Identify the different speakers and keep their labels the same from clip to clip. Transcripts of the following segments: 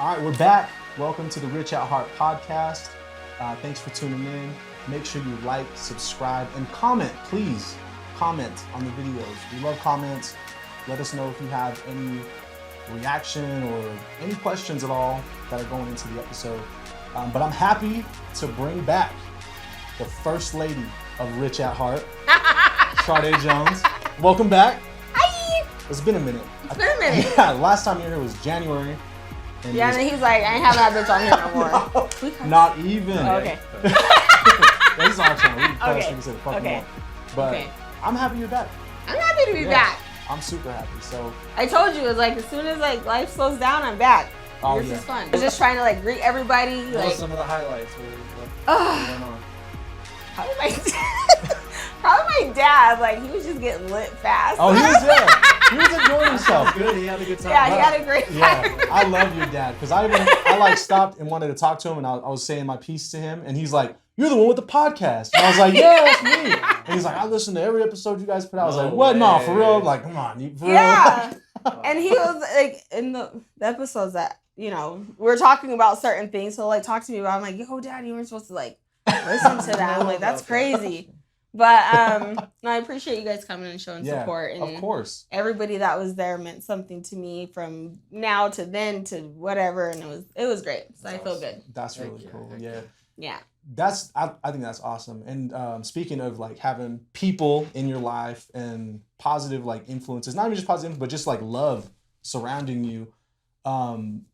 Speaker 1: All right, we're back. Welcome to the Rich at Heart podcast. Thanks for tuning in. Make sure you like, subscribe, and comment. Please comment on the videos. We love comments. Let us know if you have any reaction or any questions at all that are going into the episode. But I'm happy to bring back the first lady of Rich at Heart, Sade Jones. Welcome back.
Speaker 2: Hi.
Speaker 1: It's been a minute.
Speaker 2: It's been a minute.
Speaker 1: Yeah, last time you were here was January.
Speaker 2: And then he's like, I ain't having that bitch on here no more.
Speaker 1: Not even.
Speaker 2: Oh, okay.
Speaker 1: This is our channel. We can say fuck
Speaker 2: okay.
Speaker 1: But I'm happy you're back.
Speaker 2: I'm happy to be back.
Speaker 1: I'm super happy. So
Speaker 2: I told you, it's like as soon as like life slows down, I'm back. This is fun. I was just trying to like greet everybody.
Speaker 3: What
Speaker 2: like
Speaker 3: some of the highlights? What went on?
Speaker 2: Probably my dad. Like he was just getting lit fast.
Speaker 1: Oh, he was enjoying himself.
Speaker 3: Good. He had a good time.
Speaker 2: Yeah, he had a great time.
Speaker 1: Yeah, I love your dad because I like stopped and wanted to talk to him, and I was saying my piece to him, and he's like, "You're the one with the podcast." And I was like, "Yeah, that's me." And he's like, "I listen to every episode you guys put out." I was like, "What? No, for real?" I'm like, come on, for real.
Speaker 2: Yeah. And he was like in the episodes that we were talking about certain things. So like talk to me about. I'm like, "Yo, Dad, you weren't supposed to like listen to that." I'm like, "That's crazy." But no, I appreciate you guys coming and showing support. And
Speaker 1: of course.
Speaker 2: Everybody that was there meant something to me from now to then to whatever, and it was great. So I feel good.
Speaker 1: That's really cool. Yeah.
Speaker 2: Yeah.
Speaker 1: I think that's awesome. And speaking of like having people in your life and positive like influences, not even just positive, but just like love surrounding you.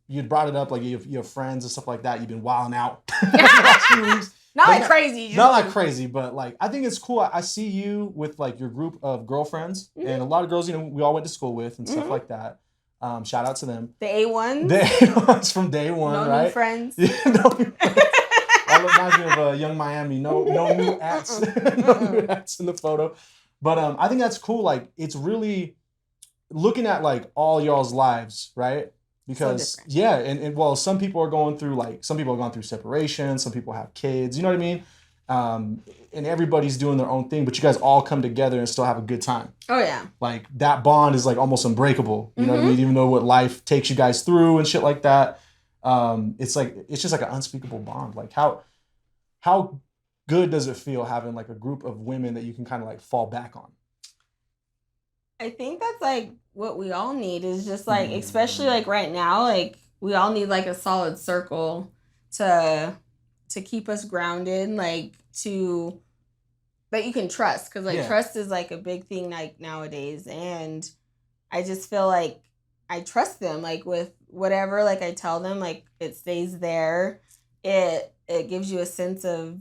Speaker 1: You'd brought it up like you have friends and stuff like that. You've been wilding out the last few weeks.
Speaker 2: Not like crazy.
Speaker 1: Not like crazy, but like I think it's cool. I see you with like your group of girlfriends and a lot of girls, we all went to school with and stuff like that. Shout out to them.
Speaker 2: The A1s.
Speaker 1: The A1s from day one,
Speaker 2: no
Speaker 1: right?
Speaker 2: New friends.
Speaker 1: Yeah, no new friends. That reminds me of Young Miami. No new acts. No new acts in the photo. But I think that's cool. Like it's really looking at like all y'all's lives, right? Because
Speaker 2: so
Speaker 1: and well, some people are going through separation, some people have kids, you know what I mean? And everybody's doing their own thing, but you guys all come together and still have a good time.
Speaker 2: Oh yeah.
Speaker 1: Like that bond is like almost unbreakable. You know what I mean? Even though what life takes you guys through and shit like that. It's just like an unspeakable bond. Like how good does it feel having like a group of women that you can kind of like fall back on?
Speaker 2: I think that's like what we all need is just like, especially like right now, like we all need like a solid circle to keep us grounded, like that you can trust. Cause like trust is like a big thing like nowadays. And I just feel like I trust them, like with whatever, like I tell them, like it stays there. It gives you a sense of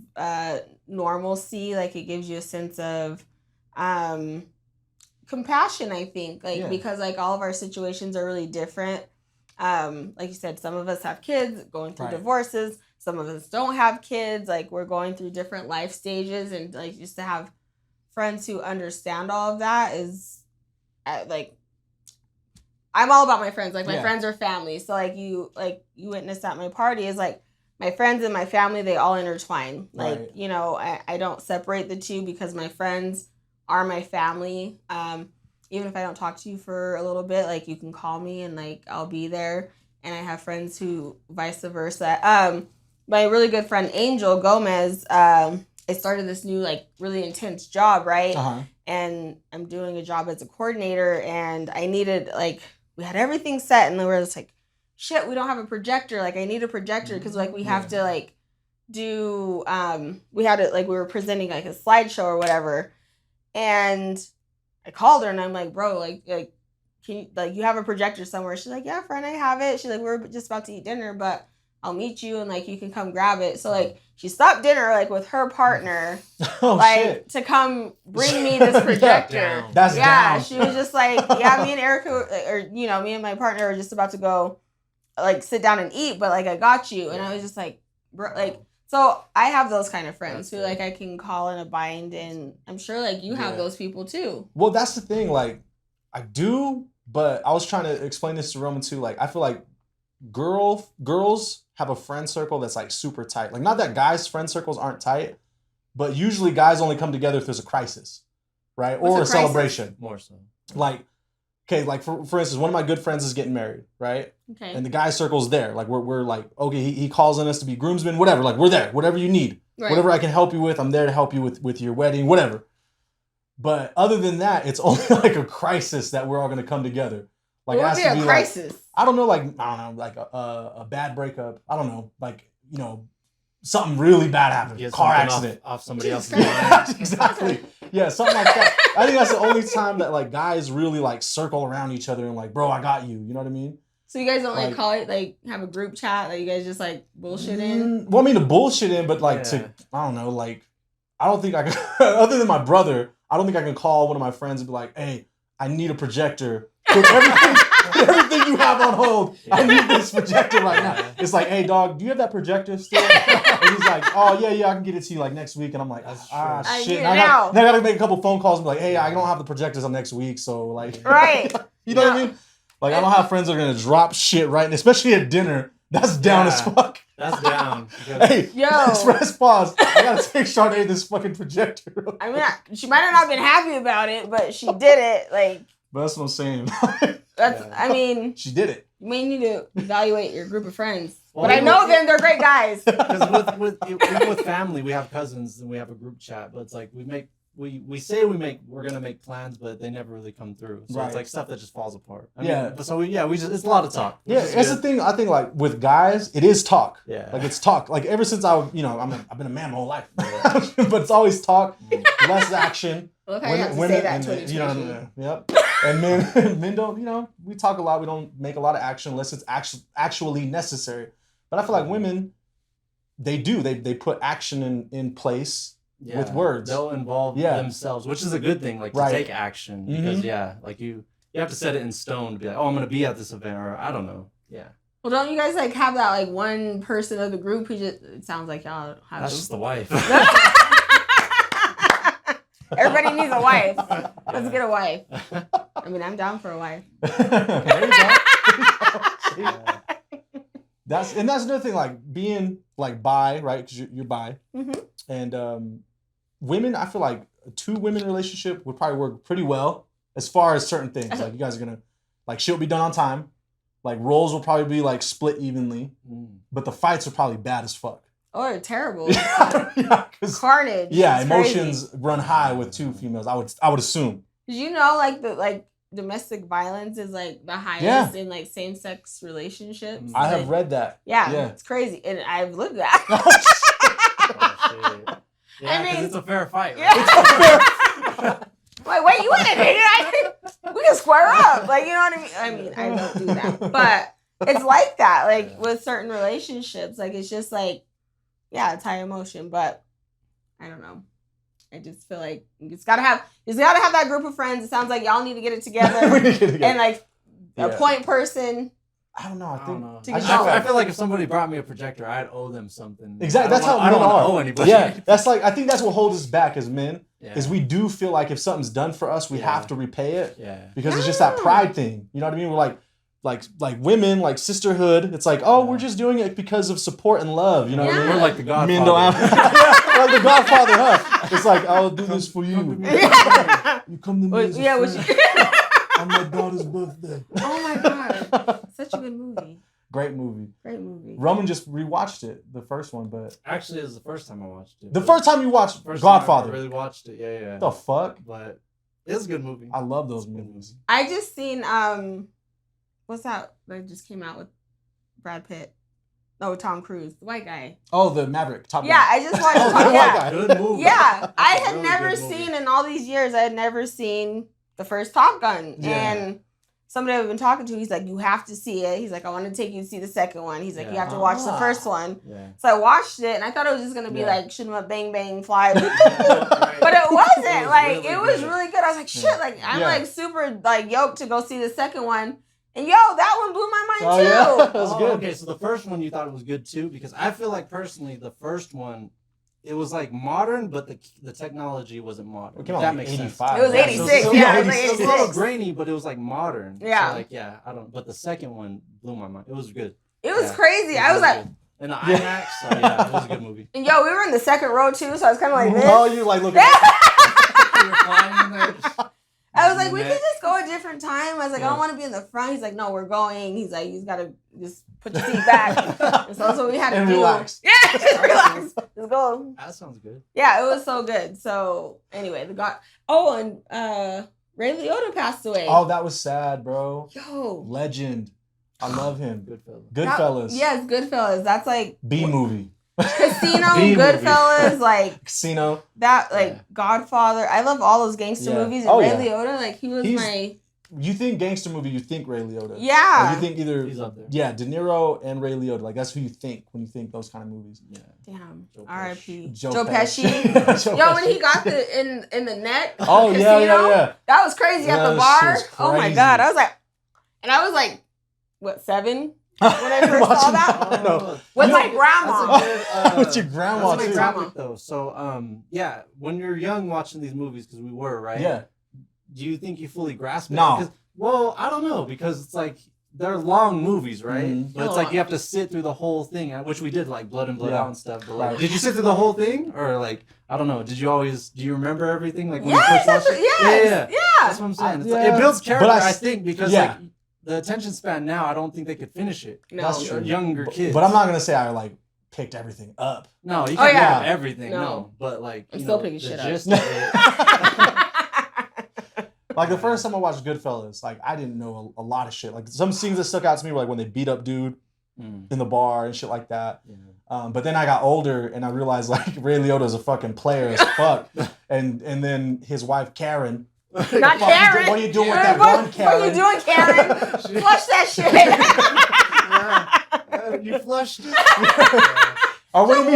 Speaker 2: normalcy. Like it gives you a sense of, compassion, I think, like because like all of our situations are really different. Like you said, some of us have kids going through divorces, some of us don't have kids, like we're going through different life stages, and like just to have friends who understand all of that is like I'm all about my friends. Like my friends are family. So like you witnessed at my party is like my friends and my family, they all intertwine. Like, I don't separate the two because my friends are my family. Even if I don't talk to you for a little bit, like you can call me and like I'll be there. And I have friends who vice versa. My really good friend Angel Gomez, I started this new like really intense job, right? And I'm doing a job as a coordinator, and I needed like we had everything set, and then we're just like, shit, we don't have a projector. Like I need a projector because like we have to like do we had it like we were presenting like a slideshow or whatever. And I called her and I'm like, bro, like can you, like, you have a projector somewhere? She's like, yeah, friend, I have it. She's like, we're just about to eat dinner, but I'll meet you and like you can come grab it. So like she stopped dinner like with her partner, to come bring me this projector.
Speaker 1: That's down.
Speaker 2: She was just like, yeah, me and Erica, or me and my partner were just about to go like sit down and eat, but like I got you, and I was just like, bro, like. So I have those kind of friends who like I can call in a bind, and I'm sure like you have those people too.
Speaker 1: Well, that's the thing. Like I do, but I was trying to explain this to Roman too. Like I feel like girls have a friend circle that's like super tight. Like not that guys' friend circles aren't tight, but usually guys only come together if there's a crisis, right? Or a celebration.
Speaker 3: More so.
Speaker 1: Like okay, like for instance, one of my good friends is getting married, right?
Speaker 2: Okay.
Speaker 1: And the guy circle's there. Like we're like, okay, he calls on us to be groomsmen, whatever. Like we're there, whatever you need, whatever I can help you with, I'm there to help you with your wedding, whatever. But other than that, it's only like a crisis that we're all gonna come together. Like
Speaker 2: what would be a crisis?
Speaker 1: Like, I don't know, like a bad breakup. I don't know, like something really bad happened, car accident
Speaker 3: off somebody else's mind.
Speaker 1: Exactly. Yeah, something like that. I think that's the only time that like guys really like circle around each other and like, bro, I got you. You know what I mean?
Speaker 2: So you guys don't like call it like have a group chat that you guys just like bullshit in?
Speaker 1: Well, I mean to bullshit in, but like to I don't know, like I don't think I can. Other than my brother, I don't think I can call one of my friends and be like, hey, I need a projector. Put everything you have on hold. I need this projector right now. It's like, hey, dog, do you have that projector still? And he's like, oh, yeah, I can get it to you like next week. And I'm like, shit. Now I gotta make a couple phone calls and be like, hey, I don't have the projectors on next week. So, like,
Speaker 2: right.
Speaker 1: You know what I mean? Like, I don't have friends that are gonna drop shit right, especially at dinner. That's down as fuck.
Speaker 3: That's down.
Speaker 1: Hey, press pause. I gotta take Sade this fucking projector.
Speaker 2: I mean, she might have not been happy about it, but she did it. Like,
Speaker 1: but that's what I'm saying.
Speaker 2: I mean,
Speaker 1: she did it.
Speaker 2: You may need to evaluate your group of friends. Well, but I know them; they're great guys.
Speaker 3: Because with family, we have cousins and we have a group chat. But it's like we say we're gonna make plans, but they never really come through. So it's like stuff that just falls apart. I mean, so we just it's a lot of talk.
Speaker 1: Yeah, that's the thing. I think like with guys, it is talk.
Speaker 3: Yeah,
Speaker 1: like it's talk. Like ever since I've been a man my whole life, but it's always talk, less action.
Speaker 2: Look how you have to say that to each
Speaker 1: other. Yep. And men don't. We talk a lot. We don't make a lot of action unless it's actually necessary. But I feel like women, they do. They put action in place. Yeah, with words.
Speaker 3: They'll involve themselves, which is a good thing, like to take action. Because like you have to set it in stone to be like, oh, I'm gonna be at this event, or I don't know. Yeah.
Speaker 2: Well, don't you guys like have that like one person of the group who just it sounds like y'all have
Speaker 3: That's just the wife.
Speaker 2: Everybody needs a wife. Let's get a wife. I mean, I'm down for a wife.
Speaker 1: There you go. That's another thing, like being like bi, right? Because you're bi, and women. I feel like a 2-women relationship would probably work pretty well as far as certain things. Like you guys are gonna, like, she'll be done on time. Like roles will probably be like split evenly, but the fights are probably bad as fuck.
Speaker 2: Or terrible.
Speaker 1: Carnage. Yeah,
Speaker 2: it's
Speaker 1: emotions
Speaker 2: crazy.
Speaker 1: Run high with 2 females. I would assume.
Speaker 2: Did you know like domestic violence is like the highest in like same-sex relationships?
Speaker 1: I have read that.
Speaker 2: Yeah, it's crazy, and I've lived that.
Speaker 3: Yeah, because it's a fair fight. Right?
Speaker 2: Yeah. It's a fair. Wait, you in it? We can square up. Like, you know what I mean? I don't do that, but it's like that. Like with certain relationships, like it's just like. Yeah, it's high emotion, but I don't know. I just feel like you just gotta have that group of friends. It sounds like y'all need to get it together. And like a point person.
Speaker 1: I don't know.
Speaker 3: I feel like if somebody brought me a projector, I'd owe them something.
Speaker 1: Exactly. That's how
Speaker 3: I don't owe anybody.
Speaker 1: Yeah, that's like I think that's what holds us back as men. Is we do feel like if something's done for us, we have to repay it. Yeah. Because it's just that pride thing. You know what I mean? We're like women, like sisterhood. It's like, oh, we're just doing it because of support and love. You know what I mean?
Speaker 3: We're like the Godfather.
Speaker 1: Men don't have, like the Godfather, huh? It's like, I'll do this for you. You come to me as a friend. On my daughter's birthday.
Speaker 2: Oh my God. Such a good movie.
Speaker 1: Great movie.
Speaker 2: Great movie.
Speaker 1: Roman just rewatched it, the first one, but...
Speaker 3: Actually, it was the first time I watched it.
Speaker 1: The first time you watched Godfather?
Speaker 3: I really watched it, yeah.
Speaker 1: The fuck?
Speaker 3: But it's a good movie.
Speaker 1: I love those movies.
Speaker 2: I just seen... What's that just came out with Brad Pitt? No, Tom Cruise, the white guy.
Speaker 1: Oh, the Maverick. Top Gun.
Speaker 2: Yeah, I just watched Top Gun.
Speaker 3: Good movie.
Speaker 2: Yeah, I had never seen in all these years. I had never seen the first Top Gun, and somebody I've been talking to, he's like, "You have to see it." He's like, "I want to take you to see the second one." He's like, "You have to watch the first one." Yeah. So I watched it, and I thought it was just gonna be like shoot 'em up, bang bang, fly, but it wasn't. Like it was really good. I was like, "Shit!" Like I'm like super like yoked to go see the second one. And that one blew my mind too.
Speaker 1: Yeah, that was good.
Speaker 3: Okay, so the first one you thought it was good too, because I feel like personally the first one, it was like modern, but the technology wasn't modern.
Speaker 1: That makes sense.
Speaker 2: It was 86. Yeah, it was like 86.
Speaker 3: It was a little grainy, but it was like modern.
Speaker 2: Yeah.
Speaker 3: So I don't. But the second one blew my mind. It was good.
Speaker 2: It was crazy. I was like.
Speaker 3: Good. And the IMAX, so it was a good movie.
Speaker 2: And we were in the second row too, so I was kind of like this.
Speaker 1: Oh, you like looking.
Speaker 3: You were flying in there.
Speaker 2: I I was like, we could just go a different time. I was like, I don't want to be in the front. He's like, no, we're going. He's like, you just gotta just put your seat back. And so that's what we had to do.
Speaker 1: Relax.
Speaker 2: Yeah, just relax. Just go.
Speaker 3: That sounds good.
Speaker 2: Yeah, it was so good. So anyway, and Ray Liotta passed away.
Speaker 1: Oh, that was sad, bro.
Speaker 2: Yo.
Speaker 1: Legend. I love him.
Speaker 3: Goodfellas.
Speaker 2: Yes, Goodfellas. That's like
Speaker 1: B movie.
Speaker 2: Casino, Goodfellas, like
Speaker 1: Casino.
Speaker 2: That, like Godfather. I love all those gangster movies. And Ray Liotta, like he's my.
Speaker 1: You think gangster movie, you think Ray Liotta.
Speaker 2: Yeah.
Speaker 1: Or you think either.
Speaker 3: He's up there.
Speaker 1: Yeah, De Niro and Ray Liotta. Like that's who you think when you think those kind of movies.
Speaker 3: Yeah.
Speaker 2: Damn. R.I.P.
Speaker 1: Joe
Speaker 2: Pesci. Yo, when he got the in the neck.
Speaker 1: Oh yeah.
Speaker 2: That was crazy at the bar. Oh my god. I was like, what, 7? When I first saw that,
Speaker 1: no.
Speaker 2: with my grandma.
Speaker 1: With your grandma
Speaker 2: too.
Speaker 3: Topic, though. So, yeah, when you're young watching these movies, because we were, right?
Speaker 1: Yeah.
Speaker 3: Do you think you fully grasp it?
Speaker 1: No.
Speaker 3: Well, I don't know, because it's like they're long movies, right?
Speaker 1: Mm-hmm.
Speaker 3: But it's like you have to sit through the whole thing, which we did, like Blood and Blood Out and stuff. But
Speaker 1: right.
Speaker 3: Did you sit through the whole thing, or like I don't know? Do you remember everything? Like when
Speaker 2: yes,
Speaker 3: you first watched it?
Speaker 2: Yes, yeah.
Speaker 3: That's what I'm saying. It's like, it builds character, I think, because like. The attention span now, I don't think they could finish it.
Speaker 2: No,
Speaker 1: that's true.
Speaker 3: Younger kids.
Speaker 1: But I'm not gonna say I like picked everything up.
Speaker 3: No, you can't pick up everything. No, but like
Speaker 2: I'm still picking shit up.
Speaker 1: Like the first time I watched Goodfellas, like I didn't know a lot of shit. Like some scenes that stuck out to me were like when they beat up dude in the bar and shit like that. Yeah. But then I got older and I realized like Ray Liotta's a fucking player as fuck, and then his wife Karen.
Speaker 2: Not Karen.
Speaker 1: What are you doing with that gun, Karen?
Speaker 2: What are you doing, Karen? Flush that
Speaker 3: shit. You flushed it?
Speaker 1: Or when he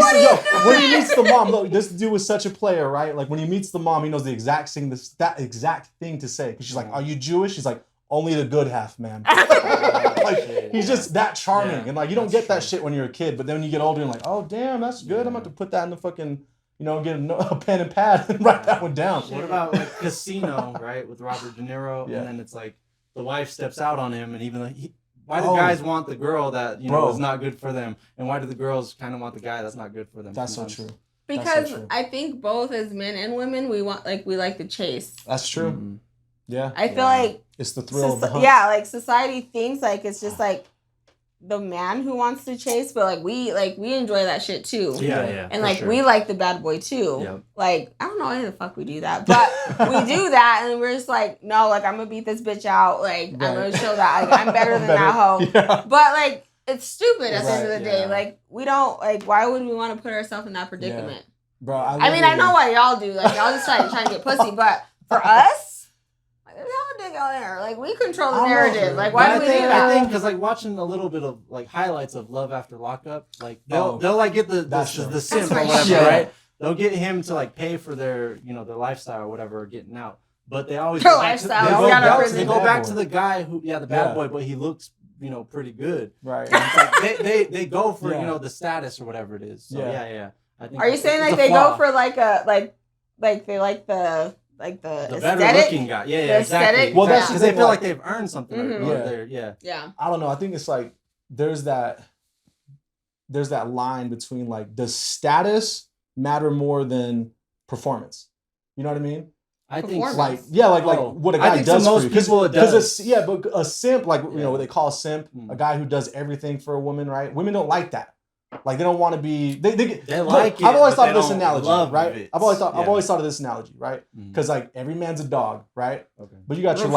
Speaker 1: meets the mom, look, this dude was such a player, right? Like when he meets the mom, he knows the exact thing to say. Because she's like, "Are you Jewish?" He's like, "Only the good half, man." Like he's just that charming, and like you don't get that shit when you're a kid, but then when you get older, you're like, "Oh damn, that's good. I'm about to put that in the fucking." Get a pen and pad and write that one down.
Speaker 3: What about like Casino, right, with Robert De Niro, and then it's like the wife steps out on him, and even why do guys want the girl that is not good for them, and why do the girls kind of want the guy that's not good for them?
Speaker 1: That's sometimes? So true.
Speaker 2: Because I think both as men and women, we like the chase.
Speaker 1: That's true. Mm-hmm. Yeah.
Speaker 2: I feel like
Speaker 1: it's the thrill of the hunt.
Speaker 2: Yeah, like society thinks like it's just like the man who wants to chase, but like we enjoy that shit too.
Speaker 3: Yeah.
Speaker 2: And like we like the bad boy too. Yeah. Like I don't know why the fuck we do that, but we do that, and we're just like, no, like I'm gonna beat this bitch out. Like I'm gonna show that like I'm better than that hoe. Yeah. But like it's stupid at the end of the day. Like we don't like. Why would we want to put ourselves in that predicament?
Speaker 1: Yeah. Bro,
Speaker 2: I know what y'all do. Like y'all just trying to get pussy, but for us. Y'all dig out there. Like, we control the narrative. Like, why do we do that?
Speaker 3: I think because, like, watching a little bit of, like, highlights of Love After Lockup, like, they'll like, get the simp or whatever, right? They'll get him to, like, pay for their, their lifestyle or whatever, getting out. But they always go back to the guy who, the bad boy, but he looks, pretty good.
Speaker 1: Right.
Speaker 3: And it's like, they go for, the status or whatever it is. So, yeah. I think
Speaker 2: are you saying, like, they go for, like, they like the
Speaker 3: better looking guy. Yeah, exactly.
Speaker 1: Well, that's
Speaker 3: because they feel like they've earned something.
Speaker 2: Mm-hmm.
Speaker 3: Yeah.
Speaker 1: I don't know. I think it's like there's that line between like does status matter more than performance? You know what I mean?
Speaker 2: I think
Speaker 1: like what a guy does for you. Because but a simp, like what they call a simp, a guy who does everything for a woman, right? Women don't like that. Like they don't want to be. They like it. I've always thought of this analogy, right? I've always thought of this analogy, right? Because like every man's a dog, right? Okay. But you got your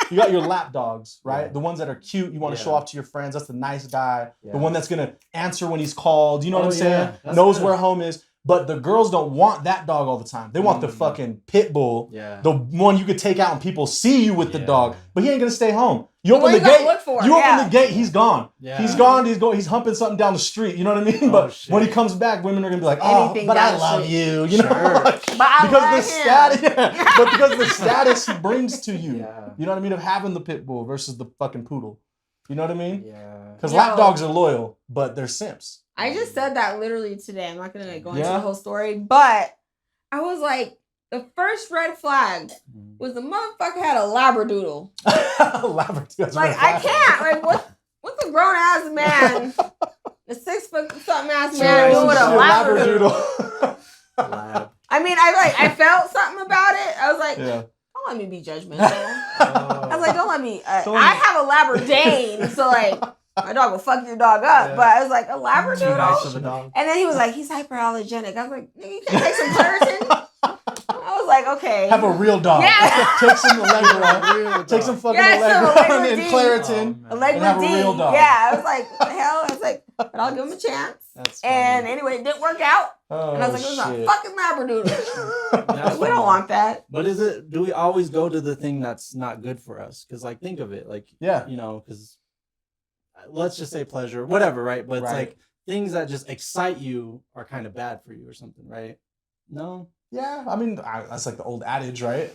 Speaker 1: you got your lap dogs, right? Yeah. The ones that are cute. You want to show off to your friends. That's the nice guy. Yeah. The one that's gonna answer when he's called. You know what I'm saying? Knows where home is. But the girls don't want that dog all the time. They want the fucking pit bull. Yeah. The one you could take out and people see you with the dog. But he ain't gonna stay home. You open the gate. You open the gate. He's gone. Yeah. He's gone. He's humping something down the street. You know what I mean? But when he comes back, women are gonna be like, "Oh, but I love you." You know, because the status he brings to you. Yeah. You know what I mean? Of having the pit bull versus the fucking poodle. You know what I mean? Yeah. Because lap dogs are loyal, but they're simps.
Speaker 2: I just said that literally today. I'm not gonna go into the whole story, but I was like, the first red flag was the motherfucker had a labradoodle.
Speaker 1: Labradoodle.
Speaker 2: Like I can't. Like what's a grown ass man, a 6 foot something ass man doing with a labradoodle? I mean, I felt something about I was like, don't let me be judgmental. I was like, don't let me. I have a Labradane, so like my dog will fuck your dog up. But I was like, a Labradoodle?
Speaker 3: Too nice of a dog.
Speaker 2: And then he was like, he's hyperallergenic. I was like, nigga, you can't take some Claritin? I was like, okay.
Speaker 1: Have a real dog.
Speaker 2: Yeah.
Speaker 1: Take some Allegra. Take some fucking Allegra and Claritin.
Speaker 2: Allegra
Speaker 1: and have a real dog.
Speaker 2: Yeah, I was like, what the hell? I was like, but I'll give him a chance. And anyway, it didn't work out. And I was like, it was a fucking Labradoodle. We don't want that.
Speaker 3: But do we always go to the thing that's not good for us? Because like, think of it. Like, you know, because let's just say pleasure, whatever, right? But it's like things that just excite you are kind of bad for you or something, right? No?
Speaker 1: Yeah, I mean, that's like the old adage, right?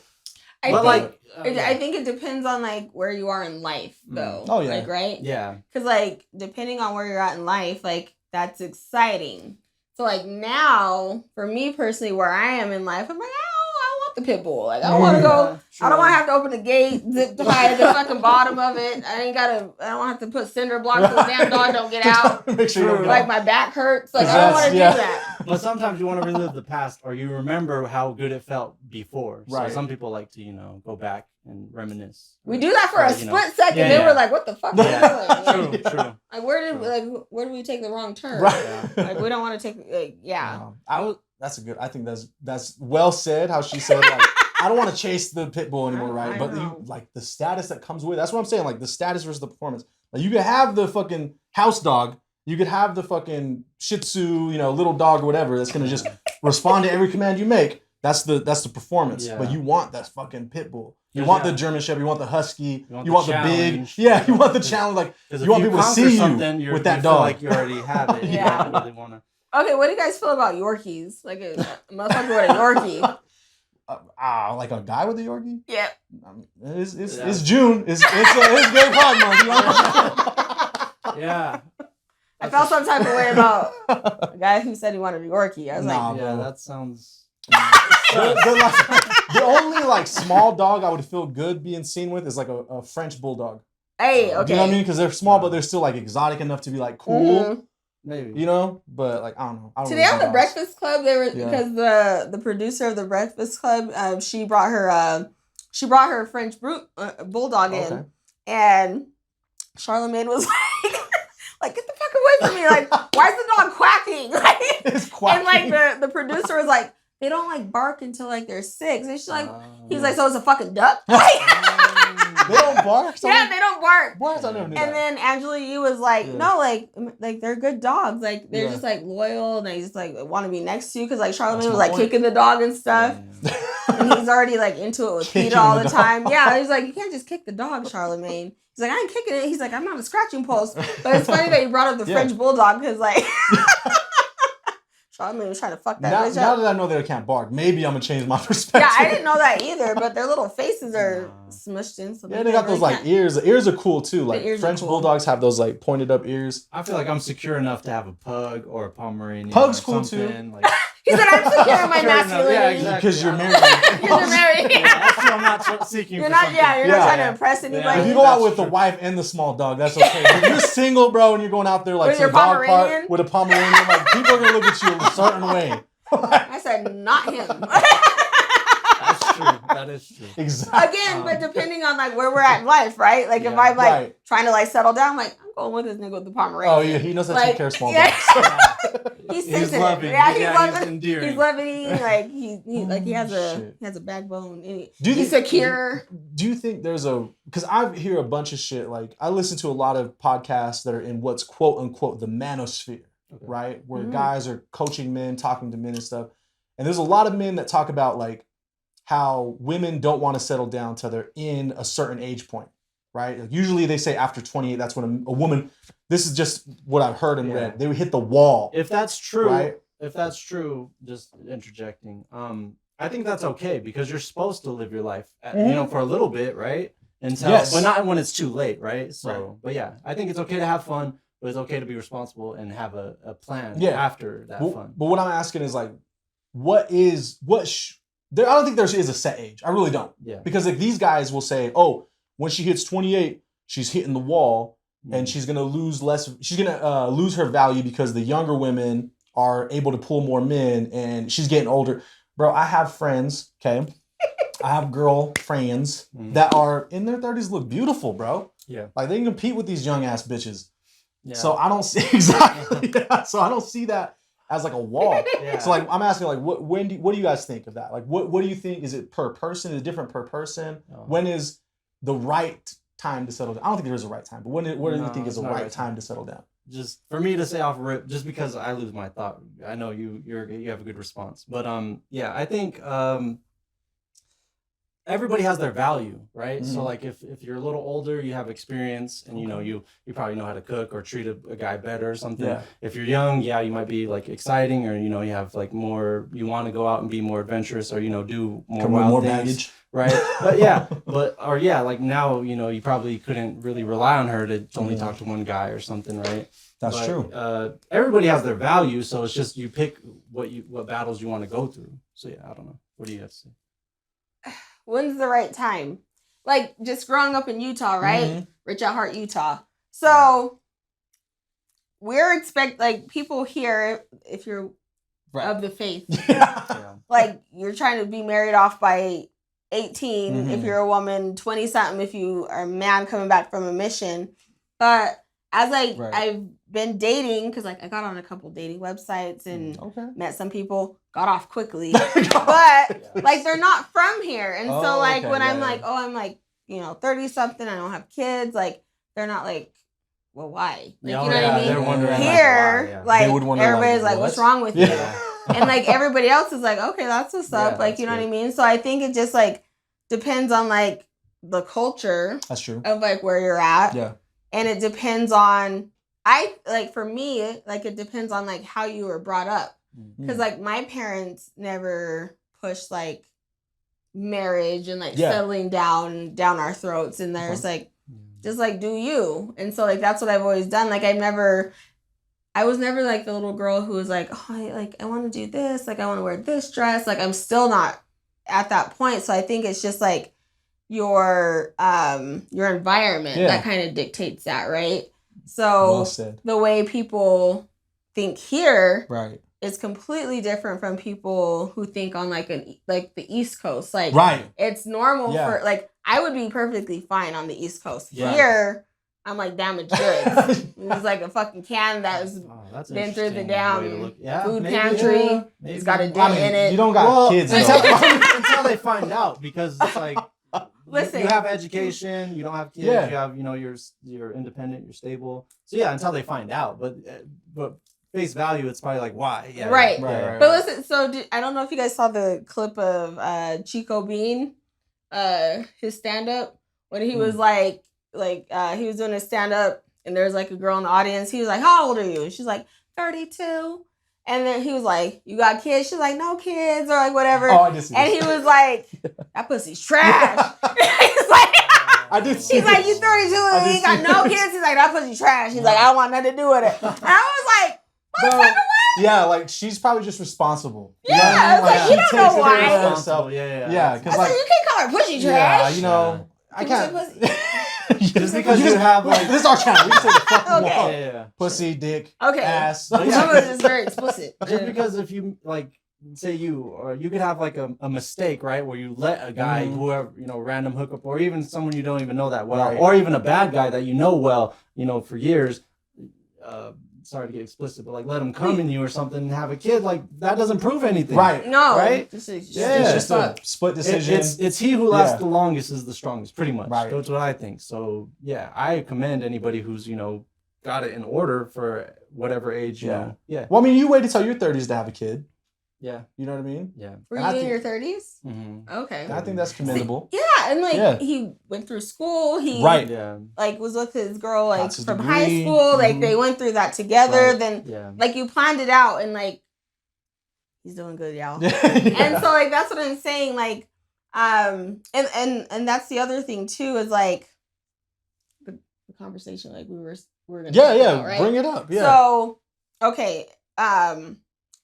Speaker 2: I think it depends on like where you are in life, though.
Speaker 1: Oh, yeah.
Speaker 2: Like, right?
Speaker 3: Yeah.
Speaker 2: Because like, depending on where you're at in life, like, that's exciting. So like now, for me personally, where I am in life, I'm like, I want the pit bull. Like, I don't want to go. Sure. I don't want to have to open the gate, zip tie at the fucking bottom of it. I don't have to put cinder blocks so the damn dog don't get out.
Speaker 1: Make sure you don't get
Speaker 2: like
Speaker 1: out.
Speaker 2: my back hurts. Like, I don't want to do that.
Speaker 3: But sometimes you want to relive the past, or you remember how good it felt before. So some people like to, you know, go back and reminisce.
Speaker 2: We do that for a split second. Then we're like, what the fuck?
Speaker 3: True.
Speaker 2: Like, where did we take the wrong turn?
Speaker 1: Right.
Speaker 2: Like, we don't want to take.
Speaker 1: That's a good. I think that's well said. How she said, like, I don't want to chase the pit bull anymore, right? But like the status that comes with. That's what I'm saying. Like the status versus the performance. Like you could have the fucking house dog. You could have the fucking Shih Tzu, you know, little dog or whatever that's gonna just respond to every command you make. That's the performance. Yeah. But you want that fucking pit bull. You want the German Shepherd. You want the Husky. You want the big. Yeah, you want the challenge. Like you want people to see you with that dog.
Speaker 3: Like you already have it. You don't really want to.
Speaker 2: Okay, what do you guys feel about Yorkies? Like a motherfucker with a Yorkie.
Speaker 1: Like a guy with a Yorkie?
Speaker 2: Yeah.
Speaker 1: It's June. It's gay pride month. You know?
Speaker 3: Yeah.
Speaker 2: I felt some type of way about a guy who said he wanted a Yorkie. I was like,
Speaker 3: yeah, that sounds.
Speaker 1: The only like small dog I would feel good being seen with is like a French Bulldog.
Speaker 2: Hey, okay.
Speaker 1: You know what I mean? Because they're small, but they're still like exotic enough to be like cool.
Speaker 3: Mm-hmm. Maybe.
Speaker 1: You know? But like, I don't know.
Speaker 2: Today on the Breakfast Club, because the producer of the Breakfast Club, she brought her French Bulldog in. And Charlamagne was like, get the fuck away from me. Like, why is the dog quacking? Like,
Speaker 1: it's quacking.
Speaker 2: And like the producer was like, they don't like bark until like they're 6. And she's like, he's like, so it's a fucking duck?
Speaker 1: They don't bark?
Speaker 2: Yeah, they don't bark.
Speaker 1: What? I never knew that.
Speaker 2: And then Angela Yee was like, no, like they're good dogs. Like they're just like loyal and they just like want to be next to you. Cause like Charlamagne was like kicking the dog and stuff. And he's already like into it with Peter all the time. Yeah, he's like, you can't just kick the dog, Charlamagne. He's like, I ain't kicking it. He's like, I'm not a scratching post. But it's funny that you brought up the French Bulldog because like Charlamagne was trying to fuck that bitch up.
Speaker 1: Now that I know they can't bark, maybe I'm gonna change my perspective.
Speaker 2: Yeah, I didn't know that either, but their little faces are smushed in. So
Speaker 1: they got those like ears. The ears are cool too. Like French Bulldogs have those like pointed up ears.
Speaker 3: I feel like I'm secure enough to have a pug or a Pomeranian.
Speaker 1: Pug's cool too.
Speaker 3: Like,
Speaker 2: he said, I'm secure in my masculinity.
Speaker 3: Yeah, exactly.
Speaker 1: Because you're married.
Speaker 2: You're married.
Speaker 3: That's true. I'm not seeking
Speaker 2: you're
Speaker 3: for
Speaker 2: not,
Speaker 3: something.
Speaker 2: you're not trying to impress anybody.
Speaker 1: If you go out with the wife and the small dog, that's okay. If you're single, bro, and you're going out there like
Speaker 2: with
Speaker 1: to
Speaker 2: your
Speaker 1: the dog
Speaker 2: Pomeranian?
Speaker 1: park with a Pomeranian, like people are gonna look at you a certain way.
Speaker 2: I said, not him.
Speaker 3: That's true. That is true.
Speaker 1: Exactly.
Speaker 2: Again, but depending on like where we're at in life, right? Like if I'm like trying to like settle down, I'm like, I'm going with this nigga with the Pomeranian.
Speaker 1: Oh yeah, he knows how to take care of small dogs.
Speaker 2: He's sensitive.
Speaker 3: He's loving.
Speaker 2: Yeah,
Speaker 3: he's endearing.
Speaker 2: He's loving. Like he has a backbone.
Speaker 1: He's
Speaker 2: secure.
Speaker 1: Do you think there's because I hear a bunch of shit. Like I listen to a lot of podcasts that are in what's quote unquote the manosphere, right? Where guys are coaching men, talking to men and stuff. And there's a lot of men that talk about like how women don't want to settle down until they're in a certain age point, right? Like, usually they say after 28, that's when a woman, this is just what I've heard and read, they would hit the wall.
Speaker 3: If that's true,
Speaker 1: right?
Speaker 3: If that's true, just interjecting, I think that's okay because you're supposed to live your life, for a little bit, right? Until, but not when it's too late, right? So, but yeah, I think it's okay to have fun, but it's okay to be responsible and have a plan after that fun. But
Speaker 1: what I'm asking is like, I don't think there is a set age. I really don't. Yeah. Because like these guys will say, oh, when she hits 28, she's hitting the wall and she's going to lose less. She's going to lose her value because the younger women are able to pull more men and she's getting older. Bro, I have friends, okay? I have girl friends that are in their 30s, look beautiful, bro.
Speaker 3: Yeah.
Speaker 1: Like they can compete with these young ass bitches.
Speaker 3: Yeah.
Speaker 1: So I don't see exactly. So I don't see that as like a wall.
Speaker 3: Yeah.
Speaker 1: So like I'm asking like what do you guys think of that? Like what do you think? Is it per person? Is it different per person?
Speaker 3: Oh.
Speaker 1: When is the right time to settle down? I don't think there is a right time, but what do you think is the right time to settle down?
Speaker 3: Just for me to say off rip, just because I lose my thought. I know you have a good response, but yeah, I think everybody has their value, right? Mm-hmm. So like if you're a little older, you have experience, and you know you probably know how to cook or treat a guy better or something. Yeah. If you're young, yeah, you might be like exciting, or you know you have like more, you want to go out and be more adventurous, or you know do more things. Baggage. Right, but like now, you know, you probably couldn't really rely on her to only talk to one guy or something, right?
Speaker 1: That's true.
Speaker 3: Everybody has their value, so it's just you pick what battles you want to go through. So yeah, I don't know. What do you have to say?
Speaker 2: When's the right time? Like just growing up in Utah, right? Mm-hmm. Rich at Heart, Utah. So we're like people here, if you're of the faith, like you're trying to be married off by 18 if you're a woman, 20 something if you are a man coming back from a mission. But as I've been dating, because like I got on a couple dating websites and met some people, got off quickly, but like they're not from here, and so like when I'm like, I'm like, you know, 30 something, I don't have kids, like they're not like, well, why? Like, you know what I mean? They're wondering here, like everybody's like, what's wrong with you? And like everybody else is like, okay, that's what's up, like you know what I mean? So I think it just like depends on like the culture.
Speaker 1: That's true.
Speaker 2: Of like where you're at.
Speaker 1: Yeah.
Speaker 2: And it depends on, for me, like it depends on like how you were brought up. Because like my parents never pushed like marriage and like settling down our throats. And there's like, just like do you. And so like that's what I've always done. Like I was never like the little girl who was like, oh, I want to do this. Like I want to wear this dress. Like I'm still not at that point. So I think it's just like your environment that kind of dictates that, right? So the way people think here is completely different from people who think on like the East Coast. Like it's normal for like I would be perfectly fine on the East Coast. Here I'm like damaged goods. It's like a fucking can that's been through the damn food pantry. Yeah. It's got a dent in it.
Speaker 1: You don't got kids
Speaker 3: until they find out, because it's like,
Speaker 2: listen,
Speaker 3: you have education, you don't have kids, you have, you know, you're independent, you're stable. So yeah, until they find out, but face value, it's probably like, why? Yeah,
Speaker 2: right. But listen, so I don't know if you guys saw the clip of Chico Bean, his stand up when he was like he was doing a stand up and there's like a girl in the audience. He was like, "How old are you?" And she's like, 32. And then he was like, "You got kids?" She's like, "No kids," or like whatever. Oh, I did see and he was like, "That pussy's trash." He's like,
Speaker 1: I did see
Speaker 2: he's like, "You 32 and you ain't got no kids." He's like, "That pussy trash." He's like, "I don't want nothing to do with it." And I was like, "What?"
Speaker 1: Yeah, like she's probably just responsible.
Speaker 2: Yeah, I was like, you don't know why.
Speaker 1: Yeah, because like
Speaker 2: you can't call her pussy trash.
Speaker 1: Yeah, you know, I can't.
Speaker 3: Just because you have like
Speaker 1: this is our channel. We can say the fuck we want. Pussy, dick, ass.
Speaker 2: Some of it is very explicit.
Speaker 3: Just because if you like, say you could have like a mistake, right, where you let a guy, whoever, you know, random hookup, or even someone you don't even know that well, or even a bad guy that you know well, you know, for years. Sorry to get explicit, but like let him come in you or something and have a kid, like that doesn't prove anything.
Speaker 1: Right.
Speaker 2: No.
Speaker 3: Right?
Speaker 1: It's just a split decision.
Speaker 3: It's he who lasts the longest is the strongest, pretty much. Right. That's what I think. So yeah, I commend anybody who's, you know, got it in order for whatever age, you know. Yeah.
Speaker 1: Well, I mean, you waited till your 30s to have a kid.
Speaker 3: Yeah.
Speaker 1: You know what I mean?
Speaker 3: Yeah.
Speaker 2: Were you in your 30s?
Speaker 3: Mm-hmm.
Speaker 2: Okay.
Speaker 1: I think that's commendable.
Speaker 2: Yeah, and like he went through school. He like was with his girl like from high school. Like they went through that together. Then like you planned it out, and like he's doing good, y'all. And so like that's what I'm saying. Like and that's the other thing too, is like the conversation like we were gonna talk about, right?
Speaker 1: Bring it up. Yeah.
Speaker 2: So okay. I'm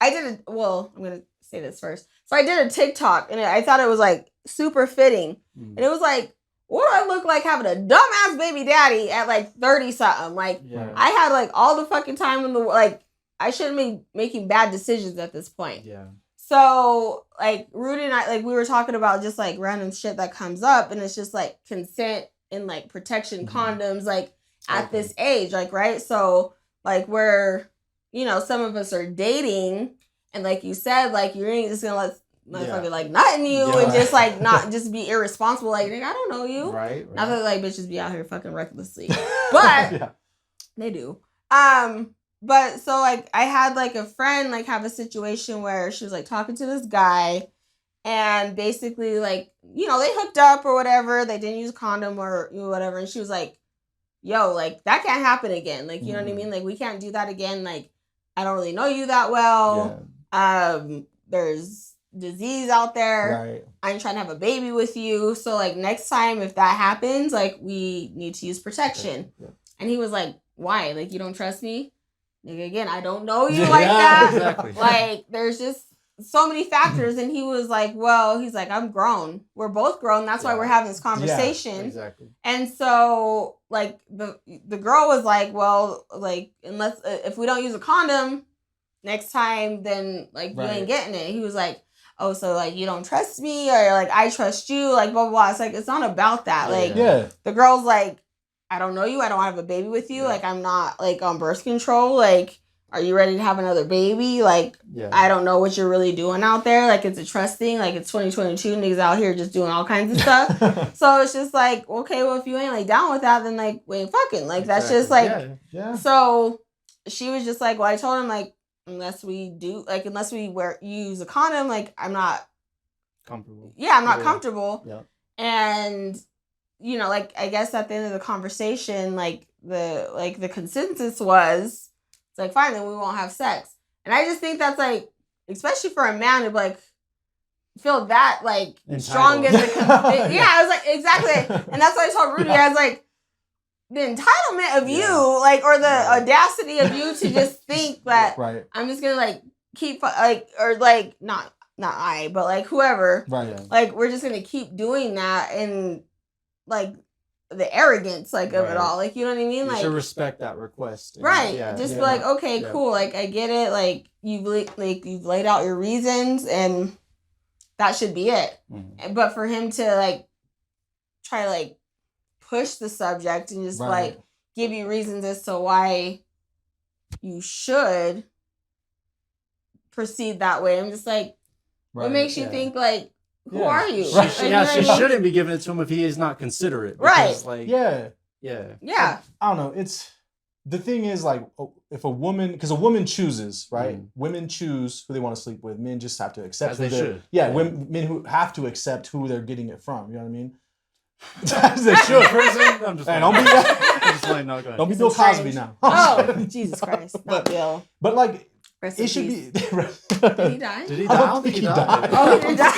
Speaker 2: gonna say this first. So I did a TikTok and I thought it was like super fitting. And it was like, what do I look like having a dumbass baby daddy at like 30 something? Like I had like all the fucking time in the world. Like I shouldn't be making bad decisions at this point.
Speaker 3: Yeah.
Speaker 2: So, like, Rudy and I, like, we were talking about just, like, random shit that comes up, and it's just, like, consent and, like, protection condoms, like, at this age, like, right? So, like, we're, you know, some of us are dating, and like you said, like, you ain't just gonna let motherfucker, like, nut in you and just, like, not just be irresponsible. Like, nigga, I don't know you.
Speaker 3: Right.
Speaker 2: Not that, like, bitches be out here fucking recklessly. But they do. But so, like, I had, like, a friend, like, have a situation where she was, like, talking to this guy, and basically, like, you know, they hooked up or whatever. They didn't use a condom or whatever. And she was like, yo, like, that can't happen again. Like, you know what I mean? Like, we can't do that again. Like, I don't really know you that well. There's disease out there.
Speaker 1: Right.
Speaker 2: I ain't trying to have a baby with you. So, like, next time if that happens, like, we need to use protection. Yeah. And he was like, why? Like, you don't trust me? Nigga, again, I don't know you like that.
Speaker 3: Exactly.
Speaker 2: Like, there's just so many factors. And he was like, well, he's like, I'm grown. We're both grown. That's why we're having this conversation.
Speaker 3: Yeah, exactly.
Speaker 2: And so, like, the girl was like, well, like, unless, if we don't use a condom next time, then, like, you ain't getting it. He was like, oh, so, like, you don't trust me, or, like, I trust you, like, blah, blah, blah. It's like, it's not about that. Like, the girl's like, I don't know you. I don't have a baby with you. Like, I'm not, like, on birth control. Like, are you ready to have another baby? Like, I don't know what you're really doing out there. Like, it's a trust thing. Like, it's 2022. Niggas out here just doing all kinds of stuff. So it's just like, okay, well, if you ain't, like, down with that, then, like, we ain't fucking. Like, that's just, like, So she was just like, well, I told him, like, unless we use a condom, like, I'm not
Speaker 3: comfortable.
Speaker 2: Yeah, I'm not comfortable. Yeah. And, you know, like, I guess at the end of the conversation, like, the consensus was, it's like, fine, then we won't have sex. And I just think that's, like, especially for a man to, like, feel that, like, entitled. Strong as a I was like, exactly. And that's what I told Rudy. I was like, the entitlement of you, like, or the audacity of you to just think that I'm just gonna, like, keep, like, or, like, not I, but, like, whoever, like, we're just gonna keep doing that, and, like, the arrogance, like, of it all, like, you know what I mean?
Speaker 3: You
Speaker 2: like,
Speaker 3: should respect that request,
Speaker 2: just be like, okay, cool, like, I get it, like, you've laid out your reasons, and that should be it. But for him to, like, try to, like, push the subject and just like give you reasons as to why you should proceed that way. I'm just like, what makes you think, like, who are you?
Speaker 3: She shouldn't be giving it to him if he is not considerate. Because, like,
Speaker 1: I don't know. It's the thing is, like, if a woman, because a woman chooses, right? Women choose who they want to sleep with. Men just have to accept. As they should. Men who have to accept who they're getting it from. You know what I mean? As they should. I'm just don't be Bill Cosby now.
Speaker 2: Oh, Jesus Christ. Not Bill.
Speaker 1: But, like, it should be.
Speaker 2: Did he die?
Speaker 3: Did he die? I don't think he died.
Speaker 2: Oh, he did die.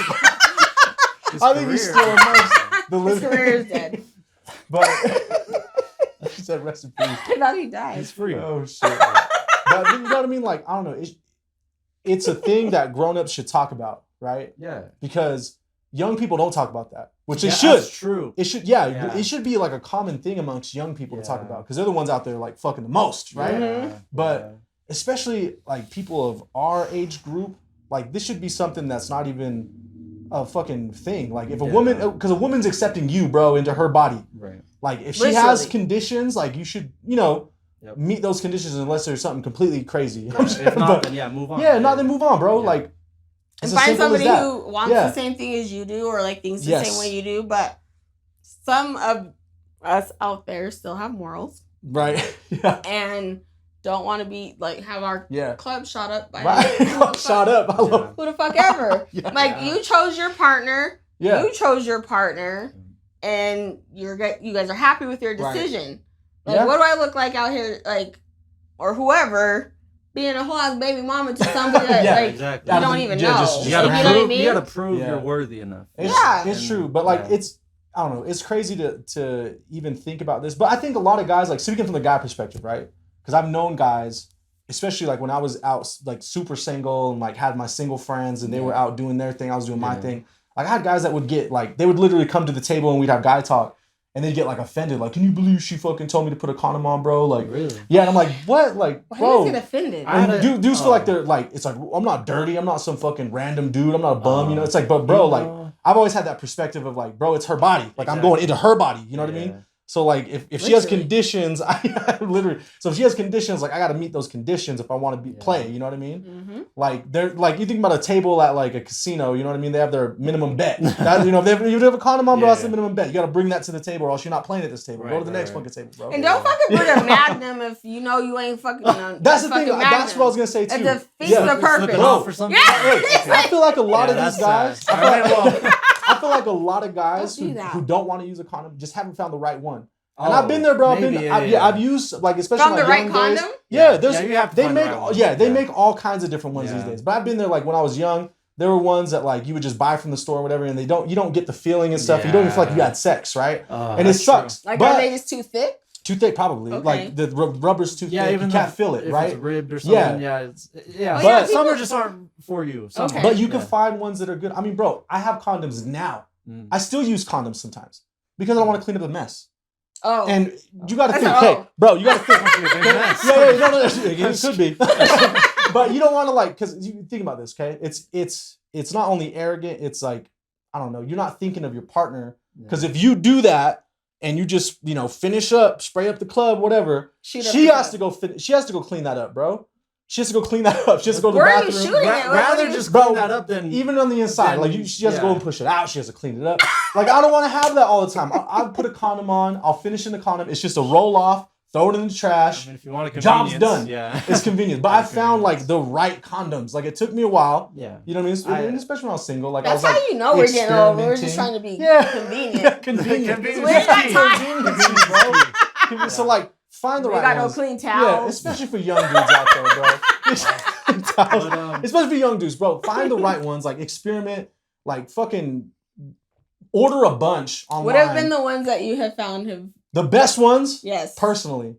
Speaker 1: I think he's still amongst the living.
Speaker 2: His career is dead.
Speaker 1: But she said rest in peace.
Speaker 2: I thought he died.
Speaker 3: He's free.
Speaker 1: Oh, shit. But you know what I mean? Like, I don't know. It's a thing that grown-ups should talk about, right?
Speaker 3: Yeah.
Speaker 1: Because young people don't talk about that, which they should.
Speaker 3: That's true.
Speaker 1: It should, it should be, like, a common thing amongst young people to talk about, because they're the ones out there, like, fucking the most, right? But especially, like, people of our age group, like, this should be something that's not even a fucking thing. Like, if a woman, because a woman's accepting you, bro, into her body. Right. Like, if she has conditions, like, you should, you know, meet those conditions unless there's something completely crazy.
Speaker 3: If not, then move on.
Speaker 1: Then move on, bro. Like,
Speaker 2: and find somebody who wants the same thing as you do, or, like, thinks the same way you do. But some of us out there still have morals.
Speaker 1: Right.
Speaker 2: And don't want to be, like, have our club shot up by
Speaker 1: club shot up. I love
Speaker 2: who the fuck ever. You chose your partner. You chose your partner, and you guys are happy with your decision. Like, what do I look like out here, like, or whoever, being a whole ass baby mama to somebody that you don't even know.
Speaker 3: You gotta prove you're worthy enough.
Speaker 1: It's true, but, like, it's, I don't know, it's crazy to even think about this. But I think a lot of guys, like, speaking from the guy perspective, right? Because I've known guys, especially, like, when I was out, like, super single and, like, had my single friends and they were out doing their thing, I was doing my thing. Like, I had guys that would get, like, they would literally come to the table and we'd have guy talk. and they get like offended, like, can you believe she fucking told me to put a condom on, bro? Like,
Speaker 3: really?
Speaker 1: Yeah, and I'm like, what? Like,
Speaker 2: Why
Speaker 1: bro.
Speaker 2: do you get offended?
Speaker 1: And dudes feel like they're like, it's like, I'm not dirty, I'm not some fucking random dude, I'm not a bum, you know? It's like, but bro, like, I've always had that perspective of like, bro, it's her body. Like, I'm going into her body, you know what I mean? So like if she has conditions, I literally. So if she has conditions, like I got to meet those conditions if I want to play. You know what I mean?
Speaker 2: Mm-hmm.
Speaker 1: Like they're like you think about a table at like a casino. You know what I mean? They have their minimum bet. That, you know, if you have a condom on, bro, that's the minimum bet. You got to bring that to the table, or else you're not playing at this table. Go to the next fucking table, bro.
Speaker 2: And don't fucking bring a Magnum if you know you ain't fucking.
Speaker 1: That's the thing.
Speaker 2: Magnum.
Speaker 1: That's what I was gonna say too.
Speaker 2: It defeats the purpose.
Speaker 1: Bro, I feel like a lot of these guys. I feel like a lot of guys who don't want to use a condom just haven't found the right one. And I've been there, bro. I've used like especially
Speaker 2: from
Speaker 1: like
Speaker 2: the right
Speaker 1: young
Speaker 2: condom.
Speaker 1: Days. Yeah, there's they make all kinds of different ones these days. But I've been there like when I was young. There were ones that like you would just buy from the store or whatever, and you don't get the feeling and stuff. You don't even feel like you had sex, right? And it sucks.
Speaker 2: True. Like are they just too thick?
Speaker 1: Too thick, probably. Okay. Like the rubber's too thick. Even you can't feel it, right?
Speaker 3: If it's ribbed or something. But some are just aren't for you.
Speaker 1: But you can find ones that are good. I mean, bro, I have condoms now. I still use condoms sometimes because I don't want to clean up the mess.
Speaker 2: Oh.
Speaker 1: And you got to think, hey, bro, you got to think. It could be. But you don't want to like, because you think about this, okay? It's not only arrogant, it's like, I don't know, you're not thinking of your partner. Because if you do that and you just, finish up, spray up the club, whatever, she has to go clean that up, bro. She has to go clean that up. She has to go to the bathroom.
Speaker 2: Where are you shooting it?
Speaker 3: Rather just clean that up than...
Speaker 1: Even on the inside. Like, she has to go and push it out. She has to clean it up. Like, I don't want to have that all the time. I'll put a condom on. I'll finish in the condom. It's just a roll off. Throw it in the trash.
Speaker 3: I mean, if you want a
Speaker 1: job's done.
Speaker 3: Yeah.
Speaker 1: It's convenient. But I found, like, the right condoms. Like, it took me a while.
Speaker 3: Yeah.
Speaker 1: You know what I mean? Especially when I was single. Like,
Speaker 2: that's
Speaker 1: I was,
Speaker 2: how you know we're getting old. We're just trying to be convenient.
Speaker 1: Yeah, convenient.
Speaker 2: We ain't got time.
Speaker 1: Bro. So, like, find the right
Speaker 2: ones. We got
Speaker 1: ones.
Speaker 2: no clean towels.
Speaker 1: Yeah, especially for young dudes out there, bro. Especially for young dudes, bro. Find the right ones. Like, experiment. Like, fucking order a bunch online.
Speaker 2: What have been the ones that you have found
Speaker 1: the best ones?
Speaker 2: Yes.
Speaker 1: Personally,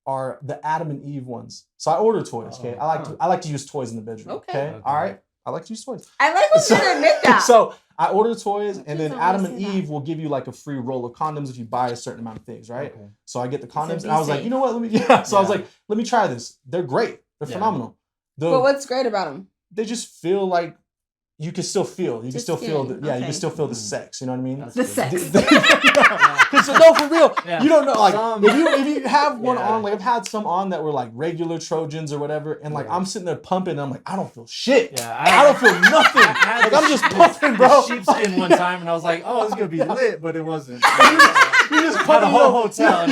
Speaker 1: are the Adam and Eve ones. So I order toys, okay? I like to use toys in the bedroom. Okay. All right. I like to use toys.
Speaker 2: I like when you admit that.
Speaker 1: So I order toys, and then Adam and Eve will give you like a free roll of condoms if you buy a certain amount of things, right? Okay. So I get the condoms, and I was like, you know what? I was like, let me try this. They're great. They're phenomenal.
Speaker 2: But what's great about them?
Speaker 1: They just feel like you can still feel. You can still feel. You can still feel the sex. You know what I mean?
Speaker 2: The sex.
Speaker 1: So no, for real. Yeah. You don't know. Like if you have one on, like I've had some on that were like regular Trojans or whatever, and like I'm sitting there pumping, and I'm like, I don't feel shit. Yeah, I don't feel nothing. Like I'm just pumping, bro.
Speaker 3: Sheepskin one time, and I was like, oh, it's gonna be lit, but it wasn't.
Speaker 1: You just put the whole hotel.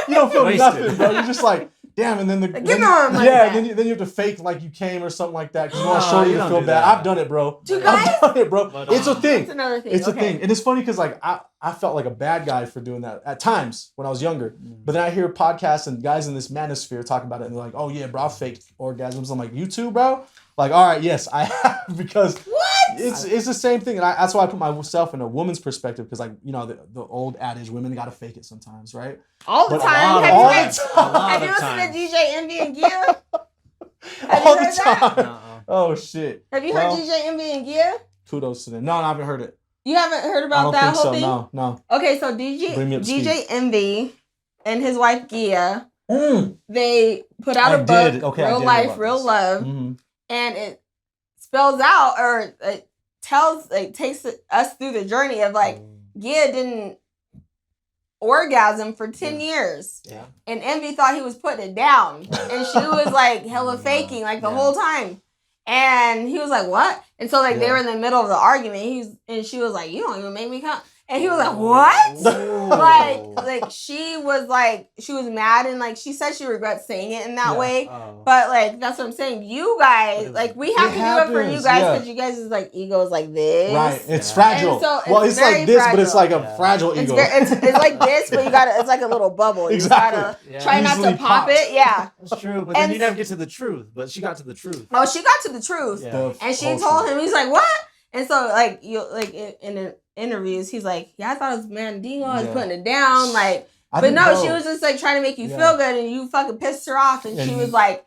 Speaker 1: You don't feel nothing, bro. You're just like. Damn, and then then you have to fake like you came or something like that because you want to show you to feel bad. I've done it, bro. I've done it, bro. But, it's a thing. That's another thing. It's a thing, and it's funny because like I felt like a bad guy for doing that at times when I was younger. But then I hear podcasts and guys in this manosphere talking about it, and they're like, "Oh yeah, bro, I faked orgasms." I'm like, "You too, bro?" Like, all right, yes, I have because it's the same thing, and that's why I put myself in a woman's perspective because like the old adage, women gotta fake it sometimes, right?
Speaker 2: All the time. Have you listened to DJ Envy and Gia?
Speaker 1: All the time. Oh shit.
Speaker 2: Have you heard DJ Envy and Gia?
Speaker 1: Kudos to them. No, I haven't heard it.
Speaker 2: You haven't heard about that whole thing?
Speaker 1: No.
Speaker 2: Okay, so DJ Envy and his wife Gia, they put out a book, Real Life, Real Love, and it spells out or it takes us through the journey of like Gia didn't orgasm for 10 years. Yeah. And Envy thought he was putting it down. And she was like hella faking like the whole time. And he was like, what? And so like they were in the middle of the argument. And she was like, you don't even make me come. And he was like, what? like she was mad and like she said she regrets saying it in that way. But like that's what I'm saying. You guys, like we have to do it for you guys because you guys is like ego is like this.
Speaker 1: Right. It's fragile. So it's like this, fragile. But it's like a fragile ego.
Speaker 2: It's like this, but it's like a little bubble.
Speaker 1: Exactly.
Speaker 2: You gotta try not to pop it. Yeah.
Speaker 3: That's true. But then you never get to the truth. But she got to the truth.
Speaker 2: Oh, she got to the truth. Yeah. And she told him, he's like, what? And so like in the interviews, he's like, yeah, I thought it was Mandingo. I was putting it down, like, but no, she was just like trying to make you feel good, and you fucking pissed her off, and she was like,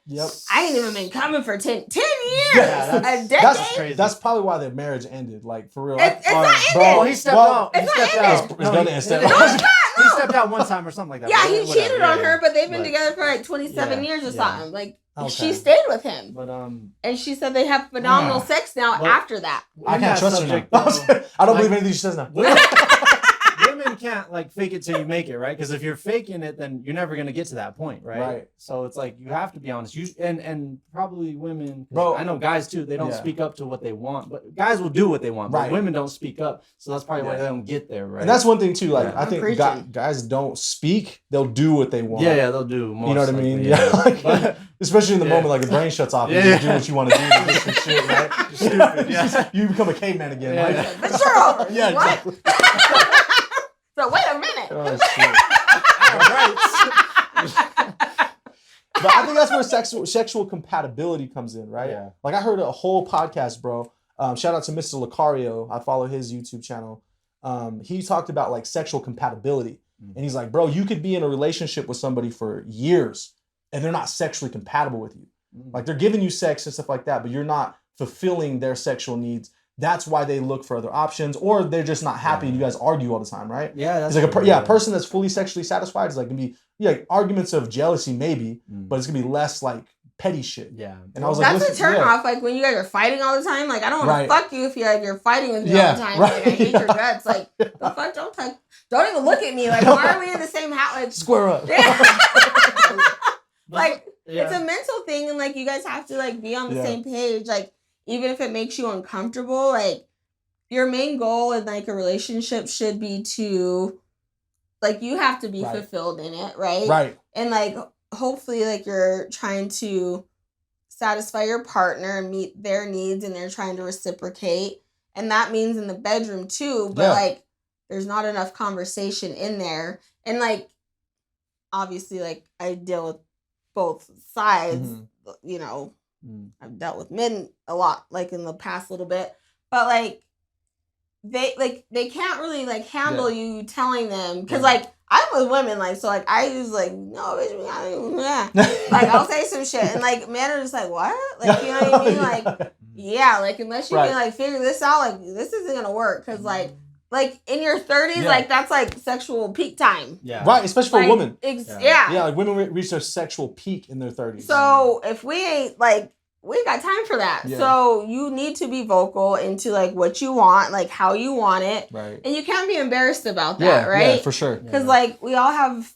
Speaker 2: I ain't even been coming for 10 years, a decade.
Speaker 1: That's probably why their marriage ended, like for real.
Speaker 2: It's not ended.
Speaker 1: Bro,
Speaker 3: he stepped out.
Speaker 2: It's not ended.
Speaker 1: It's gonna end.
Speaker 2: No, it's not.
Speaker 3: stepped out one time or something like that.
Speaker 2: Yeah, he cheated on her, but they've been together for like 27 years or something. Like, she stayed with him. But and she said they have phenomenal sex now after that.
Speaker 1: I can't trust her now. I don't believe anything she says now.
Speaker 3: Women can't like fake it till you make it, right? Because if you're faking it, then you're never gonna get to that point, right? So it's like you have to be honest. And probably women, bro. I know guys too. They don't speak up to what they want, but guys will do what they want. But women don't speak up, so that's probably why they don't get there, right?
Speaker 1: And that's one thing too. Like I think guys don't speak; they'll do what they want.
Speaker 3: Yeah, they'll do. Most
Speaker 1: you know what I mean? Yeah. Especially in the moment, like your brain shuts off, and you do what you want to do to get some shit, right? You're stupid. You become a caveman again. Like,
Speaker 2: but you're over.
Speaker 1: Yeah, exactly.
Speaker 2: So wait a minute.
Speaker 1: Oh shit! But I think that's where sexual compatibility comes in, right?
Speaker 3: Yeah.
Speaker 1: Like I heard a whole podcast, bro. Shout out to Mr. Lucario. I follow his YouTube channel. He talked about like sexual compatibility, and he's like, bro, you could be in a relationship with somebody for years, and they're not sexually compatible with you. Like they're giving you sex and stuff like that, but you're not fulfilling their sexual needs. That's why they look for other options, or they're just not happy. And you guys argue all the time, right?
Speaker 3: Yeah, that's
Speaker 1: it's like a person that's fully sexually satisfied is like gonna be arguments of jealousy maybe, but it's gonna be less like petty shit.
Speaker 3: Yeah,
Speaker 1: and I was
Speaker 2: like, that's a turn off. Like when you guys are fighting all the time. Like I don't want to fuck you if you're fighting with me all the time. Like I hate your guts. Like the fuck, don't even look at me. Like why are we in the same house? Like,
Speaker 1: square up.
Speaker 2: Like it's a mental thing, and like you guys have to like be on the same page. Like. Even if it makes you uncomfortable, like your main goal in like a relationship should be to, like you have to be fulfilled in it, right?
Speaker 1: Right.
Speaker 2: And like hopefully like you're trying to satisfy your partner and meet their needs, and they're trying to reciprocate, and that means in the bedroom too. But like there's not enough conversation in there, and like obviously like I deal with both sides, you know. I've dealt with men a lot, like in the past little bit, but like they can't really like handle you telling them, because like I'm with women, like so like I use like no bitch, we gotta, like I'll say some shit, and like men are just like what, like you know what I mean, like like unless you can like figure this out, like this isn't gonna work, because like in your 30s, like that's like sexual peak time.
Speaker 1: Yeah. Right, especially for a woman.
Speaker 2: Yeah,
Speaker 1: like women reach their sexual peak in their 30s.
Speaker 2: So if we ain't like, we ain't got time for that. Yeah. So you need to be vocal into like what you want, like how you want it.
Speaker 1: Right.
Speaker 2: And you can't be embarrassed about that, right?
Speaker 1: Yeah, for sure.
Speaker 2: Because like we all have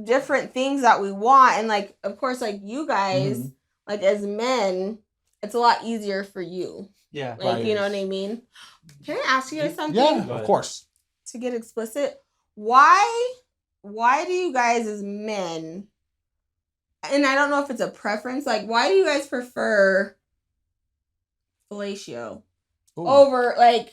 Speaker 2: different things that we want. And like, of course, like you guys, like as men, it's a lot easier for you.
Speaker 3: Yeah.
Speaker 2: Like, you know what I mean? Can I ask you guys something?
Speaker 1: Yeah, of course.
Speaker 2: To get explicit, why do you guys as men, and I don't know if it's a preference, like why do you guys prefer fellatio over like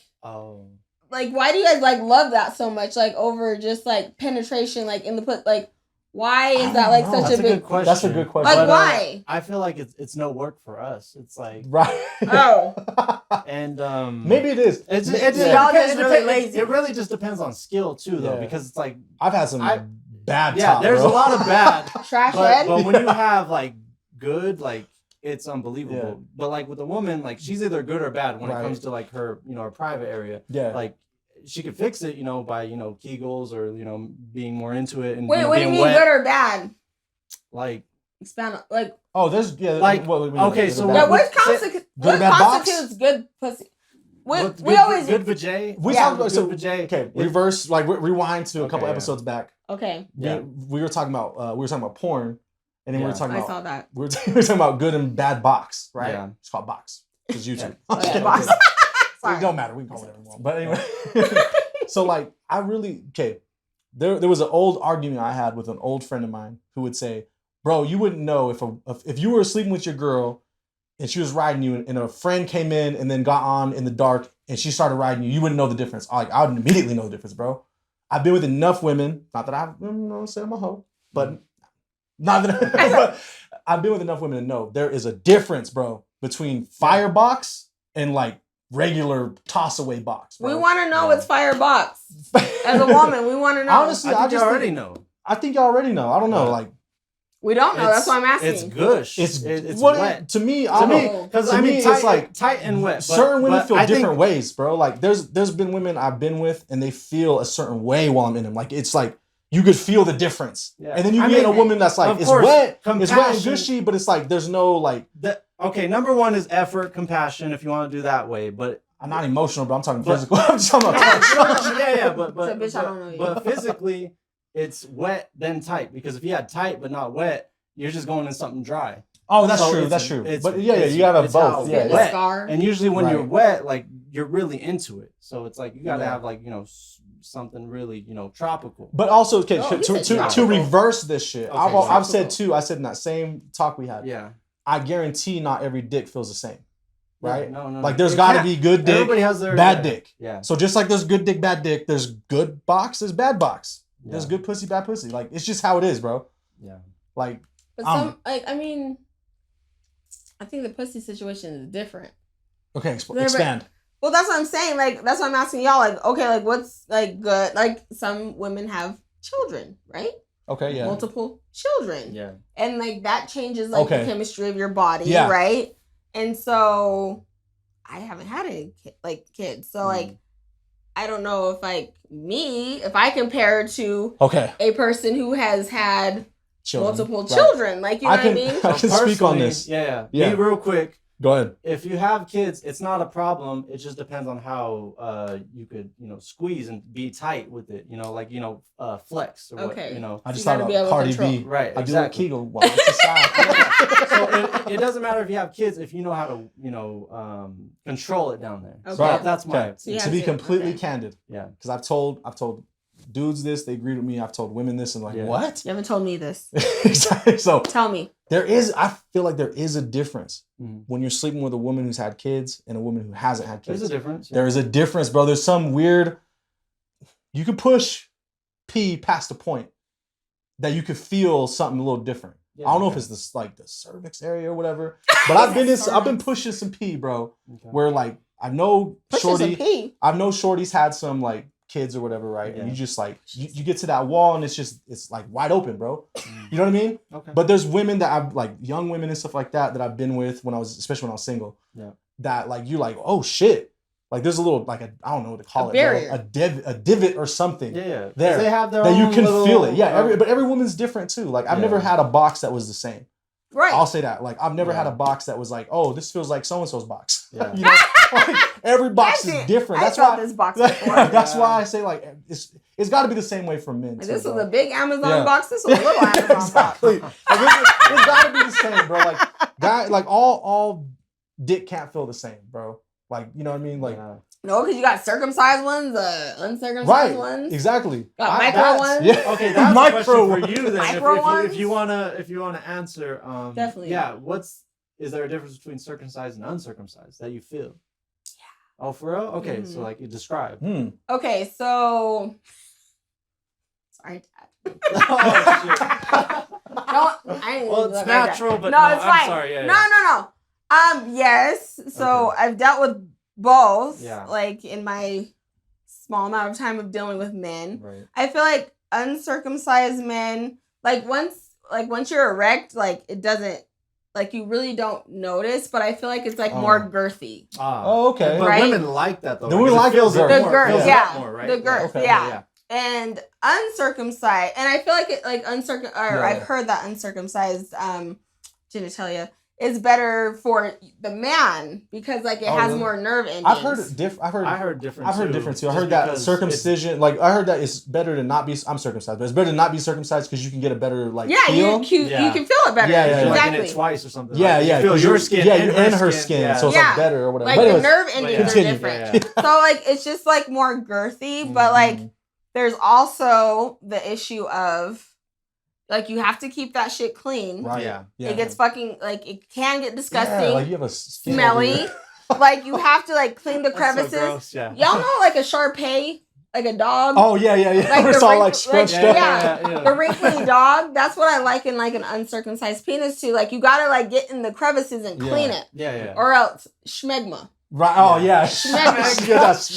Speaker 2: like why do you guys like love that so much, like over just like penetration, like in the put, like why is that like such a big
Speaker 3: question?
Speaker 1: That's a good question.
Speaker 2: Like why?
Speaker 3: I feel like it's no work for us. It's like and
Speaker 1: maybe it is.
Speaker 2: Y'all just really lazy.
Speaker 3: It really just depends on skill too, though, because it's like
Speaker 1: I've had some bad.
Speaker 3: There's a lot of bad
Speaker 2: trash head.
Speaker 3: But when you have like good, like it's unbelievable. Yeah. But like with a woman, like she's either good or bad when it comes to like her, her private area. Yeah. Like she could fix it, by Kegels or being more into it and
Speaker 2: wait, what do you mean good or bad?
Speaker 3: Like
Speaker 2: expand like
Speaker 1: there's
Speaker 3: like okay, so
Speaker 2: what constitutes good pussy? We always
Speaker 3: good vajay.
Speaker 1: We talked about good vajay. Okay, reverse, like rewind to a couple episodes back.
Speaker 2: Okay.
Speaker 1: We were talking about porn, and then we were talking about.
Speaker 2: I saw that.
Speaker 1: We were talking about good and bad box, right? Yeah. It's called box. It's YouTube.
Speaker 2: Box.
Speaker 1: It don't matter. We can call it whatever we want. But anyway, so like there was an old argument I had with an old friend of mine who would say, "Bro, you wouldn't know if you were sleeping with your girl and she was riding you, and a friend came in and then got on in the dark and she started riding you, you wouldn't know the difference." I would immediately know the difference, bro. I've been with enough women, not that I say I'm a hoe, but but I've been with enough women to know there is a difference, bro, between firebox and like regular toss away box. Bro.
Speaker 2: We want to know what's firebox. As a woman, we want to know.
Speaker 1: Honestly,
Speaker 3: I think you already know.
Speaker 1: I think you already know. I don't know, like.
Speaker 2: We don't know. That's why I'm asking.
Speaker 3: It's gush.
Speaker 1: It's
Speaker 3: wet.
Speaker 1: To me, I don't know.
Speaker 3: Because
Speaker 1: To me,
Speaker 3: tight,
Speaker 1: it's like
Speaker 3: tight and wet.
Speaker 1: Certain women feel different ways, bro. Like there's been women I've been with, and they feel a certain way while I'm in them. Like it's like you could feel the difference. Yeah. And then you get a woman that's like, it's wet and gushy, but it's like there's no like.
Speaker 3: Okay, number one is effort, compassion. If you want to do that way, but
Speaker 1: I'm not emotional, but I'm talking physical. I'm just talking about
Speaker 3: but physically, it's wet then tight, because if you had tight but not wet, you're just going in something dry.
Speaker 1: Oh, that's true. That's true. But you gotta have both.
Speaker 3: Yeah, wet. And usually when you're wet, like you're really into it. So it's like you gotta have like something really tropical.
Speaker 1: But also, okay, to reverse this shit, okay, I've said too. I said in that same talk we had.
Speaker 3: Yeah.
Speaker 1: I guarantee not every dick feels the same. Right?
Speaker 3: No.
Speaker 1: Like there's got to be good dick,
Speaker 3: everybody has their
Speaker 1: bad dick.
Speaker 3: Yeah.
Speaker 1: So just like there's good dick, bad dick, there's good box, there's bad box. Yeah. There's good pussy, bad pussy. Like it's just how it is, bro.
Speaker 3: Yeah.
Speaker 1: Like.
Speaker 2: But I mean, I think the pussy situation is different.
Speaker 1: Okay, expand.
Speaker 2: Well, that's what I'm saying. Like that's what I'm asking y'all. Like, okay, like what's like good? Like some women have children, right?
Speaker 1: Okay, yeah.
Speaker 2: Multiple children.
Speaker 3: Yeah.
Speaker 2: And like that changes like the chemistry of your body, right? And so I haven't had any kids. So like I don't know if like if I compare to a person who has had multiple children, like you know what I mean?
Speaker 1: I can speak on this.
Speaker 3: Yeah. Be real quick.
Speaker 1: Go ahead.
Speaker 3: If you have kids, it's not a problem. It just depends on how you could, squeeze and be tight with it. Flex or what.
Speaker 1: I just thought about Cardi B.
Speaker 3: Right.
Speaker 1: I do a Kegel one.
Speaker 3: So it doesn't matter if you have kids if you know how to, control it down there.
Speaker 1: Okay.
Speaker 3: So that's my.
Speaker 1: To be completely candid.
Speaker 3: Yeah.
Speaker 1: Because I've told dudes this, they agreed with me. I've told women this, and what?
Speaker 2: You haven't told me this.
Speaker 1: Exactly. So
Speaker 2: tell me.
Speaker 1: I feel like there is a difference when you're sleeping with a woman who's had kids and a woman who hasn't had kids.
Speaker 3: There's a difference.
Speaker 1: There is a difference, bro. There's some weird. You could push pee past a point that you could feel something a little different. Yeah, I don't know if it's the cervix area or whatever, but I've been pushing some pee, bro. Okay. Where like I know shorty's had some like kids or whatever, right? Yeah. And you just like you get to that wall and it's like wide open, bro. You know what I mean? Okay. But there's women that I've like young women and stuff like that I've been with especially when I was single. Yeah. That like you're like, oh shit. Like there's a little like I don't know what to call it,
Speaker 2: barrier.
Speaker 1: A divot or something.
Speaker 3: Yeah.
Speaker 1: There.
Speaker 3: They have their
Speaker 1: that
Speaker 3: own
Speaker 1: you can
Speaker 3: little,
Speaker 1: feel it. Yeah. But every woman's different too. Like I've never had a box that was the same.
Speaker 2: Right.
Speaker 1: I'll say that. Like I've never had a box that was like, oh, this feels like so-and-so's box. Yeah. Like, every box is different. That's why
Speaker 2: this box before.
Speaker 1: That's why I say like it's got to be the same way for men.
Speaker 2: Like, this was a big Amazon box. This was a little Amazon
Speaker 1: exactly. box. It's got to be the same, bro. Like all dick can't feel the same, bro. Like you know what I mean? Like
Speaker 2: no, because you got circumcised ones, uncircumcised ones.
Speaker 1: Exactly.
Speaker 2: Got micro ones.
Speaker 1: Yeah.
Speaker 3: Okay, that's
Speaker 1: micro
Speaker 3: a question for you then. If you wanna answer,
Speaker 2: definitely.
Speaker 3: Yeah. Is there a difference between circumcised and uncircumcised that you feel? Yeah. Oh, for real? Okay, so like you describe.
Speaker 2: Okay, so sorry, Dad.
Speaker 3: Oh shit. It's natural, but no, it's fine. I'm sorry. Yeah,
Speaker 2: No. Yes. So I've dealt with both. Yeah. Like in my small amount of time of dealing with men. Right. I feel like uncircumcised men, once you're erect, like it doesn't. Like you really don't notice, but I feel like it's like more girthy.
Speaker 1: Okay.
Speaker 3: But women like that though.
Speaker 1: The women like
Speaker 3: the girth.
Speaker 2: More, right? The girth, yeah. And uncircumcised, and I feel like it like I've heard that uncircumcised genitalia is better for the man because like it has more nerve endings.
Speaker 1: I've heard different.
Speaker 3: I heard different too.
Speaker 1: I heard that circumcision, I heard that it's better to not be. I'm circumcised, but it's better to not be circumcised because you can get a better feel.
Speaker 2: You can feel it better.
Speaker 1: Yeah,
Speaker 2: exactly.
Speaker 3: Like it twice or something.
Speaker 1: Yeah,
Speaker 3: like,
Speaker 1: yeah.
Speaker 3: You feel your skin,
Speaker 1: and her skin, so it's like better or whatever.
Speaker 2: Like the nerve endings are different. So like it's just like more girthy, but like there's also the issue of. Like, you have to keep that shit clean.
Speaker 1: Right. Yeah.
Speaker 2: It gets fucking, like, it can get disgusting.
Speaker 1: Yeah, like you have a
Speaker 2: smelly. Like, you have to, like, clean the crevices.
Speaker 3: So gross, yeah.
Speaker 2: Y'all know, like, a Shar Pei? Like a dog?
Speaker 1: Oh, yeah.
Speaker 2: Like
Speaker 1: it's all, like, scrunched up.
Speaker 2: Yeah. The wrinkly dog. That's what I like in, like, an uncircumcised penis, too. Like, you gotta, like, get in the crevices and clean it.
Speaker 3: Yeah.
Speaker 2: Or else, schmegma.
Speaker 1: Right. Oh yeah.
Speaker 2: Schmegma.
Speaker 1: Even has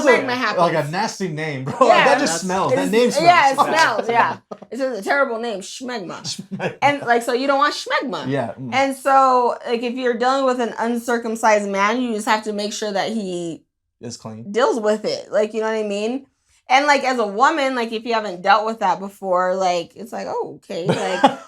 Speaker 2: Schmegma
Speaker 1: a nasty name, bro.
Speaker 2: Yeah,
Speaker 1: like, that just smells. That name smells.
Speaker 2: Yeah, it smells. Yeah, it's a terrible name, Schmegma. And like, so you don't want Schmegma.
Speaker 1: Yeah.
Speaker 2: And so, like, if you're dealing with an uncircumcised man, you just have to make sure that he
Speaker 1: is clean,
Speaker 2: deals with it. Like, you know what I mean? And like, as a woman, like, if you haven't dealt with that before, like, it's like, oh, okay, like.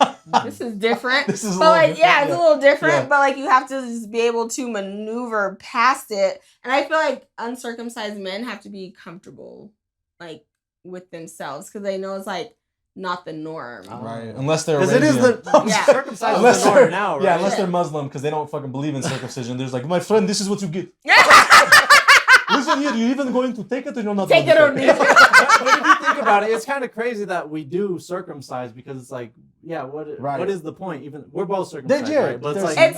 Speaker 2: This is different.
Speaker 1: This is
Speaker 2: but like, yeah, it's a little different.
Speaker 1: Yeah.
Speaker 2: But like, you have to just be able to maneuver past it. And I feel like uncircumcised men have to be comfortable, like, with themselves, because they know it's like not the norm.
Speaker 1: Right. Unless they're
Speaker 3: Arabian. It is the circumcised unless the norm now, right?
Speaker 1: Yeah, unless they're Muslim, because they don't fucking believe in circumcision. There's like, my friend, this is what you get. Listen here, you even going to take it or you're not?
Speaker 2: Take it or leave it.
Speaker 3: But if you think about it, it's kind of crazy that we do circumcise, because it's like, yeah, what is the point? Even we're both circumcised, right? But it's like,
Speaker 1: it's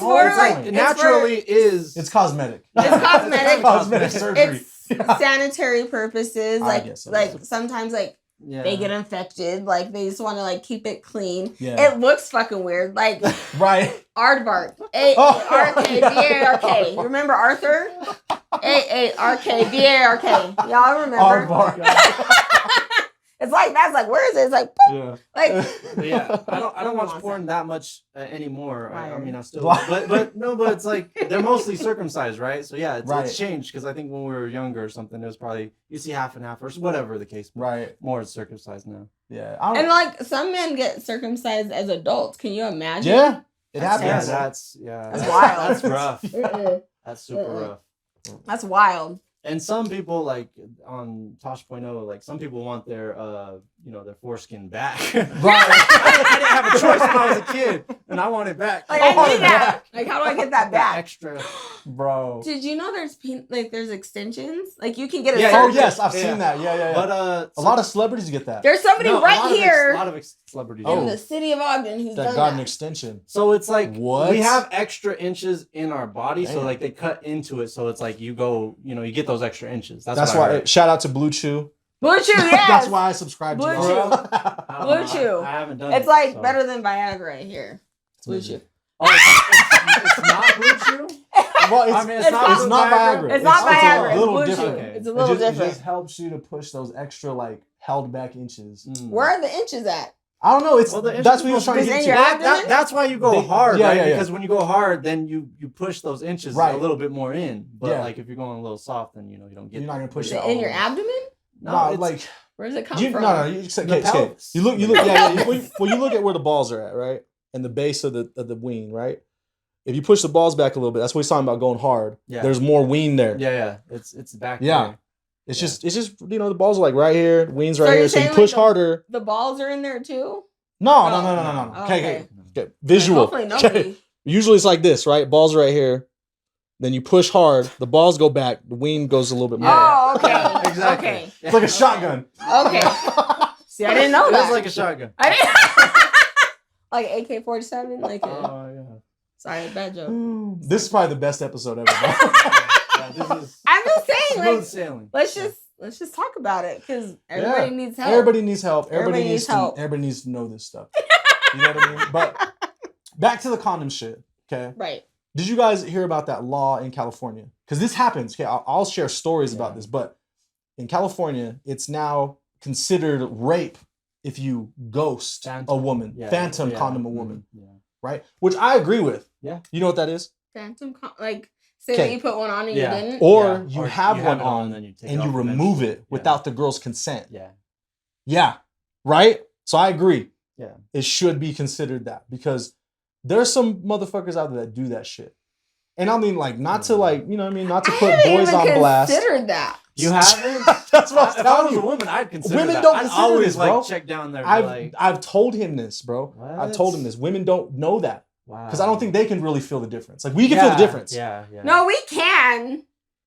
Speaker 1: cosmetic.
Speaker 2: It's cosmetic.
Speaker 1: Cosmetic surgery.
Speaker 2: It's sanitary purposes. Like,
Speaker 1: so.
Speaker 2: like sometimes like they get infected. Like they just want to like keep it clean.
Speaker 1: Yeah.
Speaker 2: It looks fucking weird. Like
Speaker 1: right.
Speaker 2: Aardvark. A-R-K-V-A-R-K. Remember Arthur? A-A-R-K-V-A-R-K. Y'all remember?
Speaker 1: Aardvark.
Speaker 2: It's like that's like, where is it? It's like,
Speaker 1: yeah.
Speaker 2: Like
Speaker 3: yeah. I don't watch porn that much anymore. I mean, I still, but it's like they're mostly circumcised, right? So yeah, it's changed, because I think when we were younger or something, it was probably you see half and half or whatever the case.
Speaker 1: Right.
Speaker 3: More circumcised now.
Speaker 1: Yeah.
Speaker 2: And like some men get circumcised as adults. Can you imagine?
Speaker 1: Yeah. It happens.
Speaker 3: That's
Speaker 2: wild.
Speaker 3: That's rough. That's super rough.
Speaker 2: That's wild.
Speaker 3: And some people, like on Tosh.0, like some people want their their foreskin back.
Speaker 1: Right.
Speaker 3: I didn't have a choice when I was a kid, and I want it back.
Speaker 2: Like I need that. Like how do I get that back?
Speaker 3: Extra,
Speaker 1: bro.
Speaker 2: Did you know there's extensions? Like you can get a
Speaker 1: surgery.
Speaker 2: Oh
Speaker 1: yes, I've seen that. Yeah.
Speaker 3: But
Speaker 1: a lot of celebrities get that.
Speaker 2: There's somebody right here.
Speaker 3: A lot of celebrities
Speaker 2: in the city of Ogden who's
Speaker 1: that
Speaker 2: done
Speaker 1: got
Speaker 2: that.
Speaker 1: an extension.
Speaker 3: So it's like
Speaker 1: what?
Speaker 3: We have extra inches in our body, so like they cut into it. So it's like you go, you get those extra inches.
Speaker 1: That's why. Shout out to Blue Chew.
Speaker 2: Blue Chew, yes.
Speaker 1: That's why I subscribe to
Speaker 2: Blue
Speaker 1: Chew.
Speaker 2: Blue Chew.
Speaker 3: I haven't done
Speaker 2: it's like better than Viagra here. It's Blue Chew.
Speaker 3: Oh, it's not Blue Chew?
Speaker 1: Well, it's not Viagra.
Speaker 2: It's not Viagra.
Speaker 1: It's a little
Speaker 2: Blue
Speaker 1: different.
Speaker 2: Chew. It's a little different.
Speaker 1: It just helps you to push those extra like held back inches.
Speaker 2: Where are the inches at?
Speaker 1: I don't know. That's what he was trying to get to.
Speaker 3: That's why you go hard, right?
Speaker 1: Yeah.
Speaker 3: Because when you go hard, then you push those inches a little bit more in. But like if you're going a little soft, then you don't get.
Speaker 1: You're not gonna push
Speaker 2: it in your abdomen.
Speaker 1: No, like
Speaker 2: where does it come from?
Speaker 1: No. You look. You look at where the balls are at, right, and the base of the ween, right. If you push the balls back a little bit, that's what he's talking about going hard. Yeah. There's more ween there.
Speaker 3: Yeah. It's back.
Speaker 1: Yeah.
Speaker 3: There.
Speaker 1: It's just the balls are like right here, the ween's right here. So you push harder.
Speaker 2: The balls are in there too?
Speaker 1: No. Okay. Visual.
Speaker 2: Like, hopefully nobody.
Speaker 1: Usually it's like this, right? Balls right here. Then you push hard, the balls go back, the ween goes a little bit more.
Speaker 2: Oh, okay. Exactly. Okay.
Speaker 1: It's like a shotgun.
Speaker 2: Okay. See, I didn't know that.
Speaker 3: It's like a shotgun.
Speaker 2: I didn't. Like AK-47? Like
Speaker 1: oh, yeah.
Speaker 2: Sorry, bad joke.
Speaker 1: This is probably the best episode ever.
Speaker 2: I'm just saying,
Speaker 3: smooth sailing.
Speaker 2: Let's just talk about it, because everybody needs help.
Speaker 1: Everybody needs help. Everybody needs to know this stuff. You know what I mean? But back to the condom shit. Okay.
Speaker 2: Right.
Speaker 1: Did you guys hear about that law in California? Because this happens. Okay, I'll share stories about this, but in California, it's now considered rape if you ghost a woman, phantom condom a woman, right? Which I agree with.
Speaker 3: Yeah.
Speaker 1: You know what that is?
Speaker 2: Phantom like say that you put one on and you didn't,
Speaker 1: or you have one on and you remove it without the girl's consent. Yeah, right. So I agree.
Speaker 3: Yeah,
Speaker 1: it should be considered that, because there's some motherfuckers out there that do that shit. And I mean, like, not to like, you know what I mean? Not to put boys on blast.
Speaker 2: I considered that.
Speaker 3: You haven't?
Speaker 1: That's what I'm telling you. If I was
Speaker 3: a woman, I'd consider
Speaker 1: women
Speaker 3: that.
Speaker 1: don't
Speaker 3: I'd
Speaker 1: consider
Speaker 3: always
Speaker 1: this, bro.
Speaker 3: Like, check down there.
Speaker 1: I've told him this, bro.
Speaker 3: What?
Speaker 1: I've told him this. Women don't know that.
Speaker 3: Wow.
Speaker 1: Because I don't think they can really feel the difference. Like, we can feel the difference.
Speaker 3: Yeah.
Speaker 2: No, we can.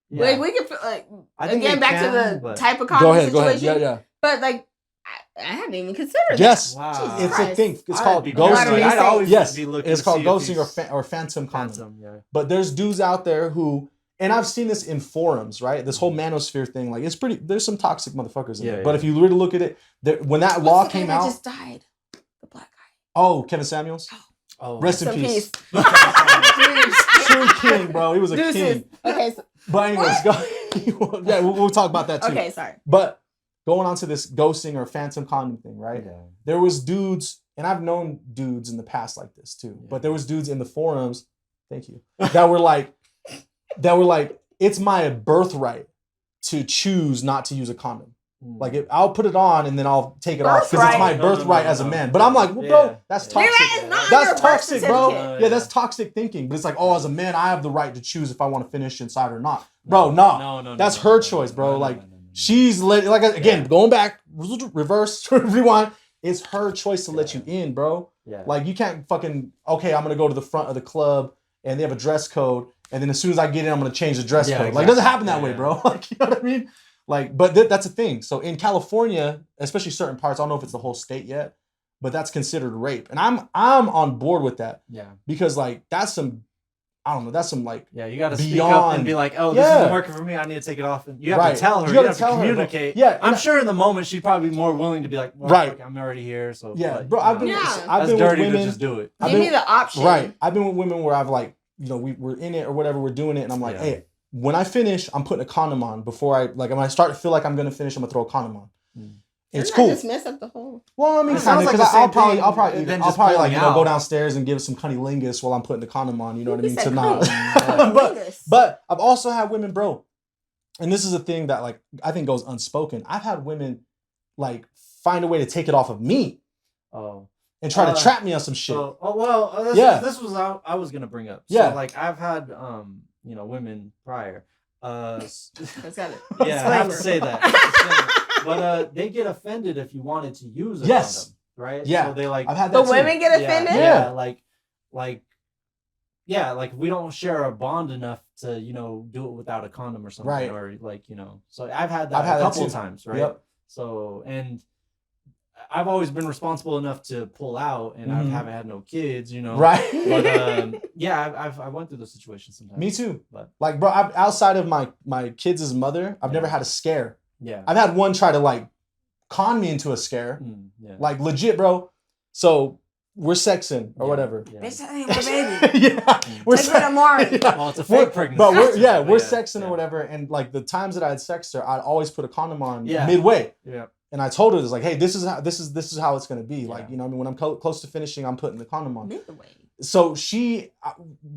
Speaker 3: Yeah.
Speaker 2: Like, we can feel, like,
Speaker 3: I think
Speaker 2: again, back to the type of condom situation.
Speaker 1: Go ahead. Yeah.
Speaker 2: But, like, I hadn't even considered that.
Speaker 1: Yes.
Speaker 3: Wow.
Speaker 1: It's a thing. It's called
Speaker 3: ghosting.
Speaker 1: I'd
Speaker 3: always
Speaker 1: be looking. It's called ghosting or phantom condom.
Speaker 3: Yeah.
Speaker 1: But there's dudes out there who, and I've seen this in forums, right? This whole manosphere thing, like, it's pretty. There's some toxic motherfuckers in there. But if you really look at it, when that law came out,
Speaker 2: just died. The black guy.
Speaker 1: Oh, Kevin Samuels.
Speaker 3: Oh,
Speaker 1: rest in peace.
Speaker 2: Peace.
Speaker 1: True king, bro. He was a
Speaker 2: Deuces.
Speaker 1: king.
Speaker 2: Okay. So,
Speaker 1: But anyways, go. Yeah, we'll talk about that too.
Speaker 2: okay, sorry.
Speaker 1: But going on to this ghosting or phantom condom thing, right?
Speaker 3: Yeah.
Speaker 1: There was dudes, and I've known dudes in the past like this too.
Speaker 3: Yeah.
Speaker 1: But there was dudes in the forums, thank you, that were like, it's my birthright to choose not to use a condom. Like I'll put it on and then I'll take it off because it's my birthright as a man. But I'm like, well, bro, that's toxic. That's toxic, bro. Yeah, that's toxic thinking. But it's like, oh, as a man, I have the right to choose if I want to finish inside or not. Bro, no. That's her choice, bro. Like she's like again, going back, reverse, rewind. It's her choice to let you in, bro.
Speaker 3: Yeah.
Speaker 1: Like you can't fucking okay. I'm gonna go to the front of the club and they have a dress code, and then as soon as I get in, I'm gonna change the dress code.
Speaker 3: Exactly.
Speaker 1: Like it doesn't happen that way, bro. Like you know what I mean? Like, but that's a thing. So in California, especially certain parts, I don't know if it's the whole state yet, but that's considered rape, and I'm on board with that.
Speaker 3: Yeah.
Speaker 1: Because like that's some, I don't know, that's some like
Speaker 3: you got to speak up and be like, oh, this isn't working for me. I need to take it off. And you have to tell her. You have to communicate.
Speaker 1: Yeah.
Speaker 3: I'm sure in the moment she'd probably be more willing to be like, well,
Speaker 1: right.
Speaker 3: I'm already here. So
Speaker 1: yeah,
Speaker 3: but,
Speaker 1: bro. I've been with women.
Speaker 3: To just do it.
Speaker 2: Give me the option.
Speaker 1: Right. I've been with women where I've like, you know, we're in it or whatever, we're doing it, and I'm like, hey. When I finish, I'm putting a condom on before when I start to feel like I'm gonna finish, I'm gonna throw a condom on. It's cool.
Speaker 2: Just mess up the whole.
Speaker 1: Well, I mean, kind of, because I'll probably like go downstairs and give some cunnilingus while I'm putting the condom on. You know what I mean? To not. but I've also had women, bro, and this is a thing that like I think goes unspoken. I've had women like find a way to take it off of me.
Speaker 3: Oh.
Speaker 1: And try to trap me on some shit.
Speaker 3: This was I was gonna bring up. So, like I've had women prior.
Speaker 2: That's got it.
Speaker 3: Yeah, I have to say that. But they get offended if you wanted to use a condom, right?
Speaker 1: Yeah.
Speaker 3: So they like
Speaker 1: I've had that
Speaker 2: the women get offended?
Speaker 3: Yeah, like we don't share a bond enough to, do it without a condom or something.
Speaker 1: Right.
Speaker 3: Or like, so I've had that a couple times, right?
Speaker 1: Yep.
Speaker 3: So and I've always been responsible enough to pull out, and I haven't had no kids,
Speaker 1: Right.
Speaker 3: But I went through those situations sometimes.
Speaker 1: Me too.
Speaker 3: But
Speaker 1: like, bro, outside of my kids' mother, I've never had a scare.
Speaker 3: Yeah.
Speaker 1: I've had one try to like con me into a scare. Like legit, bro. So we're sexing or whatever.
Speaker 2: Yeah. Bitch, that ain't my baby.
Speaker 1: Yeah. We're
Speaker 3: Well, it's a fake pregnancy.
Speaker 1: But we're sexing or whatever, and like the times that I'd sext her, I'd always put a condom on midway.
Speaker 3: Yeah.
Speaker 1: And I told her this, like, hey, this is how it's gonna be. Like, you know what I mean? When I'm close to finishing, I'm putting the condom on. So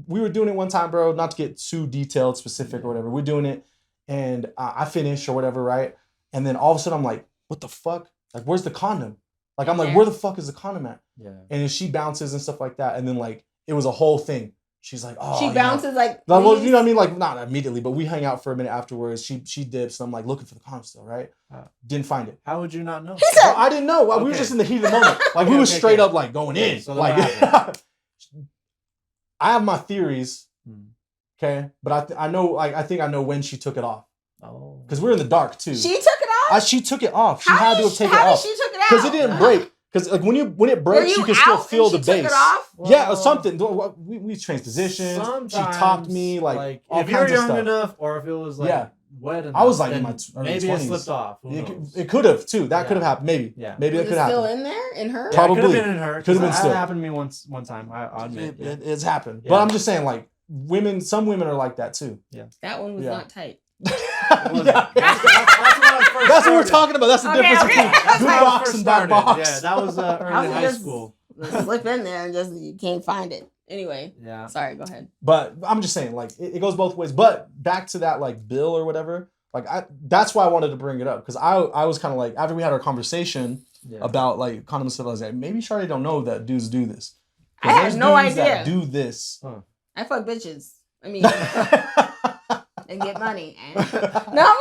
Speaker 1: we were doing it one time, bro, not to get too detailed, specific or whatever. We're doing it, and I finish or whatever, right? And then all of a sudden I'm like, what the fuck? Like, where's the condom? Like, I'm like, where the fuck is the condom at?
Speaker 3: Yeah.
Speaker 1: And then she bounces and stuff like that. And then like, it was a whole thing. She's like, oh.
Speaker 2: She bounces like,
Speaker 1: well, you know what I mean? Like, not immediately, but we hang out for a minute afterwards. She dips, and I'm like looking for the condom still, right? Didn't find it.
Speaker 3: How would you not know?
Speaker 1: Well, I didn't know. We were just in the heat of the moment. Like, we were straight up like going in.
Speaker 3: So
Speaker 1: like, I have my theories, okay? But I know, like, I think I know when she took it off.
Speaker 3: Oh.
Speaker 1: Because we're in the dark too.
Speaker 2: She took it off?
Speaker 1: She took it off. She had to have taken it off.
Speaker 2: How did she took it out?
Speaker 1: Because it didn't break. Because like when it breaks, you can still feel the bass. Yeah, or something. We changed positions.
Speaker 3: Sometimes,
Speaker 1: she topped me like all
Speaker 3: if
Speaker 1: kinds
Speaker 3: you're
Speaker 1: of
Speaker 3: young
Speaker 1: stuff.
Speaker 3: enough, or if it was like wet enough.
Speaker 1: I was like in my early
Speaker 3: maybe
Speaker 1: 20s.
Speaker 3: it slipped off.
Speaker 1: It could have too. That could have happened. Maybe.
Speaker 3: Yeah.
Speaker 1: Maybe it could have happened.
Speaker 2: Still in there in her?
Speaker 1: Probably.
Speaker 3: Could have been in her.
Speaker 1: Could have been still.
Speaker 3: That happened to me one time. I admit
Speaker 1: it's happened. Yeah. But I'm just saying, like some women are like that too.
Speaker 3: Yeah.
Speaker 2: That one was not tight.
Speaker 3: That's what
Speaker 1: we're talking about. That's the difference between good box and bad box.
Speaker 3: Yeah, that was early in high school.
Speaker 2: Slip in there and just you can't find it. Anyway.
Speaker 3: Yeah.
Speaker 2: Sorry, go ahead.
Speaker 1: But I'm just saying, like, it goes both ways. But back to that, like, bill or whatever. Like, that's why I wanted to bring it up, because I was kind of like, after we had our conversation about like condom stuff, I was like, maybe Charlie don't know that dudes do this.
Speaker 2: I had no idea.
Speaker 1: That do this.
Speaker 2: Huh. I fuck bitches. I mean. And get money. No.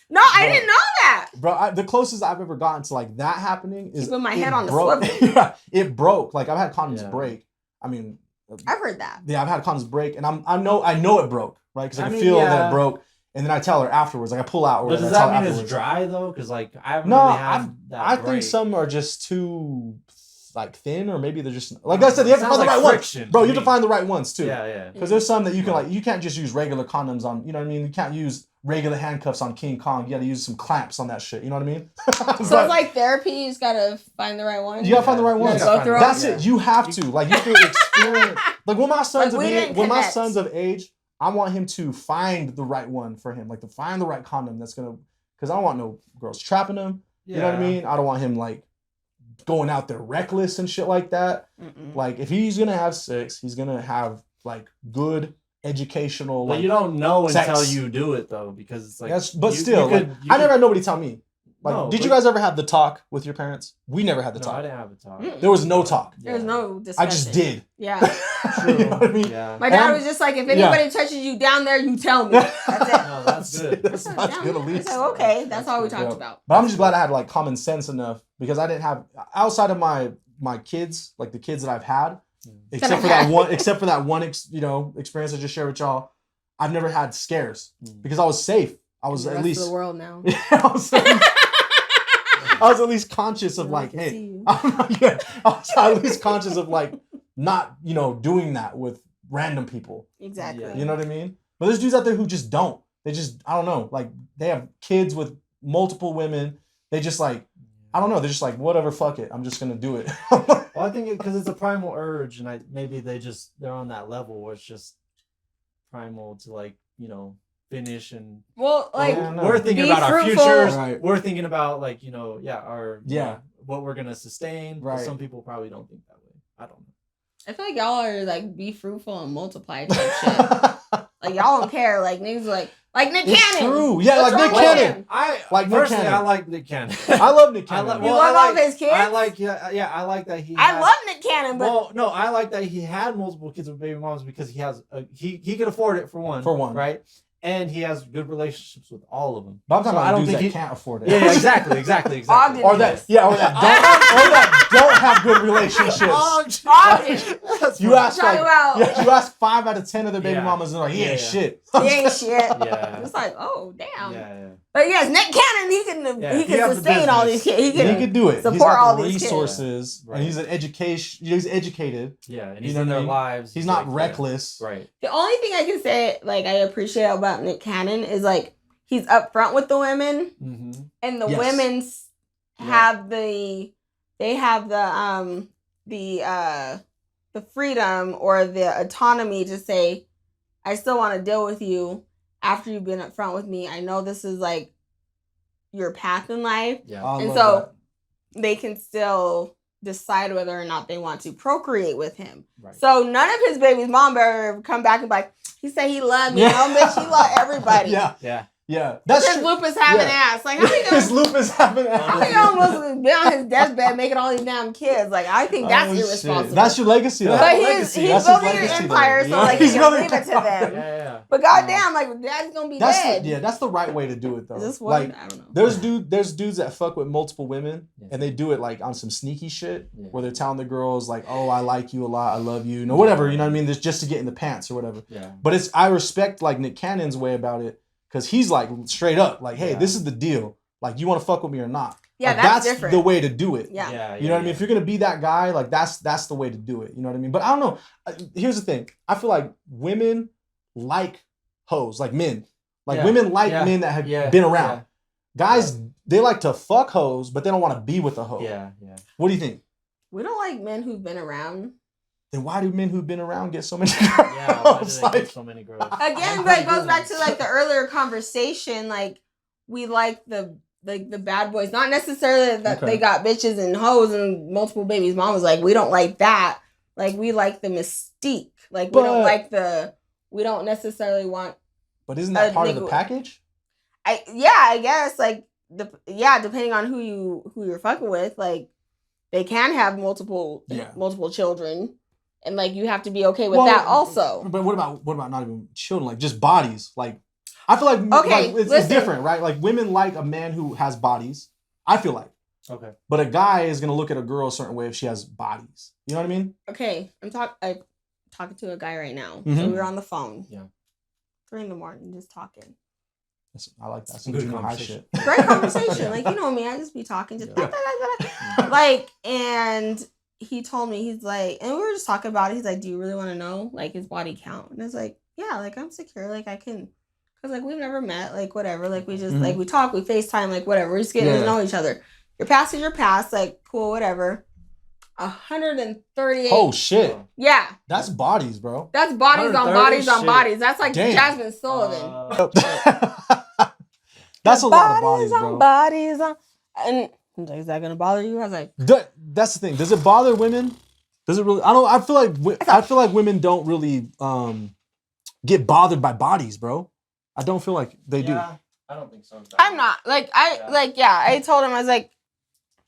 Speaker 2: No, I didn't know that.
Speaker 1: Bro, the closest I've ever gotten to like that happening is
Speaker 2: keeping my head on the swivel.
Speaker 1: Yeah, it broke. Like I've had condoms break. I mean,
Speaker 2: I've heard that.
Speaker 1: Yeah, I've had condoms break, and I know it broke, right? Because I can feel that it broke, and then I tell her afterwards. Like I pull out.
Speaker 3: But does that mean it's dry though? Because like I haven't really had that.
Speaker 1: I think some are just too just like thin, or maybe they're just like I said, you have to find the right ones, bro. You have to find the right ones too.
Speaker 3: Yeah.
Speaker 1: Because there's some that you can like, you can't just use regular condoms on. You know what I mean? You can't use regular handcuffs on King Kong. You got to use some clamps on that shit. You know what I mean?
Speaker 2: So it's like therapy. You just gotta find the right one.
Speaker 1: You gotta find the right ones.
Speaker 2: Go through
Speaker 1: That's it. You have to like you have to experience. Like when my son's of age, I want him to find the right one for him. Like to find the right condom that's gonna. Because I don't want no girls trapping him. You know what I mean? I don't want him like going out there reckless and shit like that. Like if he's gonna have sex, he's gonna have like good educational.
Speaker 3: But
Speaker 1: like,
Speaker 3: you don't know
Speaker 1: sex.
Speaker 3: until you do it though, because it's like.
Speaker 1: I never had nobody tell me. Like,
Speaker 3: no,
Speaker 1: did you guys ever have the talk with your parents? We never had the talk.
Speaker 3: I didn't have a talk.
Speaker 1: There was no talk.
Speaker 2: There was no discussion.
Speaker 1: I just did.
Speaker 2: Yeah.
Speaker 1: You know what I mean?
Speaker 3: Yeah.
Speaker 2: My dad was just like, if anybody touches you down there, you tell me. That's it.
Speaker 3: No, that's good.
Speaker 1: That's good at least.
Speaker 2: I said, okay, that's all we talked about.
Speaker 1: But I'm just glad I had like common sense enough, because I didn't have, outside of my kids, like the kids that I've had, except for that one experience I just shared with y'all, I've never had scares because I was safe. I was at least
Speaker 2: the world now.
Speaker 1: I was at least conscious of like, hey, I was at least conscious of like not, doing that with random people.
Speaker 2: Exactly.
Speaker 1: You know what I mean? But there's dudes out there who just don't. They just, I don't know, like they have kids with multiple women. They just like, I don't know. They're just like, whatever, fuck it. I'm just going to do it.
Speaker 3: Well, I think because it's a primal urge, and maybe they're on that level where it's just primal to like, finish and we're thinking about our futures. Right. We're thinking about like, what we're going to sustain. Right. But some people probably don't think that way. I don't know.
Speaker 2: I feel like y'all are like be fruitful and multiply type shit. Like y'all don't care. Like niggas like Nick Cannon.
Speaker 1: It's true. Yeah, like Nick Cannon.
Speaker 3: I like Nick Cannon.
Speaker 1: I love Nick Cannon.
Speaker 2: You love all of his kids?
Speaker 3: I like I like that he
Speaker 2: love Nick Cannon, but
Speaker 3: well, no, I like that he had multiple kids with baby moms because he has he could afford it for one. Right? And he has good relationships with all of them.
Speaker 1: But I'm talking about dudes that can't afford it.
Speaker 3: Yeah, exactly.
Speaker 1: Or that don't have good relationships. You ask 5 out of 10 of their baby mamas, and they're like, he ain't shit.
Speaker 2: He ain't shit.
Speaker 3: Yeah.
Speaker 2: It's like, oh damn.
Speaker 3: Yeah.
Speaker 2: But yes, Nick Cannon, he can sustain all these kids. He can do it. Support all these
Speaker 1: resources, kids. And he's an education. He's educated.
Speaker 3: Yeah, and he's in their lives.
Speaker 1: He's not reckless.
Speaker 3: Right.
Speaker 2: The only thing I can say, like, I appreciate about Nick Cannon is like he's upfront with the women, and the women have the freedom or the autonomy to say, I still want to deal with you after you've been upfront with me. I know this is like your path in life. Yeah. And so they can still decide whether or not they want to procreate with him. Right. So none of his baby's mom better come back and be like, he said he loved me. Bitch, he loved everybody.
Speaker 1: Yeah. That's
Speaker 2: his lupus having ass. Like, how you gonna,
Speaker 1: his lupus having ass.
Speaker 2: How you almost be on his deathbed making all these damn kids? Like, I think that's irresponsible.
Speaker 1: Shit. That's your legacy, though.
Speaker 2: But he's building an empire, so like he can leave it to them. Yeah. But goddamn, like dad's gonna be dead.
Speaker 1: That's the right way to do it, though.
Speaker 2: Is this one? I don't know.
Speaker 1: There's dudes that fuck with multiple women, and they do it like on some sneaky shit, where they're telling the girls like, "Oh, I like you a lot, I love you," whatever. You know what I mean? Just to get in the pants or whatever. Yeah. But I respect like Nick Cannon's way about it. Because he's like straight up, like, hey, this is the deal. Like, you want to fuck with me or not? Yeah, like, that's different. The way to do it. Yeah. You know what I mean? If you're gonna be that guy, like that's the way to do it. You know what I mean? But I don't know. Here's the thing. I feel like women like hoes, like men. Like women like men that have been around. Guys, they like to fuck hoes, but they don't want to be with a hoe. Yeah. What do you think?
Speaker 2: We don't like men who've been around.
Speaker 1: Then why do men who've been around get so many girls?
Speaker 3: Yeah, why do they get so many girls?
Speaker 2: Again, but it goes back to like the earlier conversation. Like we like the bad boys, not necessarily that they got bitches and hoes and multiple babies. Mom was like, we don't like that. Like we like the mystique. Like we don't necessarily want.
Speaker 1: But isn't that part of the package?
Speaker 2: I guess like depending on who you're fucking with, like they can have multiple children. And like you have to be okay with that also.
Speaker 1: But what about not even children? Like just bodies. Like I feel like it's different, right? Like women like a man who has bodies. I feel like. Okay. But a guy is gonna look at a girl a certain way if she has bodies. You know what I mean?
Speaker 2: Okay, I'm talking to a guy right now. Mm-hmm. So we were on the phone. Yeah. 3 a.m, just talking.
Speaker 1: I like that. Some good conversation.
Speaker 2: Great conversation. Like you know me, I just be talking, just like, and he told me, he's like, and we were just talking about it. He's like, do you really want to know like his body count? And it's like, yeah, like I'm secure, like I can, cause like we've never met, like whatever, like we just like we talk, we FaceTime, like whatever, we're just getting to know each other. Your past is your past, like cool, whatever. 138.
Speaker 1: Oh shit.
Speaker 2: Yeah.
Speaker 1: That's bodies, bro.
Speaker 2: That's bodies on bodies on bodies. That's like Jasmine Sullivan.
Speaker 1: That's a lot of bodies, bro.
Speaker 2: Bodies on. And is that gonna bother you? I was like,
Speaker 1: that's the thing. Does it bother women? Does it really? I feel like women don't really get bothered by bodies, bro. I don't feel like they do.
Speaker 3: I don't think so.
Speaker 2: I'm not. Like I told him, I was like,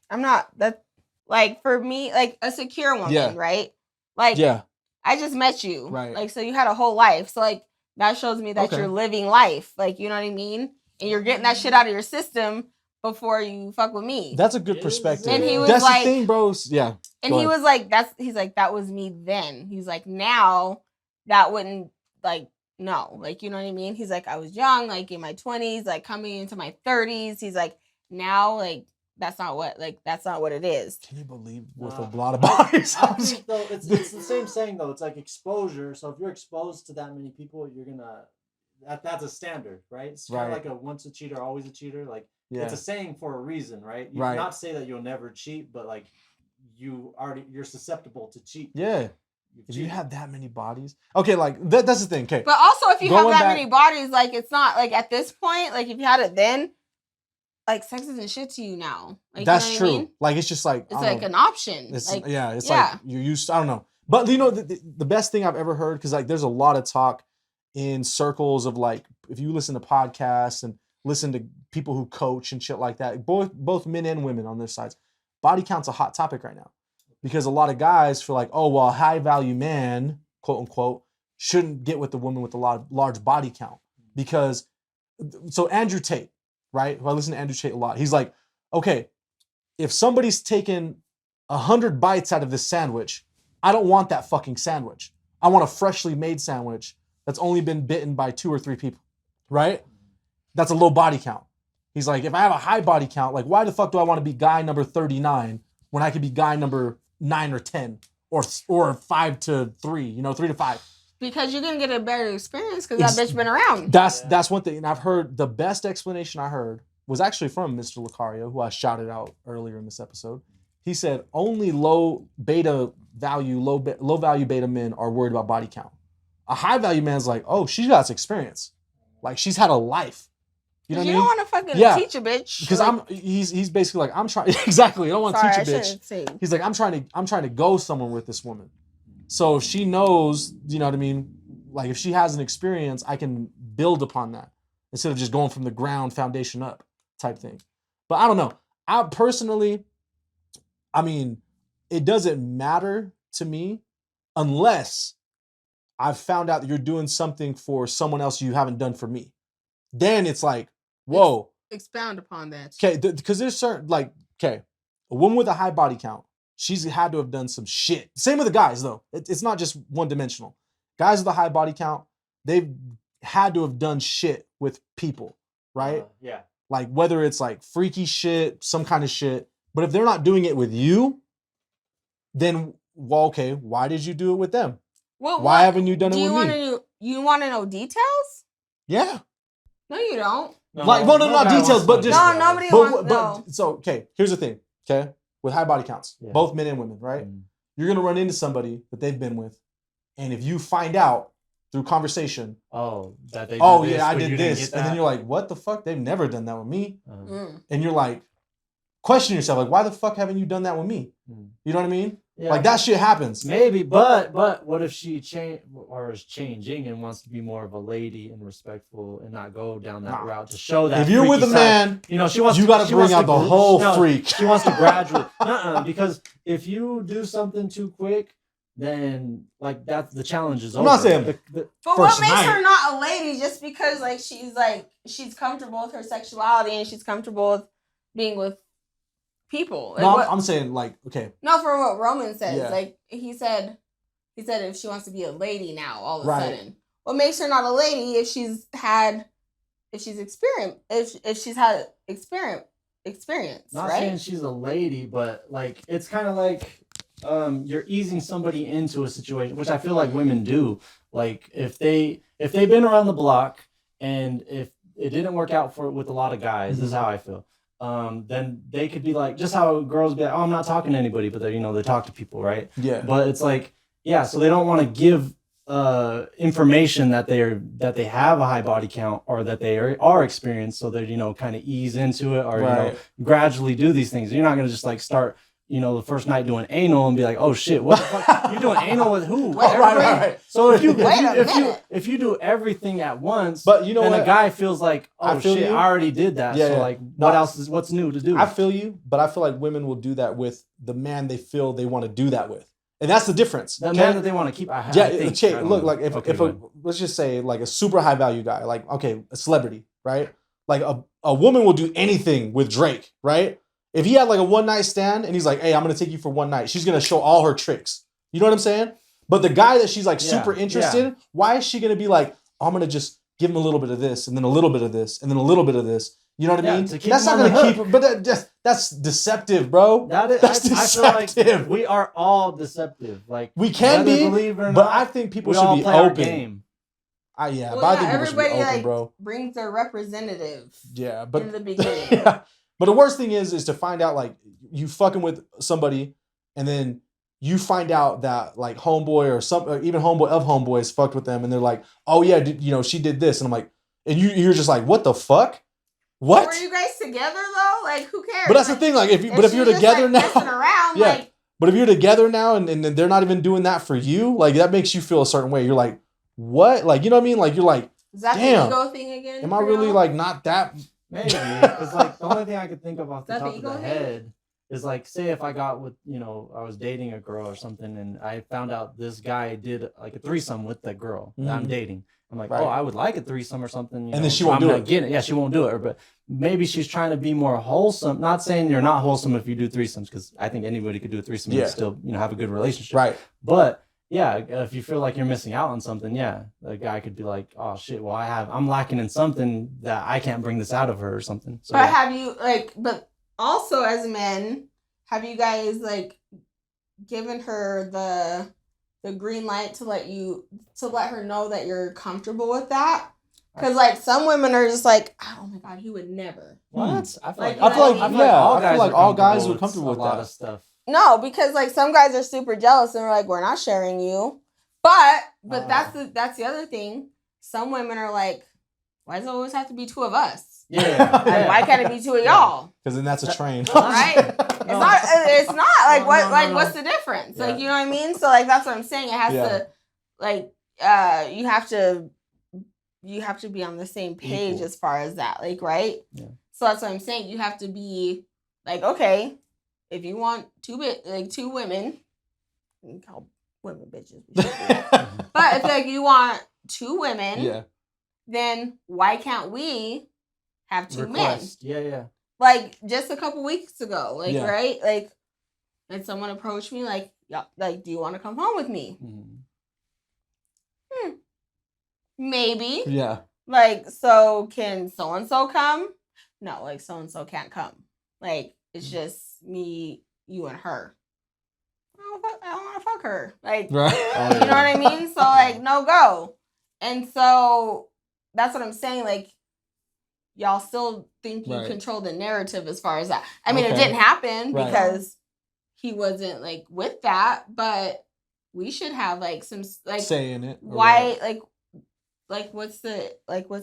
Speaker 2: I'm not that. Like for me, like a secure woman, right? Like I just met you, right? Like so you had a whole life, so like that shows me that you're living life, like you know what I mean, and you're getting that shit out of your system before you fuck with me.
Speaker 1: That's a good perspective.
Speaker 2: And he was
Speaker 1: that's
Speaker 2: like,
Speaker 1: the thing, bros. Yeah.
Speaker 2: And he was like, he's like, that was me then. He's like, now that wouldn't like, no, like, you know what I mean? He's like, I was young, like in my 20s, like coming into my 30s. He's like, now, like, that's not what it is.
Speaker 1: Can you believe with a lot of bodies?
Speaker 3: I think though it's the same saying though. It's like exposure. So if you're exposed to that many people, you're gonna that's a standard, right? It's kind of like a once a cheater, always a cheater. Like it's a saying for a reason, right? You not say that you'll never cheat, but like you're susceptible to cheat.
Speaker 1: Yeah. If you have that many bodies, okay, like that's the thing. Okay,
Speaker 2: but also if you have that many bodies, like it's not like at this point, like if you had it then. Like sex isn't shit to you now. Like,
Speaker 1: that's
Speaker 2: you know
Speaker 1: true.
Speaker 2: I mean?
Speaker 1: Like it's just like
Speaker 2: it's like an option.
Speaker 1: It's,
Speaker 2: like,
Speaker 1: it's like you're used. I don't know, but you know the best thing I've ever heard, because like there's a lot of talk in circles of like if you listen to podcasts and listen to people who coach and shit like that, both men and women on their sides, body count's a hot topic right now because a lot of guys feel like, oh well, high value man, quote unquote, shouldn't get with the woman with a large body count because so Andrew Tate. Right? Who I listen to Andrew Tate a lot. He's like, okay, if somebody's taken 100 bites out of this sandwich, I don't want that fucking sandwich. I want a freshly made sandwich that's only been bitten by 2 or 3 people. Right? That's a low body count. He's like, if I have a high body count, like why the fuck do I want to be guy number 39 when I could be guy number 9 or 10 or 5 to 3, you know, 3 to 5?
Speaker 2: Because you're gonna get a better experience because that bitch been around.
Speaker 1: That's one thing. And I've heard the best explanation I heard was actually from Mr. Lucario, who I shouted out earlier in this episode. He said only low value beta men are worried about body count. A high value man's like, oh, she's got experience. Like she's had a life. You know what I mean?
Speaker 2: You don't want to fucking teach a bitch.
Speaker 1: Because like, he's basically like, I'm trying exactly. I don't want to teach a bitch. He's like, I'm trying to go somewhere with this woman. So if she knows, you know what I mean? Like if she has an experience, I can build upon that instead of just going from the ground foundation up type thing. But I don't know. I personally, I mean, it doesn't matter to me unless I've found out that you're doing something for someone else you haven't done for me. Then it's like, whoa.
Speaker 2: Expound upon that.
Speaker 1: Okay, because there's certain, like, okay, a woman with a high body count, she's had to have done some shit. Same with the guys, though. It's not just one-dimensional. Guys with a high body count, they've had to have done shit with people, right?
Speaker 3: Yeah.
Speaker 1: Like, whether it's, like, freaky shit, some kind of shit. But if they're not doing it with you, then, well, okay, why did you do it with them?
Speaker 2: Well,
Speaker 1: why haven't you done it with me?
Speaker 2: You want to know details?
Speaker 1: Yeah.
Speaker 2: No, you don't.
Speaker 1: No, like, well, no, not details, but just...
Speaker 2: No, nobody wants... No.
Speaker 1: So, okay, here's the thing, okay? With high body counts, both men and women, right? Mm. You're going to run into somebody that they've been with. And if you find out through conversation,
Speaker 3: I
Speaker 1: did this. And then you're like, what the fuck? They've never done that with me. And you're like, question yourself, like, why the fuck haven't you done that with me? You know what I mean? Yeah. Like, that shit happens.
Speaker 3: Maybe, but what if she is changing and wants to be more of a lady and respectful and not go down that route to show that?
Speaker 1: If you're with a man,
Speaker 3: you know, you
Speaker 1: got to bring out the whole freak.
Speaker 3: She wants to graduate. Because if you do something too quick, then like that's the challenge is over.
Speaker 1: I'm not saying
Speaker 2: but what makes her not a lady just because she's comfortable with her sexuality and she's comfortable with being with people. Like,
Speaker 1: no, I'm saying like, okay.
Speaker 2: No, for what Roman says. Like he said if she wants to be a lady now all of a sudden. What makes her not a lady if she's had experience
Speaker 3: Not saying she's a lady, but like it's kind of like you're easing somebody into a situation, which I feel like women do. Like if they've been around the block and if it didn't work out with a lot of guys, this is how I feel. Then they could be like, just how girls be like, oh, I'm not talking to anybody, but they talk to people, right?
Speaker 1: Yeah.
Speaker 3: But it's like, yeah, so they don't want to give information that they have a high body count or that they are experienced, so that kind of ease into it or gradually do these things. You're not gonna just like start the first night doing anal and be like, oh shit, what the fuck? You're doing anal with who?
Speaker 1: Right.
Speaker 3: So if you do everything at once,
Speaker 1: but
Speaker 3: then a guy feels like, oh shit, I already did that. Yeah, so like, what's new to do?
Speaker 1: I feel you, but I feel like women will do that with the man they feel they want to do that with. And that's the difference.
Speaker 3: The man that they want to keep.
Speaker 1: Look, like if let's just say like a super high value guy, like a celebrity, right? Like a woman will do anything with Drake, right? If he had like a one night stand and he's like, hey, I'm gonna take you for one night, she's gonna show all her tricks. You know what I'm saying? But the guy that she's like super interested in, why is she gonna be like, oh, I'm gonna just give him a little bit of this and then a little bit of this and then a little bit of this? You know what I mean? That's not gonna keep. But that's deceptive, bro.
Speaker 3: That's deceptive. I feel like we are all deceptive. Like
Speaker 1: we can be, but I think people should be open. But I think people should be open, bro.
Speaker 2: Brings their representative.
Speaker 1: Yeah, but
Speaker 2: in the beginning.
Speaker 1: But the worst thing is to find out like you fucking with somebody, and then you find out that like homeboy or even homeboy of homeboys fucked with them, and they're like, oh yeah, she did this, and I'm like, and you're just like, what the fuck? What?
Speaker 2: Were you guys together though? Like, who cares?
Speaker 1: But that's the thing. Like, if you're together now,
Speaker 2: around, like,
Speaker 1: but if you're together now and they're not even doing that for you, like that makes you feel a certain way. You're like, what? Like, you know what I mean? Like, you're like,
Speaker 2: is that the ego thing again?
Speaker 1: Am I really like not that?
Speaker 3: Maybe, because like the only thing I could think of off the top of the head is like, say if I got with I was dating a girl or something, and I found out this guy did like a threesome with that girl that I'm dating. I'm like, oh, I would like a threesome or something.
Speaker 1: And then she won't do it.
Speaker 3: Yeah, she won't do it. But maybe she's trying to be more wholesome. Not saying you're not wholesome if you do threesomes, because I think anybody could do a threesome and still, have a good relationship.
Speaker 1: Right.
Speaker 3: But yeah, if you feel like you're missing out on something, the guy could be like, oh shit, well I'm lacking in something that I can't bring this out of her or something. So,
Speaker 2: but have you but also as men, have you guys like given her the green light to let her know that you're comfortable with that? Because like some women are just like, oh my god, he would never.
Speaker 3: What? I feel
Speaker 1: like all guys are comfortable with
Speaker 3: a lot of stuff.
Speaker 2: No, because like some guys are super jealous and are like, we're not sharing you. But that's the other thing. Some women are like, why does it always have to be two of us?
Speaker 3: Yeah.
Speaker 2: Why can't it be two of y'all?
Speaker 1: Because then that's a train.
Speaker 2: Right? It's not like what's the difference? Yeah. Like, you know what I mean? So like that's what I'm saying. It has to like you have to be on the same page as far as that. Like, right?
Speaker 3: Yeah.
Speaker 2: So that's what I'm saying. You have to be like, okay, if you want two women, you can call women bitches. But if like you want two women, then why can't we have two men?
Speaker 3: Yeah.
Speaker 2: Like just a couple weeks ago, right? Like, and someone approached me like, do you want to come home with me? Maybe.
Speaker 1: Yeah.
Speaker 2: Like, so can so and so come? No, like so and so can't come. Like, it's just me, you, and her. I don't want to fuck her. Like,
Speaker 1: right.
Speaker 2: You know what I mean? So like, no go. And so that's what I'm saying. Like, y'all still think you control the narrative as far as that. I mean, it didn't happen because he wasn't like with that, but we should have like some like
Speaker 1: say in it.
Speaker 2: Why like what's the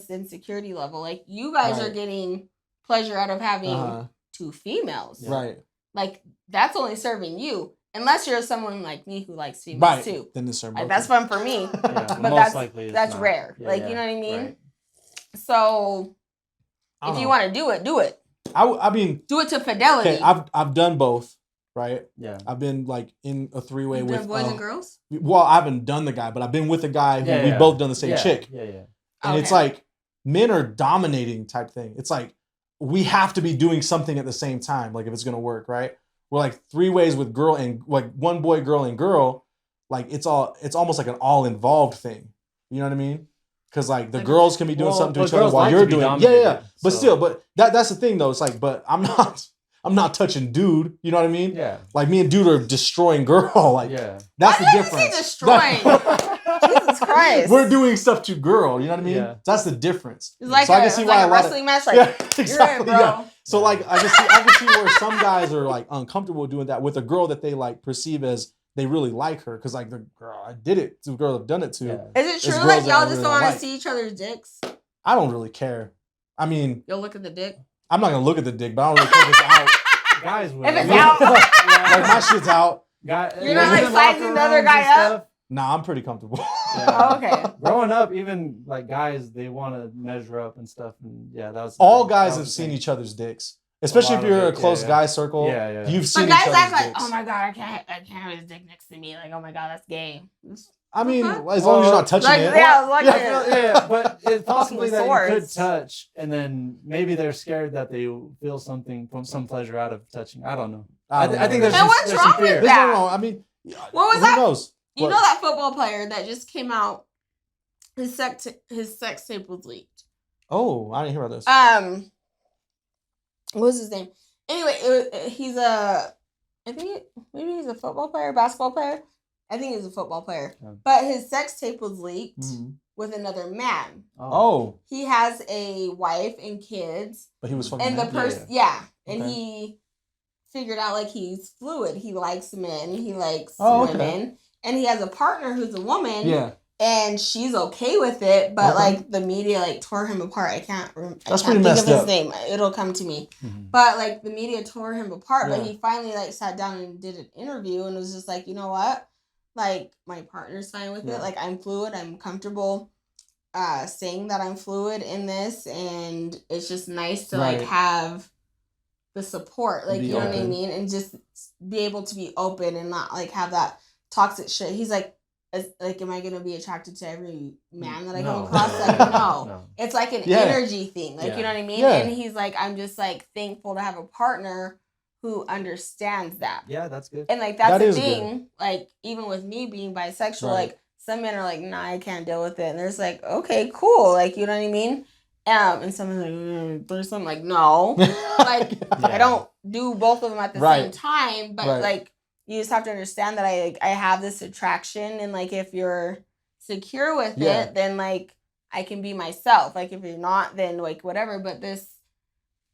Speaker 2: insecurity level? Like you guys are getting pleasure out of having two females.
Speaker 1: Right.
Speaker 2: Like that's only serving you. Unless you're someone like me who likes females too.
Speaker 1: Then it's
Speaker 2: like, that's fun for me. But that's rare. You know what I mean? Right. So if you want to do it, do it.
Speaker 1: I mean,
Speaker 2: do it to fidelity.
Speaker 1: Okay, I've done both, right?
Speaker 3: Yeah.
Speaker 1: I've been like in a three-way
Speaker 2: with done boys and girls.
Speaker 1: Well, I haven't done the guy, but I've been with a guy who we both done the same chick.
Speaker 3: Yeah.
Speaker 1: And it's like men are dominating type thing. It's like we have to be doing something at the same time, like if it's gonna work, right? We're like three ways with girl and like one boy, girl, and girl. Like it's almost like an all involved thing. You know what I mean? Because like the girls can be doing something to each other while you're doing. But still, but that's the thing though. It's like, but I'm not. I'm not touching dude. You know what I mean?
Speaker 3: Yeah.
Speaker 1: Like me and dude are destroying girl. Like that's the difference.
Speaker 2: Destroying. Jesus Christ.
Speaker 1: We're doing stuff to girl. You know what I mean?
Speaker 3: Yeah.
Speaker 1: That's the difference.
Speaker 2: It's like
Speaker 1: so I can see why
Speaker 2: a wrestling match. Like,
Speaker 1: exactly.
Speaker 2: you're in, bro.
Speaker 1: Yeah. So like I can see where some guys are like uncomfortable doing that with a girl that they like perceive as they really like her because like the girl I did it to the girl I've done it to.
Speaker 3: Yeah.
Speaker 2: Is it true like y'all just don't want to see each other's dicks?
Speaker 1: I don't really care. I mean,
Speaker 2: you'll look at the dick.
Speaker 1: I'm not gonna look at the dick, but I don't really care if it's out.
Speaker 3: Guys, will.
Speaker 2: If it's out,
Speaker 1: like my shit's out.
Speaker 2: You're not like sizing the other guy up.
Speaker 1: Nah, I'm pretty comfortable.
Speaker 3: Yeah.
Speaker 2: Oh, okay.
Speaker 3: Growing up, even like guys, they want to measure up and stuff, and yeah, that was
Speaker 1: all guys have seen each other's dicks, especially if you're a close guy circle.
Speaker 3: Yeah.
Speaker 1: You've seen
Speaker 2: but
Speaker 1: each
Speaker 2: guys
Speaker 1: other's
Speaker 2: act like,
Speaker 1: dicks.
Speaker 2: oh my god, I can't have his dick next to me. Like, oh my god, that's gay.
Speaker 1: I mean, as long as you're not touching it.
Speaker 3: Yeah, but it's possibly that you could touch, and then maybe they're scared that they feel something from some pleasure out of touching. I don't know. I think there's some fear.
Speaker 2: With that?
Speaker 1: No, I mean,
Speaker 2: what was that?
Speaker 1: Who knows?
Speaker 2: You know that football player that just came out? His sex tape was leaked.
Speaker 1: Oh, I didn't hear about this.
Speaker 2: What was his name? Anyway, he's a maybe he's a football player, basketball player. I think he's a football player. Yeah. But his sex tape was leaked with another man.
Speaker 1: Oh.
Speaker 2: He has a wife and kids.
Speaker 1: But he was fucking
Speaker 2: and the person, and he figured out like he's fluid. He likes men. He likes women. Okay. And he has a partner who's a woman.
Speaker 1: Yeah.
Speaker 2: And she's okay with it, but like the media like tore him apart. I can't think of his name. It'll come to me. But like the media tore him apart. But he finally like sat down and did an interview and was just like, you know what? Like my partner's fine with it. Like I'm fluid. I'm comfortable saying that I'm fluid in this, and it's just nice to like have the support. Like you know what I mean, and just be able to be open and not like have that toxic shit. He's like. Am I gonna be attracted to every man that I come across? Like, no. It's like an energy thing. Like, you know what I mean? Yeah. And he's like, I'm just like thankful to have a partner who understands that.
Speaker 3: Yeah, that's good.
Speaker 2: And like that's the thing. Good. Like even with me being bisexual, like some men are like, nah, I can't deal with it. And there's like, okay, cool. Like, you know what I mean? And someone's like, there's something like, no. Like I don't do both of them at the same time, but like. You just have to understand that I have this attraction, and like if you're secure with it, then like I can be myself. Like if you're not, then like whatever. But this,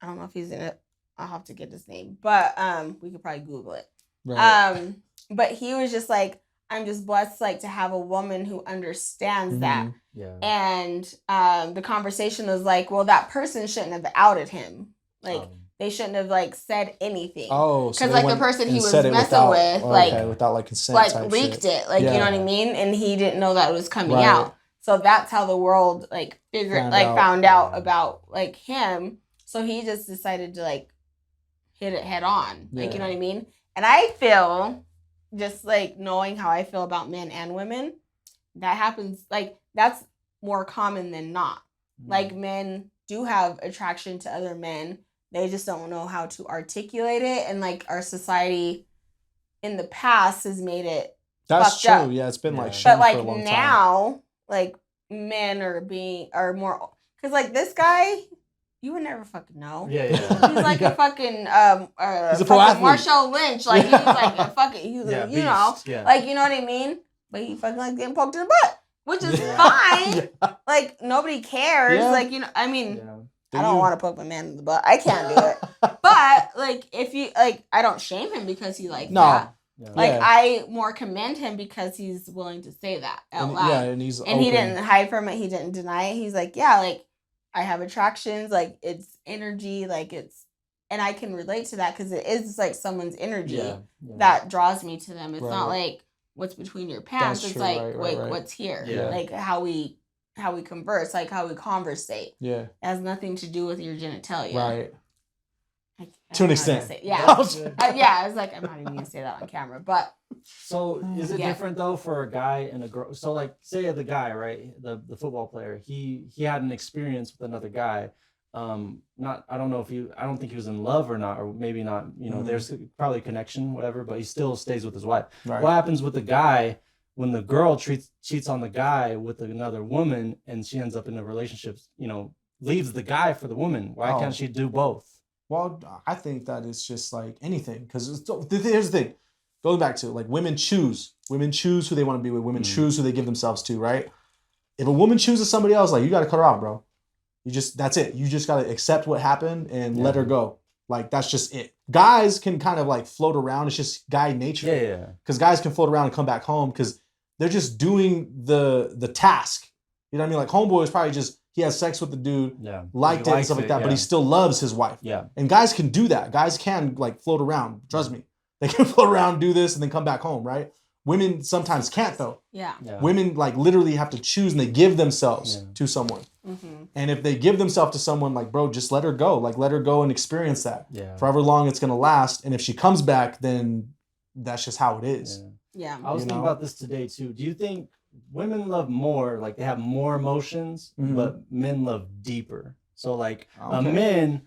Speaker 2: I don't know if he's in it. I'll have to get his name, but we could probably Google it. Right. But he was just like, I'm just blessed like to have a woman who understands that. Yeah. And the conversation was like, well, that person shouldn't have outed him. Like. They shouldn't have like said anything. Oh, because so like the person he was messing with, like
Speaker 1: without like consent,
Speaker 2: like leaked it, like you know what I mean, and he didn't know that it was coming out. So that's how the world like found out about like him. So he just decided to like hit it head on, like you know what I mean. And I feel just like knowing how I feel about men and women, that happens like that's more common than not. Like men do have attraction to other men. They just don't know how to articulate it. And, like, our society in the past has made it
Speaker 1: That's true.
Speaker 2: Up.
Speaker 1: Yeah, it's been, like, shown for a long time. But, like,
Speaker 2: now, like, men are more... Because, like, this guy, you would never fucking know.
Speaker 3: Yeah.
Speaker 2: He's like a fucking... he's a pro athlete. Marshall Lynch. Like, he's like a fucking... He's you know? Yeah. Like, you know what I mean? But he fucking, like, getting poked in the butt. Which is fine. Like, nobody cares. Like, you know... I mean... Yeah. I don't want to poke my man in the butt. I can't do it. But, like, if you, like, I don't shame him because he likes that. Yeah. Like, I more commend him because he's willing to say that out loud. Yeah, and he didn't hide from it. He didn't deny it. He's like, yeah, like, I have attractions. Like, it's energy. Like, it's, and I can relate to that because it is, like, someone's energy that draws me to them. It's not, like, what's between your pants. It's, like, what's here. Yeah. Like, how we converse, like how we conversate. Yeah. It has nothing to do with your genitalia. Right.
Speaker 1: To an extent.
Speaker 2: Yeah. I was like, I'm not even going to say that on camera, but.
Speaker 3: So is it different though for a guy and a girl? So like, say the guy, right? The football player, he had an experience with another guy. I don't think he was in love or not, or maybe not, you know, there's probably a connection, whatever, but he still stays with his wife. Right. What happens with the guy when the girl cheats on the guy with another woman and she ends up in a relationship, you know, leaves the guy for the woman? Why can't she do both?
Speaker 1: Well, I think that it's just like anything, because here's the thing. Going back to like women choose who they want to be with. Women choose who they give themselves to, right? If a woman chooses somebody else, like, you got to cut her off, bro. That's it. You just got to accept what happened and let her go. Like, that's just it. Guys can kind of like float around. It's just guy nature.
Speaker 3: Yeah.
Speaker 1: Because guys can float around and come back home because they're just doing the task. You know what I mean? Like, homeboy is probably just, he has sex with the dude, liked it and stuff like that, but he still loves his wife.
Speaker 3: Yeah.
Speaker 1: And guys can do that. Guys can like float around. Trust me. They can float around, do this, and then come back home, right? Women sometimes can't, though.
Speaker 2: Yeah.
Speaker 1: Women like literally have to choose, and they give themselves to someone. Mm-hmm. And if they give themselves to someone, like, bro, just let her go. Like, let her go and experience that.
Speaker 3: Yeah.
Speaker 1: For however long it's gonna last. And if she comes back, then that's just how it is.
Speaker 2: Yeah.
Speaker 3: I was thinking about this today too. Do you think women love more, like they have more emotions, but men love deeper? So like a man,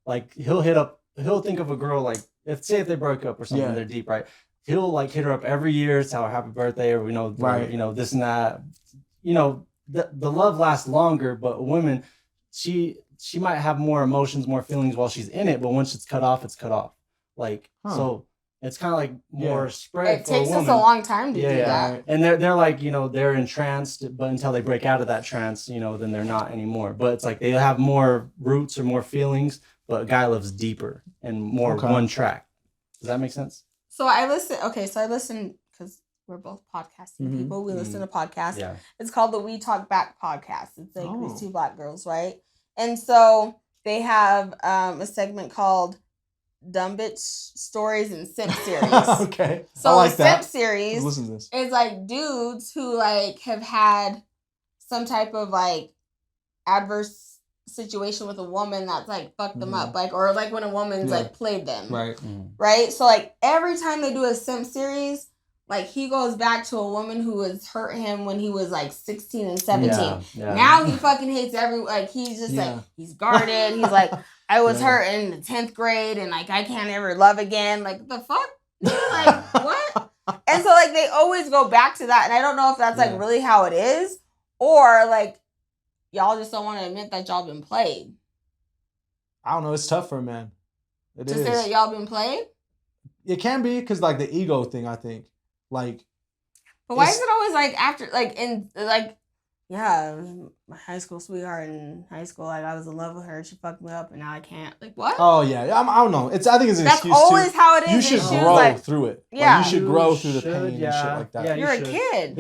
Speaker 3: like he'll think of a girl, like if they broke up or something, they're deep, right? He'll like hit her up every year, tell her happy birthday, or this and that. The love lasts longer, but women, she might have more emotions, more feelings while she's in it, but once it's cut off, it's cut off. Like so. It's kind of like more spread.
Speaker 2: It takes us a long time to do that.
Speaker 3: And they're like, they're entranced, but until they break out of that trance, then they're not anymore. But it's like they have more roots or more feelings, but a guy loves deeper and more one track. Does that make sense?
Speaker 2: So I listen because we're both podcasting people. We listen to podcasts. Yeah. It's called the We Talk Back podcast. It's like these two black girls, right? And so they have a segment called Dumb Bitch Stories and Simp Series.
Speaker 1: Okay.
Speaker 2: So
Speaker 1: I like
Speaker 2: the Simp Series
Speaker 1: listen to this.
Speaker 2: Is like dudes who like have had some type of like adverse situation with a woman that's like fucked them up, like, or like when a woman's like played them.
Speaker 1: Right.
Speaker 2: Right? So like every time they do a Simp Series, like he goes back to a woman who has hurt him when he was like 16 and 17. Yeah. Now he fucking hates he's just like, he's guarded. He's like, I was hurt in the 10th grade and like I can't ever love again. Like the fuck? Like what? And so like they always go back to that. And I don't know if that's like really how it is, or like y'all just don't want to admit that y'all been played.
Speaker 1: I don't know. It's tough for a man. It is.
Speaker 2: To say that y'all been played?
Speaker 1: It can be because like the ego thing, I think. Like,
Speaker 2: but why is it always like after, like in like, my high school sweetheart in high school, like I was in love with her, she fucked me up, and now I can't. Like what?
Speaker 1: Oh yeah, I don't know. I think it's an excuse.
Speaker 2: That's always how it is.
Speaker 1: You should grow through it.
Speaker 2: Yeah,
Speaker 1: like, you should grow through the pain and shit like that.
Speaker 2: Yeah, you're a kid.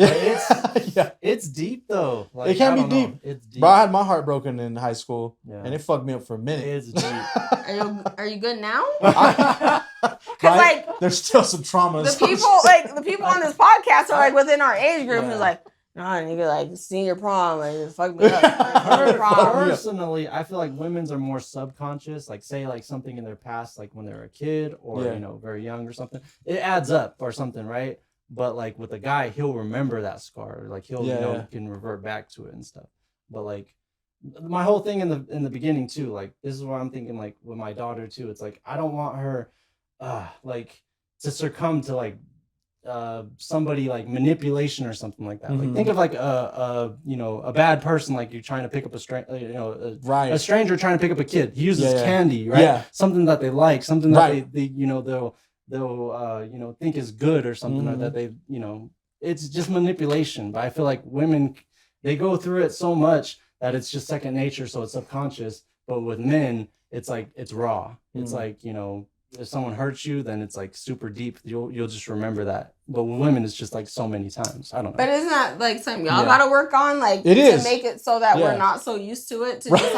Speaker 3: It's deep though. Like,
Speaker 1: it can be deep.
Speaker 3: It's deep.
Speaker 1: Bro, I had my heart broken in high school, and it fucked me up for a minute.
Speaker 3: It's deep.
Speaker 2: Are you good now?
Speaker 1: Because like there's still some trauma.
Speaker 2: The people on this podcast are like within our age group. Who's like, nah, nigga, like senior prom, like it fucked me up.
Speaker 3: Personally, I feel like women's are more subconscious. Like say like something in their past, like when they were a kid or very young or something. It adds up or something, right? But like with a guy, he'll remember that scar. Like he'll can revert back to it and stuff. But like my whole thing in the beginning too, like this is what I'm thinking. Like with my daughter too, it's like I don't want her like to succumb to like somebody like manipulation or something like that. Like think of like a bad person, like you're trying to pick up a stranger trying to pick up a kid. He uses candy, right? Yeah. Something that they like, something that they they'll think is good or something like that. They it's just manipulation. But I feel like women, they go through it so much that it's just second nature, so it's subconscious. But with men, it's like it's raw. It's like if someone hurts you, then it's like super deep. You'll just remember that. But with women, it's just like so many times. I don't know.
Speaker 2: But isn't that like something y'all gotta work on? Like
Speaker 1: it is.
Speaker 2: To make it so that we're not so used to it to just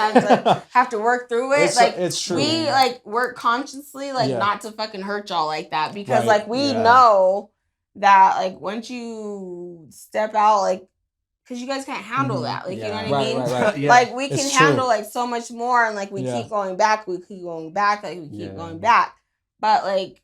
Speaker 2: have to work through it.
Speaker 1: It's true.
Speaker 2: We like work consciously not to fucking hurt y'all like that, because like we know that like once you step out, like because you guys can't handle that, like you know what I mean?
Speaker 1: Right.
Speaker 2: Like we can handle like so much more, and like we keep going back, like we keep going back. But like,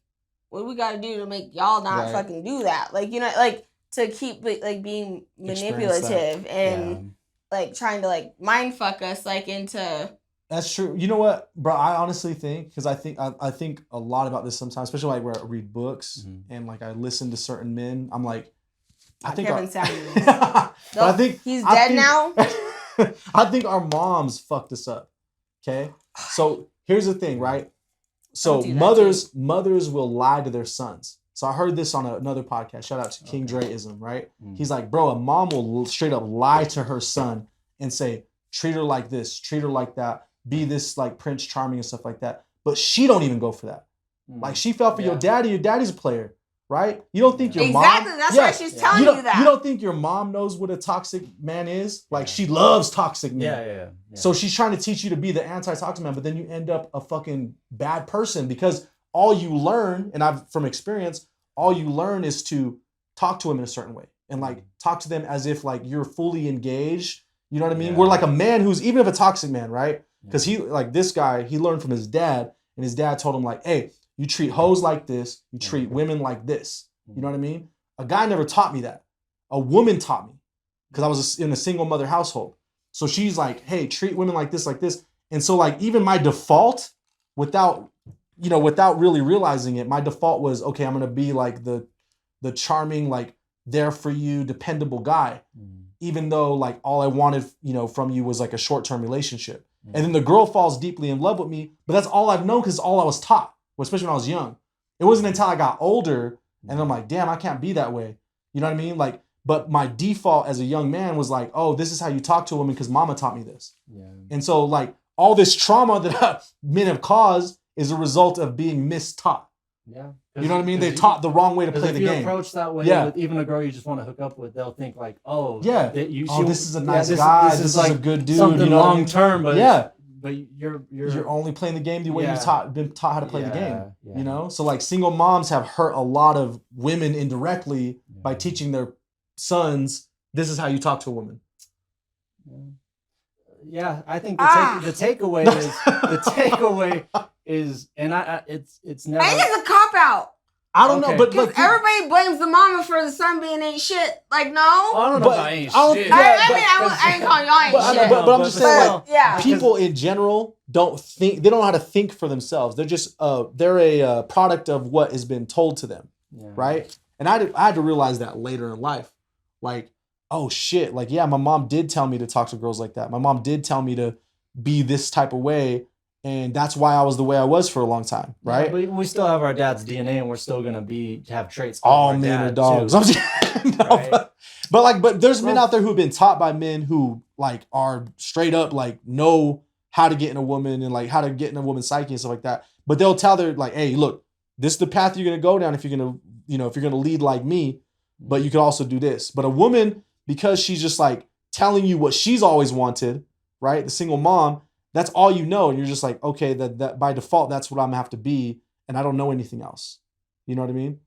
Speaker 2: what do we got to do to make y'all not fucking do that? Like like to keep like being manipulative and like trying to like mind fuck us like into.
Speaker 1: That's true. You know what, bro? I honestly think, because I think a lot about this sometimes, especially like where I read books and like I listen to certain men. I'm like, I think
Speaker 2: Kevin Samuels.
Speaker 1: I think
Speaker 2: he's dead now.
Speaker 1: I think our moms fucked us up. Okay, So here's the thing, right? So mothers will lie to their sons. So I heard this on another podcast. Shout out to King Dreism, right? He's like, bro, a mom will straight up lie to her son and say, treat her like this, treat her like that, be this like Prince Charming and stuff like that. But she don't even go for that. Like she fell for your daddy. Your daddy's a player, right? You don't think your mom...
Speaker 2: Exactly. That's why she's telling you that.
Speaker 1: You don't think your mom knows what a toxic man is? Like she loves toxic men.
Speaker 3: Yeah.
Speaker 1: So she's trying to teach you to be the anti-toxic man, but then you end up a fucking bad person because all you learn, and from experience, all you learn is to talk to them in a certain way and like talk to them as if like you're fully engaged. You know what I mean? We're like a man who's, even if a toxic man, right? Because he, like this guy, he learned from his dad, and his dad told him like, hey, you treat hoes like this, you treat women like this. You know what I mean? A guy never taught me that. A woman taught me because I was in a single mother household. So she's like, hey, treat women like this, like this. And so like even my default, without really realizing it, my default was, okay, I'm going to be like the charming, like there for you, dependable guy. Even though like all I wanted, from you was like a short-term relationship. And then the girl falls deeply in love with me, but that's all I've known because it's all I was taught, especially when I was young. It wasn't until I got older and I'm like, damn, I can't be that way. You know what I mean? Like, but my default as a young man was like, oh, this is how you talk to a woman because mama taught me this. Yeah. And so like all this trauma that men have caused is a result of being mistaught. Yeah. You know what I mean? They taught the wrong way to play the game. If you
Speaker 3: approach that way with even a girl you just want to hook up with, they'll think like, oh,
Speaker 1: this is a nice guy. This is like a good dude.
Speaker 3: Something long term, but but
Speaker 1: you're only playing the game the way you've been taught how to play the game. Yeah. So like single moms have hurt a lot of women indirectly by teaching their sons, this is how you talk to a woman.
Speaker 3: Yeah, I think the takeaway is, and it's never.
Speaker 2: I think it's a cop out.
Speaker 1: I don't know, but
Speaker 2: like everybody blames the mama for the son being ain't shit. Like no,
Speaker 3: I don't know about ain't shit.
Speaker 2: I ain't calling y'all ain't shit.
Speaker 1: But I'm just saying, like, people in general don't know how to think for themselves. They're just they're a product of what has been told to them, right? And I had to realize that later in life, like, oh shit, like my mom did tell me to talk to girls like that. My mom did tell me to be this type of way. And that's why I was the way I was for a long time, right?
Speaker 3: Yeah, but we still have our dad's DNA, and we're still gonna have traits.
Speaker 1: All men are dogs. But there's men out there who've been taught by men who like are straight up like know how to get in a woman and like how to get in a woman's psyche and stuff like that. But they'll tell their like, hey, look, this is the path you're gonna go down if you're gonna lead like me. But you could also do this. But a woman, because she's just like telling you what she's always wanted, right? The single mom. That's all you know, and you're just like, okay, that by default, that's what I'm gonna have to be, and I don't know anything else. You know what I mean?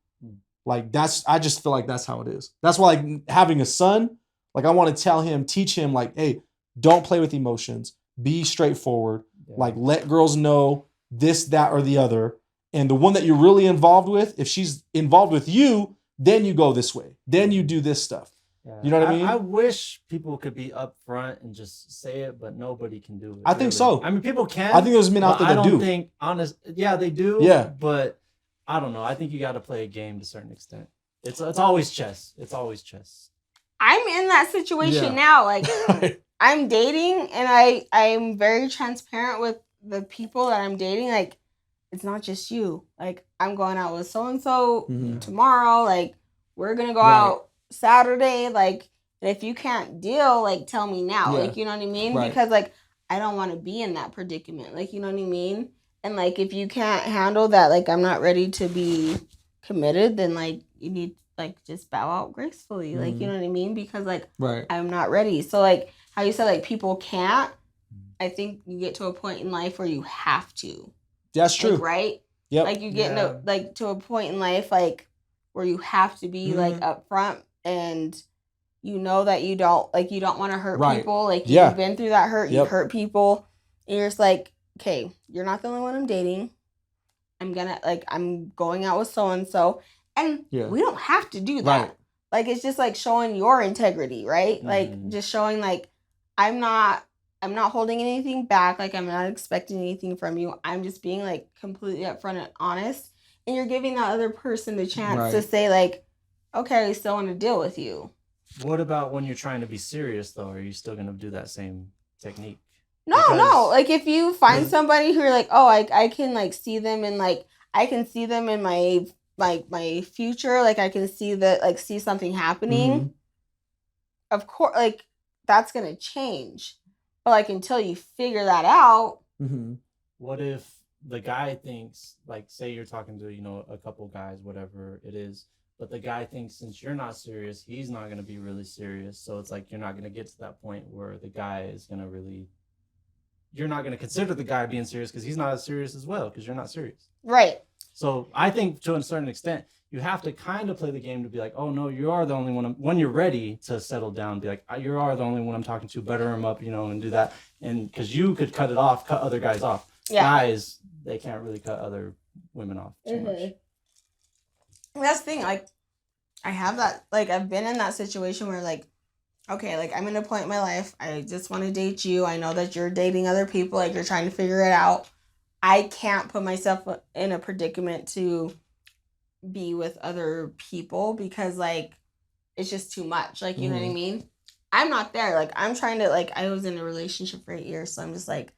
Speaker 1: Like I just feel like that's how it is. That's why like having a son, like I want to teach him like, hey, don't play with emotions, be straightforward, like let girls know this, that, or the other, and the one that you're really involved with, if she's involved with you, then you go this way, then you do this stuff. Yeah. You know what I mean?
Speaker 3: I wish people could be upfront and just say it, but nobody can do it.
Speaker 1: I think so.
Speaker 3: I mean, people can.
Speaker 1: I think there's men out there that do.
Speaker 3: They do.
Speaker 1: Yeah.
Speaker 3: But I don't know. I think you got to play a game to a certain extent. It's always chess. It's always chess.
Speaker 2: I'm in that situation now. Like I'm dating, and I'm very transparent with the people that I'm dating. Like it's not just you. Like I'm going out with so and so tomorrow. Like we're gonna go out Saturday, like, if you can't deal, like, tell me now, like, you know what I mean? Right. Because, like, I don't want to be in that predicament, like, you know what I mean? And, like, if you can't handle that, like, I'm not ready to be committed, then, like, you need, like, just bow out gracefully, like, you know what I mean? Because, like, I'm not ready. So, like, how you said, like, people can't, I think you get to a point in life where you have to.
Speaker 1: That's true.
Speaker 2: Like, right?
Speaker 1: Yep.
Speaker 2: Like, you get to a point in life, like, where you have to be, like, upfront. And you know that you don't want to hurt people. Like, you've been through that hurt. You've hurt people. And you're just like, okay, you're not the only one I'm dating. I'm going out with so-and-so. And we don't have to do that. Right. Like, it's just, like, showing your integrity, right? Mm-hmm. Like, just showing, like, I'm not holding anything back. Like, I'm not expecting anything from you. I'm just being, like, completely upfront and honest. And you're giving that other person the chance to say, like, okay, I still want to deal with you.
Speaker 3: What about when you're trying to be serious, though? Are you still going to do that same technique?
Speaker 2: No. Like if you find somebody who you're like, oh, I can like see them in like I can see them in my my future. Like I can see that like see something happening. Mm-hmm. Of course, like that's gonna change. But like until you figure that out.
Speaker 3: Mm-hmm. What if the guy thinks, like, say you're talking to, a couple guys, whatever it is, but the guy thinks since you're not serious, he's not going to be really serious. So it's like you're not going to get to that point where the guy is going to really, you're not going to consider the guy being serious because he's not as serious as well because you're not serious.
Speaker 2: Right.
Speaker 3: So I think to a certain extent, you have to kind of play the game to be like, oh, no, you are the only one. When you're ready to settle down, be like, you are the only one I'm talking to, butter him up, and do that. And because you could cut other guys off. Yeah. Guys, they can't really cut other women off too much.
Speaker 2: That's the thing. Like, I have that. Like, I've been in that situation where, like, okay, like, I'm in a point in my life. I just want to date you. I know that you're dating other people. Like, you're trying to figure it out. I can't put myself in a predicament to be with other people because, like, it's just too much. Like, you know what I mean? I'm not there. Like, I'm trying to, like, I was in a relationship for 8 years. So I'm just, like,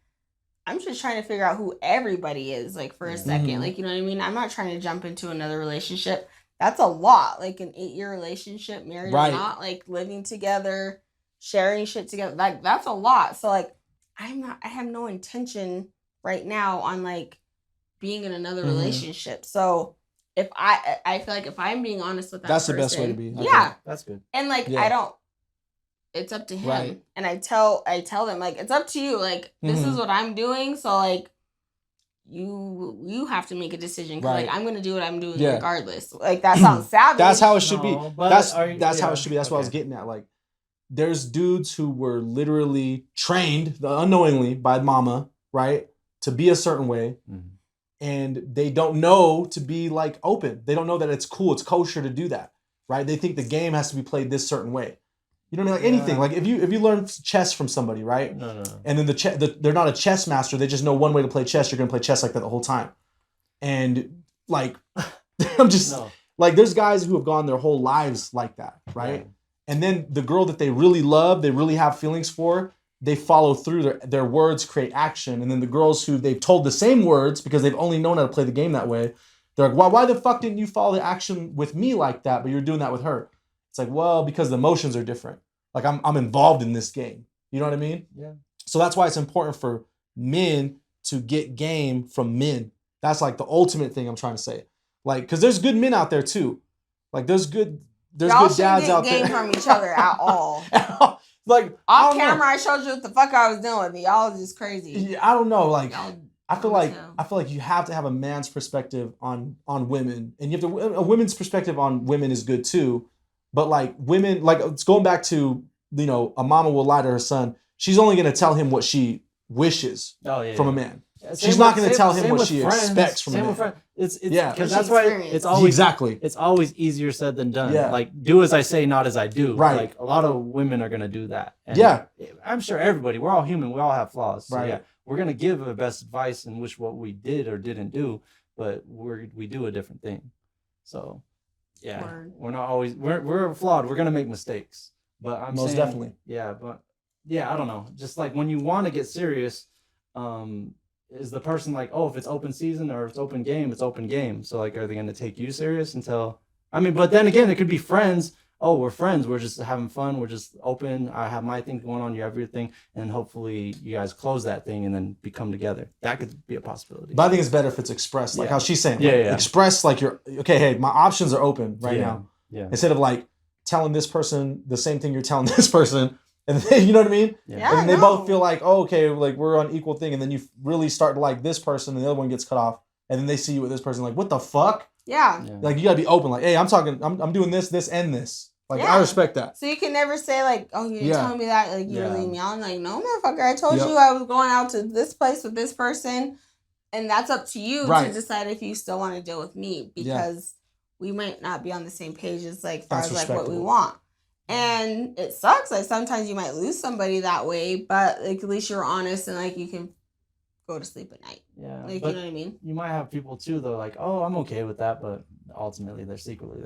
Speaker 2: I'm just trying to figure out who everybody is, like, for a second. Like, you know what I mean? I'm not trying to jump into another relationship. That's a lot. Like, an 8-year relationship, married or not, like, living together, sharing shit together. Like, that's a lot. So, like, I have no intention right now on, like, being in another relationship. So, if I feel like if I'm being honest with that
Speaker 1: that's
Speaker 2: person,
Speaker 1: the best way to be.
Speaker 2: Yeah.
Speaker 3: That's good.
Speaker 2: And, like, I don't. It's up to him. Right. And I tell them, like, it's up to you. Like, this is what I'm doing. So, like, you have to make a decision. Because, like, I'm going to do what I'm doing regardless. Like, that sounds savage.
Speaker 1: That's how it should be. That's how it should be. That's what I was getting at. Like, there's dudes who were literally trained unknowingly by mama, right, to be a certain way. Mm-hmm. And they don't know to be, like, open. They don't know that it's cool. It's kosher to do that, right? They think the game has to be played this certain way. You know what I mean? Like anything. Like if you learn chess from somebody, right? No. And then they're not a chess master. They just know one way to play chess. You're gonna play chess like that the whole time. And like, I'm just like, there's guys who have gone their whole lives like that, right? Yeah. And then the girl that they really love, they really have feelings for, they follow through. Their words create action. And then the girls who they've told the same words because they've only known how to play the game that way, they're like, why the fuck didn't you follow the action with me like that? But you're doing that with her. It's like, well, because the emotions are different. Like I'm involved in this game. You know what I mean? Yeah. So that's why it's important for men to get game from men. That's like the ultimate thing I'm trying to say. Like, because there's good men out there too. Like there's good dads out there.
Speaker 2: Y'all shouldn't get game from each other at all.
Speaker 1: Like
Speaker 2: off camera, I showed you what the fuck I was doing with it. Y'all was just crazy.
Speaker 1: Yeah, I don't know. Like I feel like you have to have a man's perspective on women, and you have to a women's perspective on women is good too. But like women, like it's going back to, a mama will lie to her son. She's only going to tell him what she wishes from a man. Yeah, she's not going to tell him what she expects from a man.
Speaker 3: It's because that's why it's always easier said than done. Yeah. Like do as I say, not as I do. Right. Like a lot of women are going to do that. And I'm sure everybody. We're all human. We all have flaws. So right. We're going to give the best advice and wish what we did or didn't do, but we do a different thing. So. Yeah, we're not always we're flawed. We're gonna make mistakes, but I'm most saying, definitely. Yeah, but I don't know. Just like when you want to get serious, is the person like, oh, if it's open season or if it's open game, it's open game. So like, are they gonna take you serious until? I mean, but then again, it could be friends. Oh, we're friends. We're just having fun. We're just open. I have my thing going on. You have everything, and hopefully you guys close that thing and then become together. That could be a possibility.
Speaker 1: But I think it's better if it's expressed, like how she's saying. Yeah. Express like you're okay. Hey, my options are open right now. Yeah. Instead of like telling this person the same thing you're telling this person, and then, you know what I mean? Yeah. And they both feel like, oh, okay, like we're on equal thing, and then you really start to like this person, and the other one gets cut off, and then they see you with this person, like, what the fuck?
Speaker 2: Yeah.
Speaker 1: Like you gotta be open. Like, hey, I'm doing this, and this. Like, I respect that.
Speaker 2: So you can never say, like, oh, you're telling me that, like, you're leaving me on. Like, no, motherfucker, I told you I was going out to this place with this person. And that's up to you to decide if you still want to deal with me. Because we might not be on the same page as, like, far as, like, what we want. And it sucks. Like, sometimes you might lose somebody that way. But, like, at least you're honest and, like, you can go to sleep at night. Yeah. Like, you know what I mean?
Speaker 3: You might have people, too, though, like, oh, I'm okay with that, but ultimately they're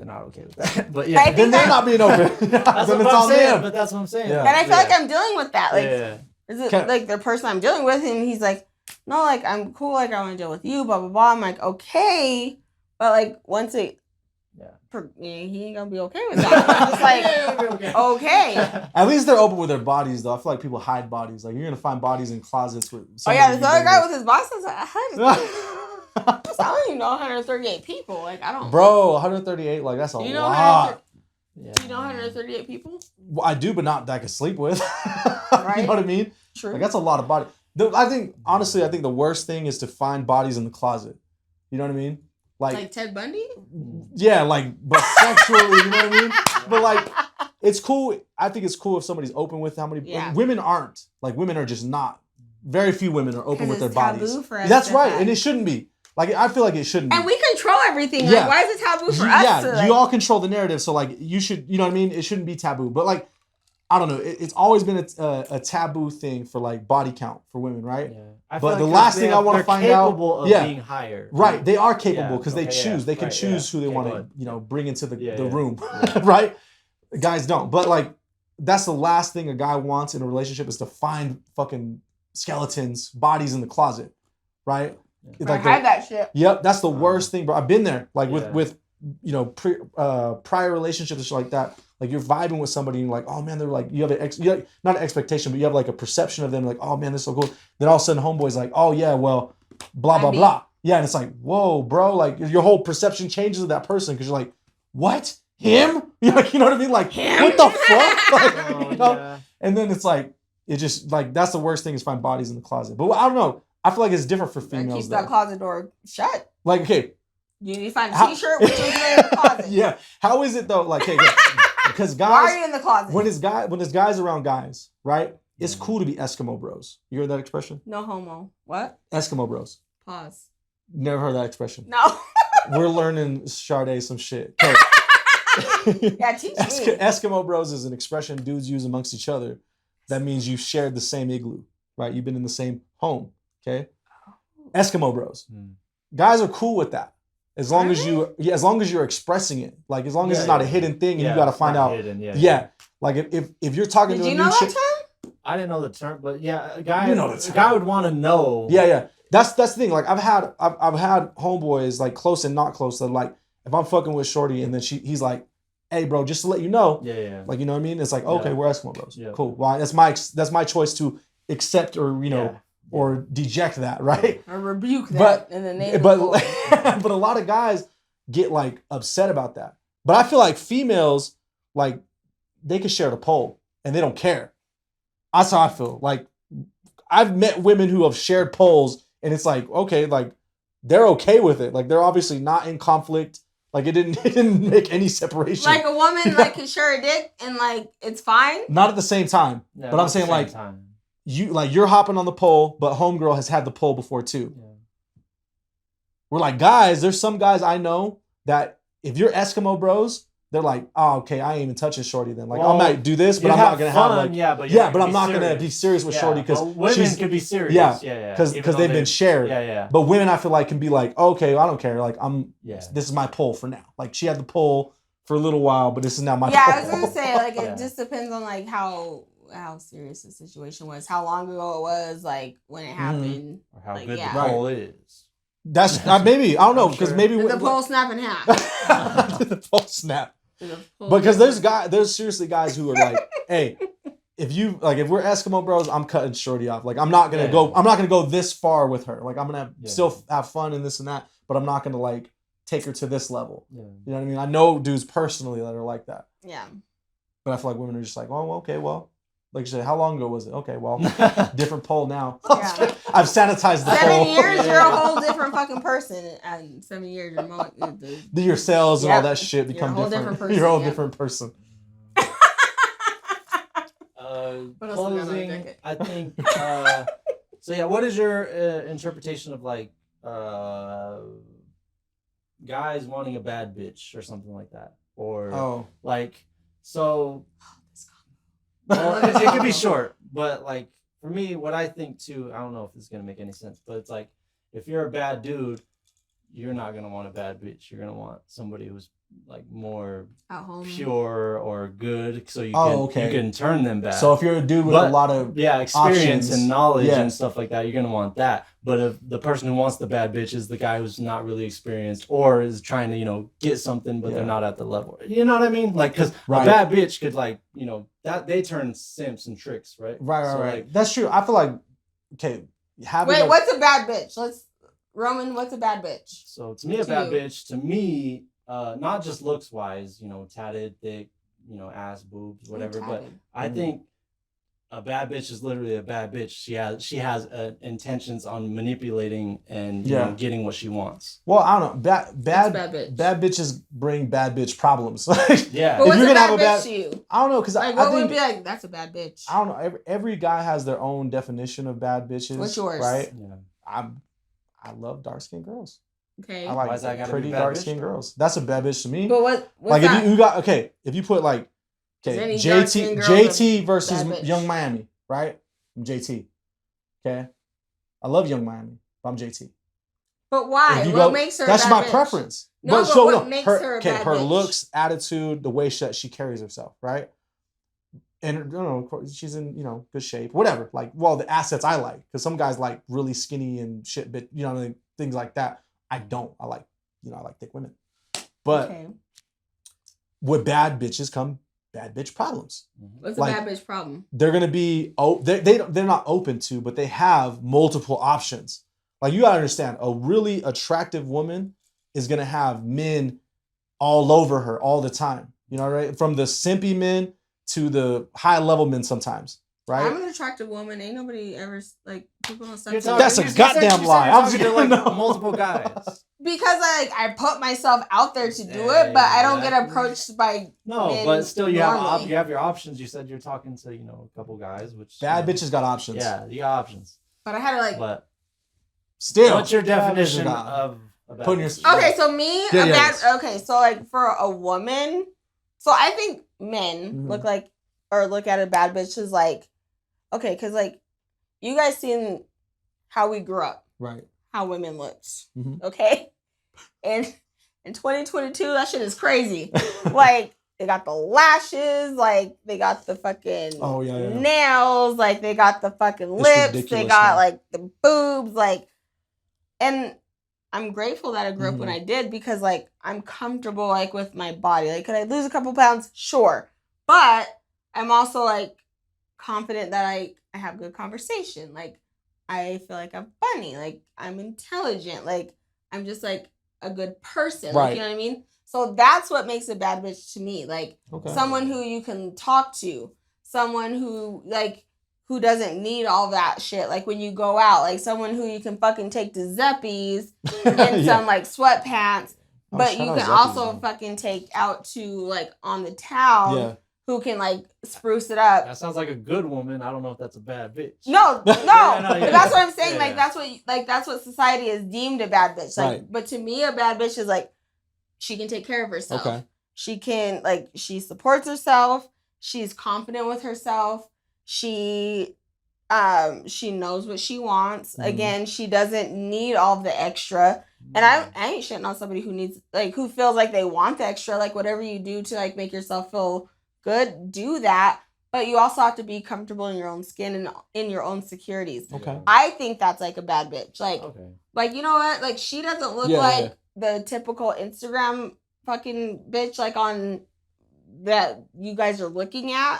Speaker 3: not okay with that. But
Speaker 1: then they're not being open.
Speaker 3: That's what I'm saying. But that's what I'm saying.
Speaker 2: And I feel like I'm dealing with that. Like Is it like the person I'm dealing with? And he's like, no, like, I'm cool. Like, I want to deal with you, blah, blah, blah. I'm like, okay. But, like, once it, he ain't gonna be okay with that. I'm just like, okay.
Speaker 1: At least they're open with their bodies, though. I feel like people hide bodies. Like, you're gonna find bodies in closets with.
Speaker 2: Oh yeah, this other guy with his box was like, I don't even know 138 people. Like, I don't.
Speaker 1: Bro, 138, like that's a lot.
Speaker 2: Do you know 138 people?
Speaker 1: Well, I do, but not that I can sleep with. Right? You know what I mean?
Speaker 2: True.
Speaker 1: Like, that's a lot of body. Honestly, I think the worst thing is to find bodies in the closet. You know what I mean?
Speaker 2: Like Ted Bundy?
Speaker 1: Yeah, like, but sexually, you know what I mean? But like, it's cool. I think it's cool if somebody's open with how many.
Speaker 2: Yeah.
Speaker 1: Women aren't. Like, women are just not. Very few women are open with their bodies.
Speaker 2: For us.
Speaker 1: That's right, and it shouldn't be. Like, I feel like it shouldn't be.
Speaker 2: And we control everything. Yeah. Like, why is it taboo for us?
Speaker 1: Yeah, you all control the narrative, so like, you should, you know what I mean? It shouldn't be taboo. But like, I don't know. It's always been a taboo thing for like body count for women, right? Yeah.
Speaker 3: But
Speaker 1: the last thing I want to find out,
Speaker 3: capable of being hired.
Speaker 1: Right, they are capable because they choose. They can choose who they want to, bring into the room, right? Guys don't. But like, that's the last thing a guy wants in a relationship is to find fucking skeletons, bodies in the closet, right?
Speaker 2: Yeah. Like, hide that shit.
Speaker 1: Yep, that's the worst thing, bro. I've been there, like with prior relationships and shit like that. Like, you're vibing with somebody and you're like, oh man, they're like, you have not an expectation, but you have like a perception of them, like, oh man, this is so cool. Then all of a sudden, homeboy's like, oh yeah, well, blah blah blah. Yeah, and it's like, whoa, bro, like your whole perception changes of that person because you're like, what? Him? You know what I mean? Like, him? What the fuck? Like, Yeah. And then it's like, it just like, that's the worst thing is find bodies in the closet. But I don't know. I feel like it's different for females.
Speaker 2: Keep that closet door shut.
Speaker 1: Like, okay.
Speaker 2: You need to find a t-shirt with you in the closet.
Speaker 1: Yeah. How is it though? Like, hey, because guys,
Speaker 2: why are you in the closet?
Speaker 1: When there's guys around guys, right? It's cool to be Eskimo bros. You heard that expression?
Speaker 2: No homo. What?
Speaker 1: Eskimo bros.
Speaker 2: Pause.
Speaker 1: Never heard that expression.
Speaker 2: No.
Speaker 1: We're learning Sade some shit. Okay.
Speaker 2: Yeah, teach me.
Speaker 1: Eskimo bros is an expression dudes use amongst each other. That means you've shared the same igloo, right? You've been in the same home. Okay. Eskimo bros. Guys are cool with that. As long as you're expressing it, like as long as it's not a hidden thing, and you got to find out. Hidden, like if you're talking to a new chick,
Speaker 3: I didn't know the term, but a guy would want to know.
Speaker 1: Yeah. That's the thing. Like I've had homeboys like close and not close that like if I'm fucking with shorty and then he's like, hey bro, just to let you know, like you know what I mean. It's like okay, we're Eskimo bros. Yeah. Cool. Well, that's my choice to accept or or deject that, right?
Speaker 2: Or rebuke that in the name of
Speaker 1: but a lot of guys get like upset about that. But I feel like females, like, they can share the pole and they don't care. That's how I feel. Like, I've met women who have shared poles and it's like, okay, like, they're okay with it. Like, they're obviously not in conflict. Like, it didn't make any separation.
Speaker 2: Like, a woman, like, can share a dick and, like, it's fine?
Speaker 1: Not at the same time. No, but I'm saying, like, you're hopping on the pole, but homegirl has had the pole before too. Yeah. We're like, guys, there's some guys I know that if you're Eskimo bros, they're like, oh, okay, I ain't even touching shorty then. Like, I might do this, but I'm not gonna have like, but I'm not gonna be serious with shorty because
Speaker 3: women could be serious.
Speaker 1: Because they've been shared. But women, I feel like, can be like, okay, well, I don't care. Like, this is my pole for now. Like, she had the pole for a little while, but this is now my pole.
Speaker 2: Yeah, I was gonna say, like, it just depends on like how serious the situation was, how long ago it was, like when it happened,
Speaker 3: or how good the pole is.
Speaker 1: That's maybe, I don't know, because maybe
Speaker 2: the pole snap in half.
Speaker 1: The pole snap. Because there's seriously guys who are like, hey, if we're Eskimo bros, I'm cutting shorty off. Like, I'm not gonna go this far with her. Like, I'm gonna still have fun and this and that, but I'm not gonna like take her to this level. You know what I mean? I know dudes personally that are like that.
Speaker 2: Yeah.
Speaker 1: But I feel like women are just like, oh, okay, well, like you said, how long ago was it? Okay, well, different pole now.
Speaker 2: Yeah.
Speaker 1: I've sanitized the pole.
Speaker 2: 7 years, you're a whole different fucking person. And 7 years,
Speaker 1: your cells and all that shit become different.
Speaker 2: Person,
Speaker 1: you're a whole different person.
Speaker 3: Closing, I think. So yeah, what is your interpretation of like guys wanting a bad bitch or something like that, or like so? Well, it could be short, but like for me, what I think too, I don't know if this is gonna make any sense, but it's like if you're a bad dude, you're not gonna want a bad bitch. You're gonna want somebody who's like more
Speaker 2: at home,
Speaker 3: pure or good, so you can turn them bad.
Speaker 1: So if you're a dude with a lot of
Speaker 3: experience
Speaker 1: options,
Speaker 3: and knowledge and stuff like that, you're gonna want that. But if the person who wants the bad bitch is the guy who's not really experienced or is trying to get something, but they're not at the level. You know what I mean? Like, because a bad bitch could that they turn simps and tricks, right?
Speaker 1: Right. Like, that's true. I feel like
Speaker 2: what's a bad bitch? Roman, what's a bad bitch?
Speaker 3: So to me, a bad bitch, to me, not just looks wise, tatted, thick, ass, boobs, whatever. But I think a bad bitch is literally a bad bitch. She has intentions on manipulating and getting what she wants.
Speaker 1: Well, I don't know. Bad
Speaker 2: bitch.
Speaker 1: Bad bitches bring bad bitch problems.
Speaker 2: Yeah. But what's a bad bitch to you?
Speaker 1: I don't know, because
Speaker 2: what would be like, that's a bad bitch?
Speaker 1: I don't know. Every guy has their own definition of bad bitches.
Speaker 2: What's yours?
Speaker 1: Right? Yeah. I love dark skinned girls.
Speaker 2: Okay.
Speaker 1: I like pretty dark skinned girls. That's a bad bitch to me.
Speaker 2: But what's
Speaker 1: like
Speaker 2: that?
Speaker 1: If you put like JT versus Young Miami, right? I'm JT. Okay. I love Young Miami, but I'm JT.
Speaker 2: But why? What makes her
Speaker 1: that's
Speaker 2: a bad
Speaker 1: my
Speaker 2: bitch?
Speaker 1: preference.
Speaker 2: No, but what makes her a bad
Speaker 1: her
Speaker 2: bitch?
Speaker 1: looks, attitude, the way she carries herself, right? And she's in good shape, whatever. Like, the assets I like, because some guys like really skinny and shit, but things like that. I don't. I like thick women. But with bad bitches come bad bitch problems.
Speaker 2: What's a bad bitch problem?
Speaker 1: They're gonna be they're not open to, but they have multiple options. Like, you gotta understand, a really attractive woman is gonna have men all over her all the time. Right? From the simpy men to the high level men sometimes, right?
Speaker 2: I'm an attractive woman. Ain't nobody ever people don't start.
Speaker 1: That's a goddamn lie. I'm just
Speaker 3: like multiple guys.
Speaker 2: Because I put myself out there to do it, but I don't get approached by men
Speaker 3: but still you
Speaker 2: normally.
Speaker 3: have your options. You said you're talking to a couple guys, which
Speaker 1: bad bitches got options.
Speaker 3: Yeah, you got options.
Speaker 2: But I had to
Speaker 3: But
Speaker 1: still,
Speaker 3: what's your definition of
Speaker 1: putting your?
Speaker 2: Okay, so me okay, so for a woman, so I think men look at a bad bitch as okay, because you guys seen how we grew up,
Speaker 1: right?
Speaker 2: How women looked, okay, and in 2022 that shit is crazy. They got the lashes, they got the fucking nails, they got the fucking lips, they got the boobs, and I'm grateful that I grew up when I did, because I'm comfortable with my body. Could I lose a couple pounds? Sure. But I'm also confident that I have good conversation. I feel like I'm funny. I'm intelligent. I'm just a good person.
Speaker 1: Right.
Speaker 2: You know what I mean? So that's what makes a bad bitch to me. Someone who you can talk to, someone who who doesn't need all that shit. When you go out, someone who you can fucking take to Zeppies in some sweatpants, but you can also fucking take out to on the town.
Speaker 1: Yeah.
Speaker 2: Who can spruce it up?
Speaker 3: That sounds like a good woman. I don't know if that's a bad bitch.
Speaker 2: No. But that's what I'm saying. That's what society has deemed a bad bitch. But to me, a bad bitch is she can take care of herself.
Speaker 1: Okay.
Speaker 2: She can she supports herself. She's confident with herself. She knows what she wants. Again, she doesn't need all the extra. And I ain't shitting on somebody who needs who feels like they want the extra. Whatever you do to make yourself feel good, do that, but you also have to be comfortable in your own skin and in your own securities.
Speaker 1: Okay.
Speaker 2: I think that's a bad bitch. You know what? She doesn't look the typical Instagram fucking bitch on that you guys are looking at.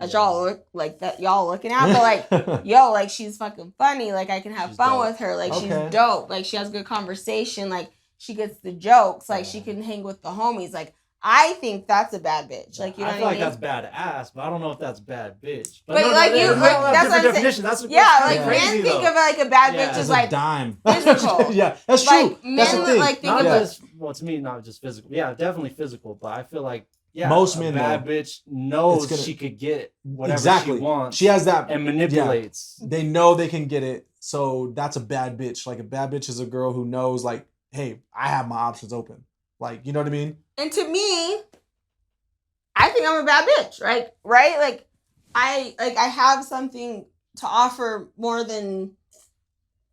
Speaker 2: That y'all look that y'all looking at, but she's fucking funny. I can have fun with her. She's dope. She has good conversation. She gets the jokes. She can hang with the homies. I think that's a bad bitch. You know what I mean?
Speaker 3: I feel like that's badass, but I don't know if that's bad bitch.
Speaker 2: But that's what I'm saying.
Speaker 3: That's
Speaker 2: men think of a bad bitch as
Speaker 1: a dime.
Speaker 2: Physical.
Speaker 1: Yeah, that's true.
Speaker 2: Men
Speaker 1: that's the thing.
Speaker 2: think of
Speaker 3: to me, not just physical. Yeah, definitely physical, but I feel like
Speaker 1: most men,
Speaker 3: bad bitch knows she could get whatever she wants.
Speaker 1: She has that
Speaker 3: and manipulates.
Speaker 1: They know they can get it, so that's a bad bitch. A bad bitch is a girl who knows, hey, I have my options open. You know what I mean?
Speaker 2: And to me, I think I'm a bad bitch, right? I have something to offer more than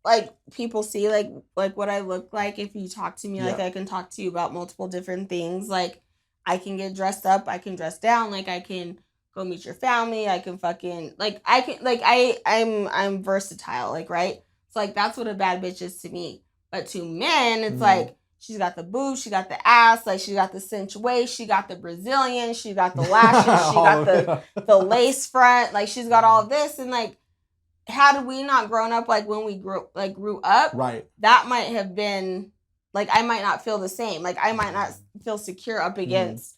Speaker 2: like people see like what I look like if you talk to me. Like I can talk to you about multiple different things. Like I can get dressed up, I can dress down, like I can go meet your family, I can fucking like I can like I'm versatile, like right? So like that's what a bad bitch is to me. But to men, it's like she's got the boobs, she got the ass, like she got the cinch waist, she got the Brazilian, she got the lashes, she got the lace front, like she's got all of this. And like, had we not grown up like when we grew up,
Speaker 1: right,
Speaker 2: that might have been like I might not feel the same. Like I might not feel secure up against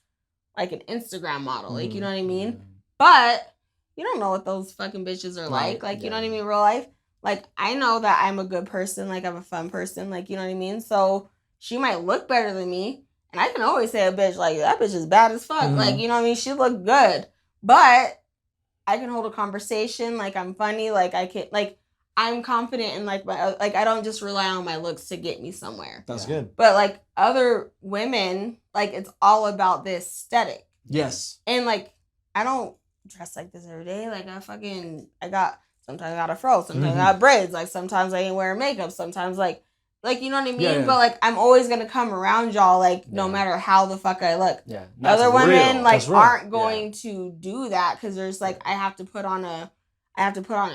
Speaker 2: like an Instagram model. Like you know what I mean? But you don't know what those fucking bitches are like. Like you know what I mean? Real life. Like I know that I'm a good person. Like I'm a fun person. Like you know what I mean? So she might look better than me, and I can always say a bitch like that bitch is bad as fuck. Like you know what I mean? She look good, but I can hold a conversation, like I'm funny, like I can, like I'm confident in like my, like I don't just rely on my looks to get me somewhere.
Speaker 1: That's good.
Speaker 2: But like other women, like it's all about the aesthetic.
Speaker 1: Yes.
Speaker 2: And like I don't dress like this every day. Like sometimes I got a fro, sometimes I got braids, like sometimes I ain't wearing makeup, sometimes like you know what I mean? Yeah. But like I'm always gonna come around y'all like no matter how the fuck I look.
Speaker 3: Yeah.
Speaker 2: Other women like aren't going to do that because there's like I have to put on a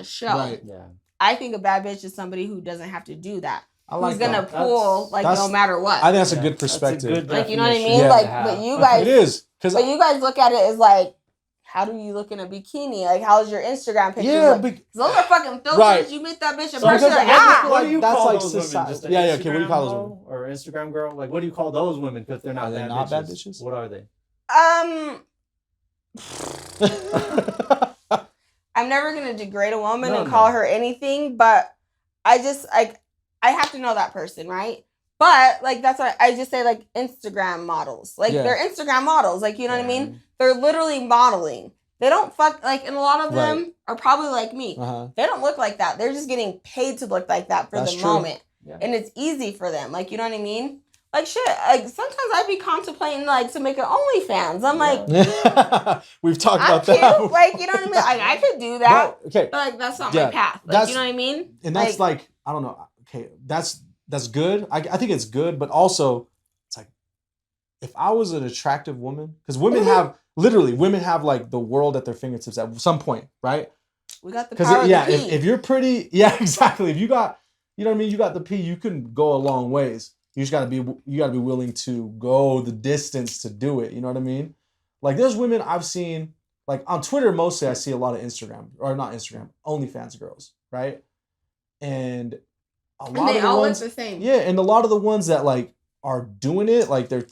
Speaker 2: show.
Speaker 1: Right.
Speaker 3: Yeah.
Speaker 2: I think a bad bitch is somebody who doesn't have to do that.
Speaker 1: Who's
Speaker 2: gonna pull like no matter what.
Speaker 1: I think that's a good perspective.
Speaker 3: That's a good
Speaker 2: like you know what I mean? Like but you guys
Speaker 1: it is
Speaker 2: but you guys look at it as like how do you look in a bikini? Like, how's your Instagram pictures?
Speaker 1: Yeah,
Speaker 2: like, those are fucking filters.
Speaker 1: Right.
Speaker 2: You meet that bitch in
Speaker 3: So
Speaker 2: person.
Speaker 3: what do you
Speaker 1: that's
Speaker 3: call
Speaker 1: like
Speaker 3: those
Speaker 1: society.
Speaker 3: women? Just
Speaker 1: Yeah, okay. What do you call those women?
Speaker 3: Or Instagram girl? Like, what do you call those women? Because they're not
Speaker 1: bad bitches.
Speaker 3: What are they?
Speaker 2: I'm never gonna degrade a woman and call her anything, but I just like I have to know that person, right? But like that's why I just say like Instagram models. Like they're Instagram models. Like you know what I mean? They're literally modeling. They don't fuck like and a lot of them are probably like me. They don't look like that. They're just getting paid to look like that for the moment. Yeah. And it's easy for them. Like you know what I mean? Like shit, like sometimes I'd be contemplating like to make an OnlyFans. I'm like
Speaker 1: we've talked about
Speaker 2: cute.
Speaker 1: that.
Speaker 2: Like, you know what I mean? Like I could do that.
Speaker 1: But
Speaker 2: like that's not my path. Like you know what I mean?
Speaker 1: And that's like I don't know. Okay, that's good. I think it's good, but also it's like if I was an attractive woman, because women have like the world at their fingertips at some point, right?
Speaker 2: We got the power of the pee.
Speaker 1: If you're pretty, yeah, exactly. If you got, you know what I mean, you got the pee, you can go a long ways. You just gotta be willing to go the distance to do it. You know what I mean? Like there's women I've seen, like on Twitter mostly, I see a lot of OnlyFans girls, right? And a lot of the ones
Speaker 2: look the same.
Speaker 1: Yeah, and a lot of the ones that like are doing it, like they're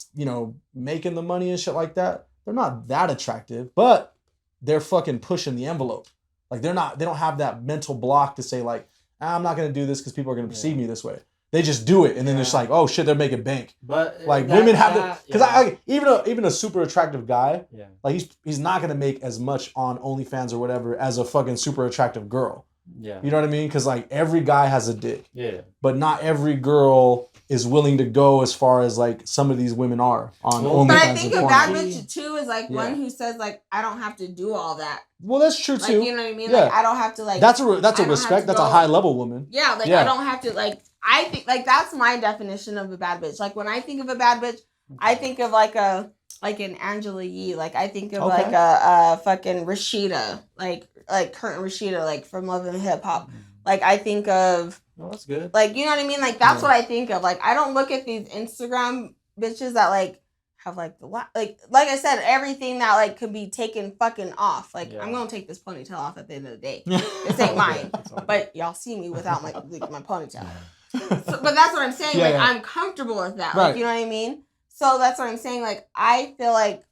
Speaker 1: making the money and shit like that. They're not that attractive, but they're fucking pushing the envelope. Like they don't have that mental block to say like I'm not gonna do this because people are gonna perceive me this way. They just do it, and then it's like, oh shit, they're making bank.
Speaker 3: But
Speaker 1: like women have because even a super attractive guy, like he's not gonna make as much on OnlyFans or whatever as a fucking super attractive girl.
Speaker 3: Yeah,
Speaker 1: you know what I mean? Because like every guy has a dick.
Speaker 3: Yeah,
Speaker 1: but not every girl is willing to go as far as like some of these women are on OnlyFans.
Speaker 2: But I think a bad bitch too is like one who says like I don't have to do all that.
Speaker 1: Well, that's true too.
Speaker 2: Like, you know what I mean? Yeah. Like I don't have to like.
Speaker 1: That's a respect. That's a high level woman.
Speaker 2: Yeah, like I don't have to like. I think like that's my definition of a bad bitch. Like when I think of a bad bitch, I think of like an Angela Yee. Like I think of like a fucking Rashida, like Curtin Rashida, like from Love and Hip Hop. Like I think of.
Speaker 3: Oh, that's good.
Speaker 2: Like you know what I mean? Like that's what I think of. Like I don't look at these Instagram bitches that like have like the like I said everything that like could be taken fucking off. Like I'm gonna take this ponytail off at the end of the day. This ain't mine, but y'all see me without my ponytail. But that's what I'm saying. Like I'm comfortable with that. Like you know what I mean? So that's what I'm saying. Like I feel like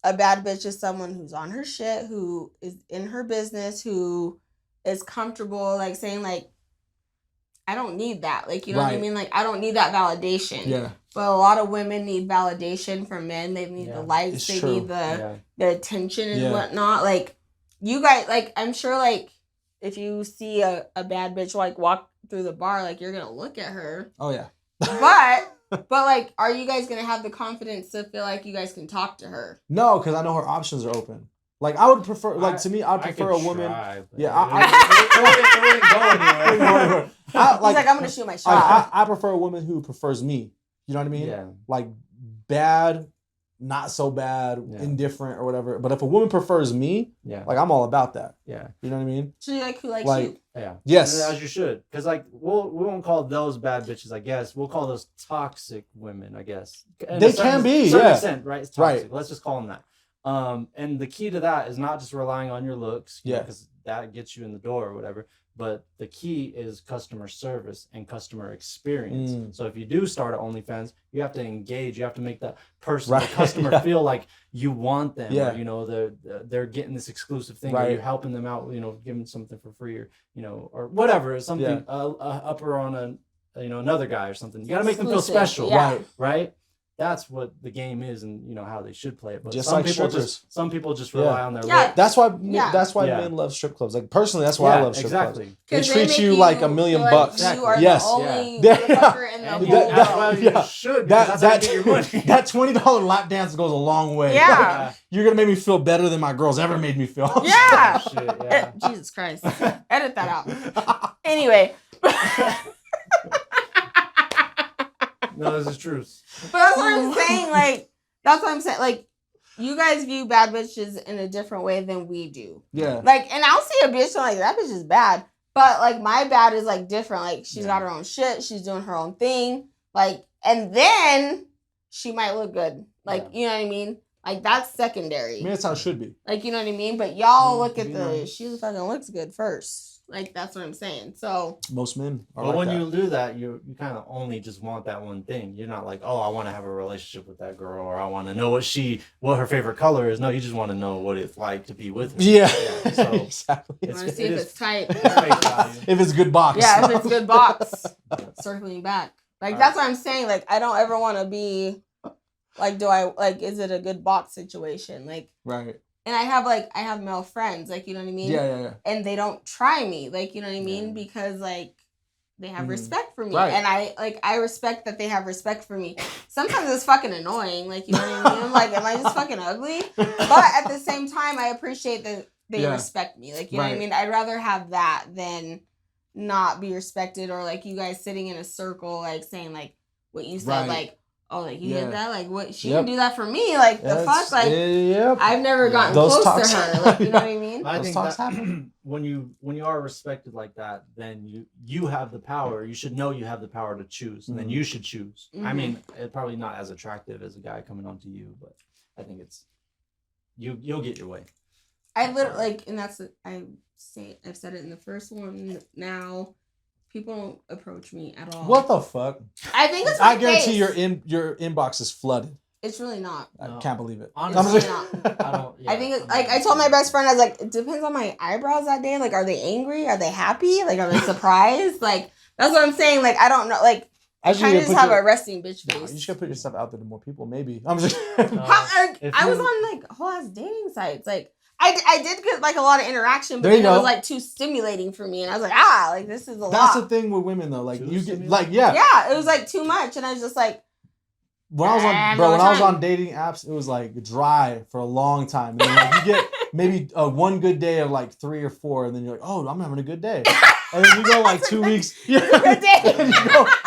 Speaker 2: a bad bitch is someone who's on her shit, who is in her business, who is comfortable, like saying like I don't need that. Like, you know what I mean? Like, I don't need that validation. Yeah. But a lot of women need validation from men. They need the likes. They need the attention and whatnot. Like, you guys, like, I'm sure, like, if you see a bad bitch, like, walk through the bar, like, you're going to look at her.
Speaker 1: Oh, yeah.
Speaker 2: but, like, are you guys going to have the confidence to feel like you guys can talk to her?
Speaker 1: No, because I know her options are open. Like I would prefer, like to me, I'd prefer a woman. Yeah,
Speaker 3: it wouldn't go anywhere.
Speaker 2: He's like, I'm gonna shoot my shot.
Speaker 1: I prefer a woman who prefers me. You know what I mean?
Speaker 3: Yeah.
Speaker 1: Like bad, not so bad, indifferent or whatever. But if a woman prefers me, like I'm all about that.
Speaker 3: Yeah.
Speaker 1: You know what I mean?
Speaker 2: So you like who likes you?
Speaker 3: Yeah.
Speaker 1: Yes.
Speaker 3: As you should. Because like we won't call those bad bitches, I guess. We'll call those toxic women, I guess.
Speaker 1: They can be,
Speaker 3: certain extent, right? It's toxic.
Speaker 1: Right.
Speaker 3: Let's just call them that. And the key to that is not just relying on your looks, because that gets you in the door or whatever. But the key is customer service and customer experience. So if you do start at OnlyFans, you have to engage. You have to make that person, the customer, feel like you want them. Or, you know, they're getting this exclusive thing. Or you're helping them out. You know, giving something for free, or or whatever. Something upper on another guy or something. You got to make them feel special, right? That's what the game is, and how they should play it. But
Speaker 1: just
Speaker 3: some
Speaker 1: like
Speaker 3: people
Speaker 1: strippers.
Speaker 3: some people just rely on their
Speaker 2: Yeah.
Speaker 3: look.
Speaker 1: That's why men love strip clubs. Like personally, that's why I love strip clubs. They treat you like $1 million bucks.
Speaker 2: You are the only motherfucker in the whole world.
Speaker 3: That's why you should. That's how you get your money.
Speaker 1: That $20 lap dance goes a long way.
Speaker 2: Yeah.
Speaker 1: Like, you're gonna make me feel better than my girls ever made me feel.
Speaker 2: Yeah.
Speaker 3: Shit,
Speaker 2: Jesus Christ. Edit that out. Anyway.
Speaker 3: No, this is truth.
Speaker 2: But that's what I'm saying. Like, that's what I'm saying. Like, you guys view bad bitches in a different way than we do.
Speaker 1: Yeah.
Speaker 2: Like, and I'll see a bitch and I'm like, that bitch is bad. But like, my bad is like different. Like, she's got her own shit. She's doing her own thing. Like, and then she might look good. Like, you know what I mean? Like, that's secondary.
Speaker 1: I mean, that's how it should be.
Speaker 2: Like, you know what I mean? But y'all look at she fucking looks good first. Like, that's what I'm saying. So
Speaker 1: most men are
Speaker 3: but
Speaker 1: like
Speaker 3: when
Speaker 1: that.
Speaker 3: you do that, you kind of only just want that one thing. You're not like, oh, I want to have a relationship with that girl, or I want to know what her favorite color is. No, you just want to know what it's like to be with her.
Speaker 1: Yeah.
Speaker 2: you
Speaker 1: So
Speaker 2: want to see if it's tight.
Speaker 1: If it's good box.
Speaker 2: Yeah, if it's good box. Circling back. Like, that's what I'm saying. Like, I don't ever want to be like, is it a good box situation? Like,
Speaker 1: right.
Speaker 2: And I have male friends, like, you know what I mean?
Speaker 1: Yeah.
Speaker 2: And they don't try me, like, you know what I mean? Because, like, they have respect for me. Right. And I respect that they have respect for me. Sometimes it's fucking annoying, like, you know what I mean? I'm like, am I just fucking ugly? But at the same time, I appreciate that they respect me. Like, you know what I mean? I'd rather have that than not be respected, or, like, you guys sitting in a circle, like, saying, like, what you said, like, oh, like, you did that? Like, what? She didn't do that for me. Like, the fuck? Like, I've never gotten close to her. Like, you know what I mean?
Speaker 3: I think that when you are respected like that, then you have the power. You should know you have the power to choose, and then you should choose. I mean, it's probably not as attractive as a guy coming on to you, but I think it's you'll get your way.
Speaker 2: I literally, like, and that's I've said it in the first one. Now, people don't approach me at all.
Speaker 1: What the fuck?
Speaker 2: I think it's
Speaker 1: I guarantee your inbox is flooded.
Speaker 2: It's really not.
Speaker 1: I can't believe it.
Speaker 2: Honestly, it's really not. I think it's, like, I told my best friend, I was like, it depends on my eyebrows that day. Like, are they angry? Are they happy? Like, are they surprised? Like, that's what I'm saying. Like, I don't know. Like, I kind of just have a resting bitch face.
Speaker 1: No, you just gotta put yourself out there to more people. Maybe I'm just.
Speaker 2: I was on like whole ass dating sites. Like, I did get like a lot of interaction, but it was like too stimulating for me, and I was like, like, this is a lot.
Speaker 1: That's the thing with women though. Like, you get like
Speaker 2: yeah, it was like too much, and I was just like.
Speaker 1: When I was on dating apps, it was like dry for a long time. And then, like, you get maybe one good day of like 3 or 4, and then you're like, oh, I'm having a good day. And then you go like 2 weeks. Yeah,
Speaker 2: good day.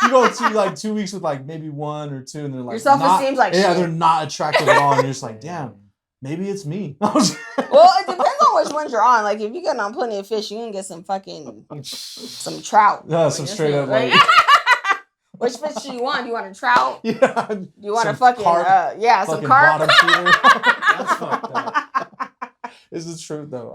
Speaker 1: you go to like 2 weeks with like maybe 1 or 2, and they're like,
Speaker 2: your self-esteem's like shit.
Speaker 1: They're not attractive at all, and you're just like, damn, maybe it's me.
Speaker 2: Well, it depends on which ones you're on. Like, if you're getting on Plenty of Fish, you're gonna get some trout.
Speaker 1: Yeah, some straight up like.
Speaker 2: Which fish do you want? Do you want a trout?
Speaker 1: Yeah.
Speaker 2: Do you want a fucking some carp?
Speaker 1: Bottom feeder. That's fucked up. This is true though.